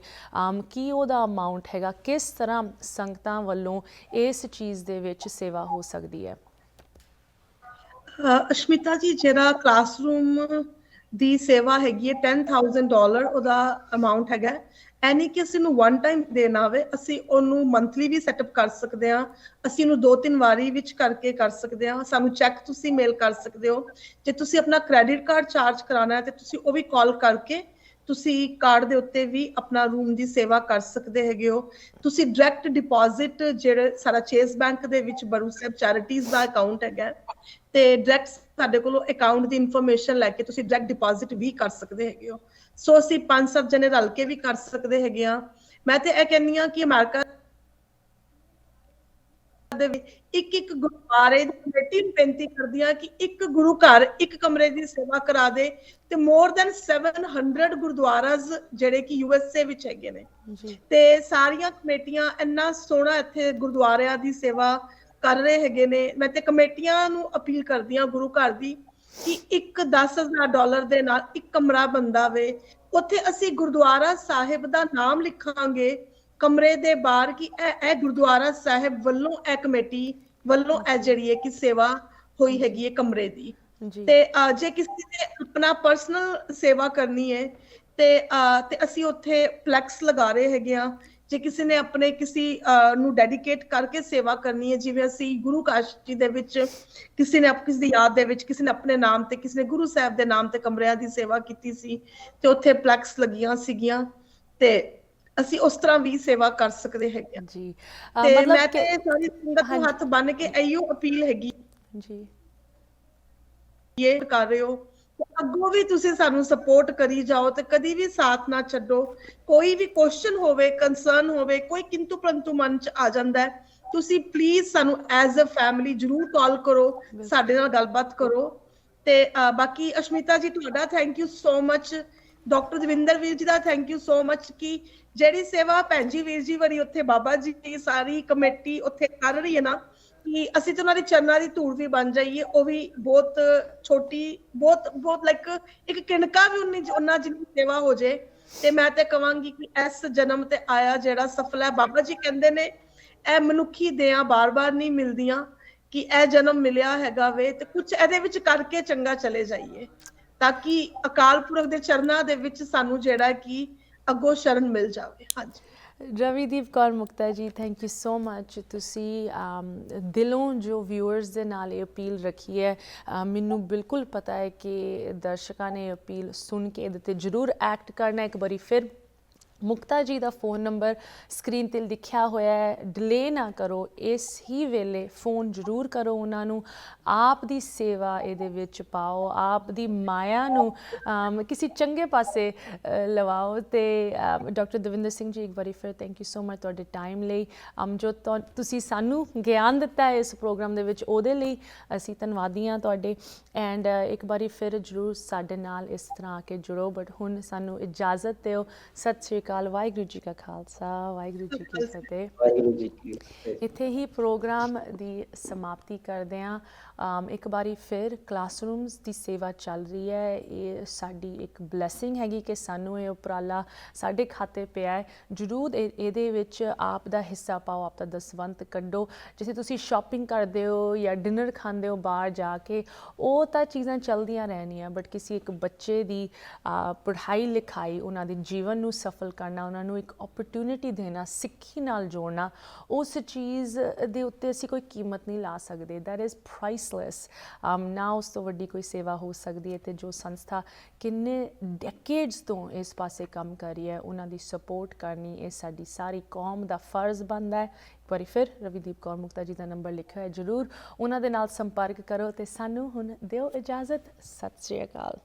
ਕੀ ਉਹਦਾ ਅਮਾਊਂਟ ਹੈਗਾ, ਕਿਸ ਤਰ੍ਹਾਂ ਸੰਗਤਾਂ ਵੱਲੋਂ ਇਸ ਚੀਜ਼ ਦੇ ਵਿੱਚ ਸੇਵਾ ਹੋ ਸਕਦੀ ਹੈ? ਅਸ਼ਮਿਤਾ ਜੀ, ਜਿਹੜਾ ਕਲਾਸਰੂਮ ਦੀ ਸੇਵਾ ਹੈਗੀ ਹੈ $10,000 ਉਹਦਾ ਅਮਾਉਂਟ ਹੈਗਾ। ਐਨੀ ਕਿ ਅਸੀਂ ਨੂੰ ਵਨ ਟਾਈਮ ਦੇਣਾ ਹੋਵੇ, ਅਸੀਂ ਉਹਨੂੰ ਮੰਥਲੀ ਵੀ ਸੈਟਅਪ ਕਰ ਸਕਦੇ ਹਾਂ, ਅਸੀਂ ਉਹਨੂੰ 2-3 ਵਾਰੀ ਵਿੱਚ ਕਰਕੇ ਕਰ ਸਕਦੇ ਹਾਂ। ਸਾਨੂੰ ਚੈੱਕ ਤੁਸੀਂ ਮੇਲ ਕਰ ਸਕਦੇ ਹੋ। ਜੇ ਤੁਸੀਂ ਆਪਣਾ ਕ੍ਰੈਡਿਟ ਕਾਰਡ ਚਾਰਜ ਕਰਾਉਣਾ ਹੈ ਤੇ ਤੁਸੀਂ ਉਹ ਵੀ ਕਾਲ ਕਰਕੇ ਤੁਸੀਂ ਕਾਰਡ ਦੇ ਉੱਤੇ ਵੀ ਆਪਣਾ ਰੂਮ ਦੀ ਸੇਵਾ ਕਰ ਸਕਦੇ ਹੈਗੇ ਹੋ। ਤੁਸੀਂ ਡਾਇਰੈਕਟ ਡਿਪੋਜ਼ਿਟ, ਜਿਹੜੇ ਸਾਡਾ ਚੇਸ ਬੈਂਕ ਦੇ ਵਿੱਚ ਬਰੂ ਸਾਹਿਬ ਚੈਰਿਟੀਜ਼ ਦਾ ਅਕਾਊਂਟ ਹੈਗਾ, ਤੇ ਡਾਇਰੈਕਟ ਸਾਡੇ ਕੋਲੋਂ ਅਕਾਊਂਟ ਦੀ ਇਨਫੋਰਮੇਸ਼ਨ ਲੈ ਕੇ ਤੁਸੀਂ ਡਾਇਰੈਕਟ ਡਿਪੋਜ਼ਿਟ ਵੀ ਕਰ ਸਕਦੇ ਹੈਗੇ ਹੋ। ਸੋ ਅਸੀਂ 5-7 ਜਣੇ ਰਲ ਕੇ ਵੀ ਕਰ ਸਕਦੇ ਹੈਗੇ ਆ। ਮੈਂ ਤੇ ਇਹ ਕਹਿੰਦੀ ਹਾਂ ਕਿ ਅਮਰੀਕਾ ਦੇ ਇੱਕ ਗੁਰਦੁਆਰੇ ਦੀ ਕਮੇਟੀ ਨੂੰ ਬੇਨਤੀ ਕਰਦੀ ਹਾਂ ਕਿ ਇੱਕ ਗੁਰੂ ਘਰ ਇੱਕ ਕਮਰੇ ਦੀ ਸੇਵਾ ਕਰਾ ਦੇ, ਤੇ ਮੋਰ ਦੈਨ 700 ਗੁਰਦੁਆਰਾਸ ਜਿਹੜੇ ਕਿ USA ਵਿੱਚ ਹੈਗੇ ਨੇ, ਤੇ ਸਾਰੀਆਂ ਕਮੇਟੀਆਂ ਇੰਨਾ ਸੋਹਣਾ ਇੱਥੇ ਗੁਰਦੁਆਰਿਆਂ ਦੀ ਸੇਵਾ ਕਰ ਰਹੇ ਹੈਗੇ ਨੇ। ਮੈਂ ਤੇ ਕਮੇਟੀਆਂ ਨੂੰ ਅਪੀਲ ਕਰਦੀ ਹਾਂ ਗੁਰੂ ਘਰ ਦੀ ਕਿ ਇੱਕ $10,000 ਦੇ ਨਾਲ ਇੱਕ ਕਮਰਾ ਬੰਦਾ ਵੇ, ਉੱਥੇ ਅਸੀਂ ਗੁਰਦੁਆਰਾ ਸਾਹਿਬ ਦਾ ਨਾਮ ਲਿਖਾਂਗੇ ਕਮਰੇ ਦੇ ਬਾਹਰ ਕਿ ਇਹ ਗੁਰਦੁਆਰਾ ਸਾਹਿਬ ਵੱਲੋਂ ਇਹ ਕਮੇਟੀ ਵੱਲੋਂ ਇਹ ਜਿਹੜੀ ਹੈ ਕਿ ਸੇਵਾ ਹੋਈ ਹੈਗੀ ਹੈ ਕਮਰੇ ਦੀ। ਤੇ ਜੇ ਕਿਸੇ ਨੇ ਆਪਣਾ ਪਰਸਨਲ ਸੇਵਾ ਕਰਨੀ ਹੈ ਤੇ ਅਸੀਂ ਉੱਥੇ ਫਲੈਕਸ ਲਗਾ ਰਹੇ ਹੈਗੇ ਆ। ਜੇ ਕਿਸੇ ਨੇ ਆਪਣੇ ਕਿਸੇ ਨੂੰ ਡੈਡੀਕੇਟ ਕਰਕੇ ਸੇਵਾ ਕਰਨੀ ਹੈ, ਜਿਵੇਂ ਅਸੀਂ ਗੁਰੂ ਕਾਸ਼ੀ ਦੇ ਵਿੱਚ ਕਿਸੇ ਨੇ ਕਿਸੇ ਦੀ ਯਾਦ ਦੇ ਵਿੱਚ ਕਿਸੇ ਨੇ ਆਪਣੇ ਨਾਮ ਤੇ, ਕਿਸੇ ਨੇ ਗੁਰੂ ਸਾਹਿਬ ਦੇ ਨਾਮ ਤੇ ਕਮਰਿਆਂ ਦੀ ਸੇਵਾ ਕੀਤੀ ਸੀ ਤੇ ਉੱਥੇ ਫਲੈਕਸ ਲੱਗੀਆਂ ਸੀਗੀਆਂ, ਤੇ ਅਸੀਂ ਉਸ ਤਰ੍ਹਾਂ ਵੀ ਸੇਵਾ ਕਰ ਸਕਦੇ ਹੈਗੇ ਜੀ। ਤੇ ਮੈਂ ਤੇ ਸਾਰੀ ਸੰਗਤ ਨੂੰ ਹੱਥ ਬੰਨ ਕੇ ਇਹੋ ਅਪੀਲ ਹੈਗੀ ਜੀ, ਇਹ ਕਰ ਰਹੇ ਹੋ ਅੱਗੋਂ ਵੀ ਤੁਸੀਂ ਸਾਨੂੰ ਸਪੋਰਟ ਕਰੀ ਜਾਓ ਤੇ ਕਦੀ ਵੀ ਸਾਥ ਨਾ ਛੱਡੋ। ਕੋਈ ਵੀ ਕੁਐਸਚਨ ਹੋਵੇ, ਕੰਸਰਨ ਹੋਵੇ, ਕੋਈ ਕਿੰਤੂ ਪਰੰਤੂ ਮਨ ਚ ਆ ਜਾਂਦਾ ਹੈ, ਤੁਸੀਂ ਪਲੀਜ਼ ਸਾਨੂੰ ਐਜ਼ ਅ ਫੈਮਿਲੀ ਜ਼ਰੂਰ ਕਾਲ ਕਰੋ, ਸਾਡੇ ਨਾਲ ਗੱਲਬਾਤ ਕਰੋ। ਤੇ ਬਾਕੀ ਅਸ਼ਮਿਤਾ ਜੀ, ਤੁਹਾਡਾ thank you so much. Doctor Davinder Veer ji ਦਾ ਥੈਂਕ ਯੂ ਸੋ ਮਚ ਕਿ ਜਿਹੜੀ ਸੇਵਾ ਭੈਣ ਜੀ ਵੀਰ ਜੀ ਵਰੀ ਉੱਥੇ ਬਾਬਾ ਜੀ ਦੀ ਸਾਰੀ ਕਮੇਟੀ ਉੱਥੇ ਕਰ ਰਹੀ ਹੈ ਨਾ, ਕਿ ਅਸੀਂ ਤੇ ਉਹਨਾਂ ਦੀ ਚਰਨਾਂ ਦੀ ਧੂੜ ਵੀ ਬਣ ਜਾਈਏ, ਉਹ ਵੀ ਬਹੁਤ ਛੋਟੀ, ਬਹੁਤ ਲਾਈਕ ਇੱਕ ਕਿਣਕਾ ਵੀ ਉਹਨਾਂ ਜਿੰਨੀ ਸੇਵਾ ਹੋ ਜੇ। ਤੇ ਮੈਂ ਤੇ ਕਵਾਂਗੀ ਕਿ ਇਸ ਜਨਮ ਤੇ ਆਇਆ ਜਿਹੜਾ ਸਫਲ ਹੈ, ਬਾਬਾ ਜੀ ਕਹਿੰਦੇ ਨੇ ਇਹ ਮਨੁੱਖੀ ਦੇਆਂ ਬਾਰ-ਬਾਰ ਨਹੀਂ ਮਿਲਦੀਆਂ, ਕਿ ਇਹ ਜਨਮ ਮਿਲਿਆ ਹੈਗਾ ਵੇ ਤੇ ਕੁਝ ਇਹਦੇ ਵਿੱਚ ਕਰਕੇ ਚੰਗਾ ਚਲੇ ਜਾਈਏ, ਤਾਂ ਕਿ ਅਕਾਲ ਪੁਰਖ ਦੇ ਚਰਨਾਂ ਦੇ ਵਿੱਚ ਸਾਨੂੰ ਜਿਹੜਾ ਕਿ ਅੱਗੋਂ ਸ਼ਰਨ ਮਿਲ ਜਾਵੇ। ਹਾਂਜੀ, ਰਵੀਦੀਪ ਕੌਰ ਮੁਕਤਾ ਜੀ, ਥੈਂਕ ਯੂ ਸੋ ਮਚ। ਤੁਸੀਂ ਦਿਲੋਂ ਜੋ ਵਿਊਅਰਸ ਦੇ ਨਾਲ ਇਹ ਅਪੀਲ ਰੱਖੀ ਹੈ, ਮੈਨੂੰ ਬਿਲਕੁਲ ਪਤਾ ਹੈ ਕਿ ਦਰਸ਼ਕਾਂ ਨੇ ਅਪੀਲ ਸੁਣ ਕੇ ਇਹਦੇ 'ਤੇ ਜ਼ਰੂਰ ਐਕਟ ਕਰਨਾ। ਇੱਕ ਵਾਰੀ ਫਿਰ ਮੁਕਤਾ ਜੀ ਦਾ ਫ਼ੋਨ ਨੰਬਰ ਸਕਰੀਨ 'ਤੇ ਲਿਖਿਆ ਹੋਇਆ ਹੈ, ਡਿਲੇ ਨਾ ਕਰੋ, ਇਸ ਹੀ ਵੇਲੇ ਫ਼ੋਨ ਜ਼ਰੂਰ ਕਰੋ ਉਹਨਾਂ ਨੂੰ। ਆਪ ਦੀ ਸੇਵਾ ਇਹਦੇ ਵਿੱਚ ਪਾਓ, ਆਪ ਦੀ ਮਾਇਆ ਨੂੰ ਕਿਸੇ ਚੰਗੇ ਪਾਸੇ ਲਵਾਓ। ਅਤੇ ਡਾਕਟਰ ਦਵਿੰਦਰ ਸਿੰਘ ਜੀ, ਇੱਕ ਵਾਰੀ ਫਿਰ ਥੈਂਕ ਯੂ ਸੋ ਮਚ ਤੁਹਾਡੇ ਟਾਈਮ ਲਈ। ਜੋ ਤੁਸੀਂ ਸਾਨੂੰ ਗਿਆਨ ਦਿੱਤਾ ਹੈ ਇਸ ਪ੍ਰੋਗਰਾਮ ਦੇ ਵਿੱਚ, ਉਹਦੇ ਲਈ ਅਸੀਂ ਧੰਨਵਾਦੀ ਹਾਂ ਤੁਹਾਡੇ। ਐਂਡ ਇੱਕ ਵਾਰੀ ਫਿਰ ਜ਼ਰੂਰ ਸਾਡੇ ਨਾਲ ਇਸ ਤਰ੍ਹਾਂ ਆ ਕੇ ਜੁੜੋ। ਬਟ ਹੁਣ ਸਾਨੂੰ ਇਜਾਜ਼ਤ ਦਿਓ। ਸਤਿ ਸ਼੍ਰੀ ਅਕਾਲ। ਵਾਹਿਗੁਰੂ ਜੀ ਕਾ ਖਾਲਸਾ, ਵਾਹਿਗੁਰੂ ਜੀ ਕੀ ਫਤਿਹ। ਵਾਹਿਗੁਰੂ ਜੀ ਕੀ ਫਤਿਹ। ਇੱਥੇ ਹੀ ਪ੍ਰੋਗਰਾਮ ਦੀ ਸਮਾਪਤੀ ਕਰਦੇ ਹਾਂ। ਇੱਕ ਵਾਰੀ ਫਿਰ ਕਲਾਸਰੂਮਸ ਦੀ ਸੇਵਾ ਚੱਲ ਰਹੀ ਹੈ, ਇਹ ਸਾਡੀ ਇੱਕ ਬਲੈਸਿੰਗ ਹੈਗੀ ਕਿ ਸਾਨੂੰ ਇਹ ਉਪਰਾਲਾ ਸਾਡੇ ਖਾਤੇ ਪਿਆ ਹੈ। ਜ਼ਰੂਰ ਇਹਦੇ ਵਿੱਚ ਆਪ ਦਾ ਹਿੱਸਾ ਪਾਓ, ਆਪ ਦਾ ਦਸਵੰਤ ਕੱਢੋ। ਜਿਵੇਂ ਤੁਸੀਂ ਸ਼ਾਪਿੰਗ ਕਰਦੇ ਹੋ ਜਾਂ ਡਿਨਰ ਖਾਂਦੇ ਹੋ ਬਾਹਰ ਜਾ ਕੇ, ਉਹ ਤਾਂ ਚੀਜ਼ਾਂ ਚੱਲਦੀਆਂ ਰਹਿਣੀਆਂ, ਬਟ ਕਿਸੇ ਇੱਕ ਬੱਚੇ ਦੀ ਪੜ੍ਹਾਈ ਲਿਖਾਈ, ਉਹਨਾਂ ਦੇ ਜੀਵਨ ਨੂੰ ਸਫਲ ਕਰਨਾ, ਉਹਨਾਂ ਨੂੰ ਇੱਕ ਓਪਰਚੁਨਿਟੀ ਦੇਣਾ, ਸਿੱਖੀ ਨਾਲ ਜੋੜਨਾ, ਉਸ ਚੀਜ਼ ਦੇ ਉੱਤੇ ਅਸੀਂ ਕੋਈ ਕੀਮਤ ਨਹੀਂ ਲਾ ਸਕਦੇ। That is priceless. ਨਾ ਉਸ ਤੋਂ ਵੱਡੀ ਕੋਈ ਸੇਵਾ ਹੋ ਸਕਦੀ ਹੈ। ਅਤੇ ਜੋ ਸੰਸਥਾ ਕਿੰਨੇ ਡੈਕੇਡਸ ਤੋਂ ਇਸ ਪਾਸੇ ਕੰਮ ਕਰ ਰਹੀ ਹੈ, ਉਹਨਾਂ ਦੀ ਸਪੋਰਟ ਕਰਨੀ ਇਹ ਸਾਡੀ ਸਾਰੀ ਕੌਮ ਦਾ ਫਰਜ਼ ਬਣਦਾ ਹੈ। ਇੱਕ ਵਾਰੀ ਫਿਰ ਰਵੀਦੀਪ ਕੌਰ ਮੁਕਤਾ ਜੀ ਦਾ ਨੰਬਰ ਲਿਖਿਆ ਹੈ, ਜ਼ਰੂਰ ਉਹਨਾਂ ਦੇ ਨਾਲ ਸੰਪਰਕ ਕਰੋ। ਅਤੇ ਸਾਨੂੰ ਹੁਣ ਦਿਓ ਇਜਾਜ਼ਤ। ਸਤਿ ਸ਼੍ਰੀ ਅਕਾਲ।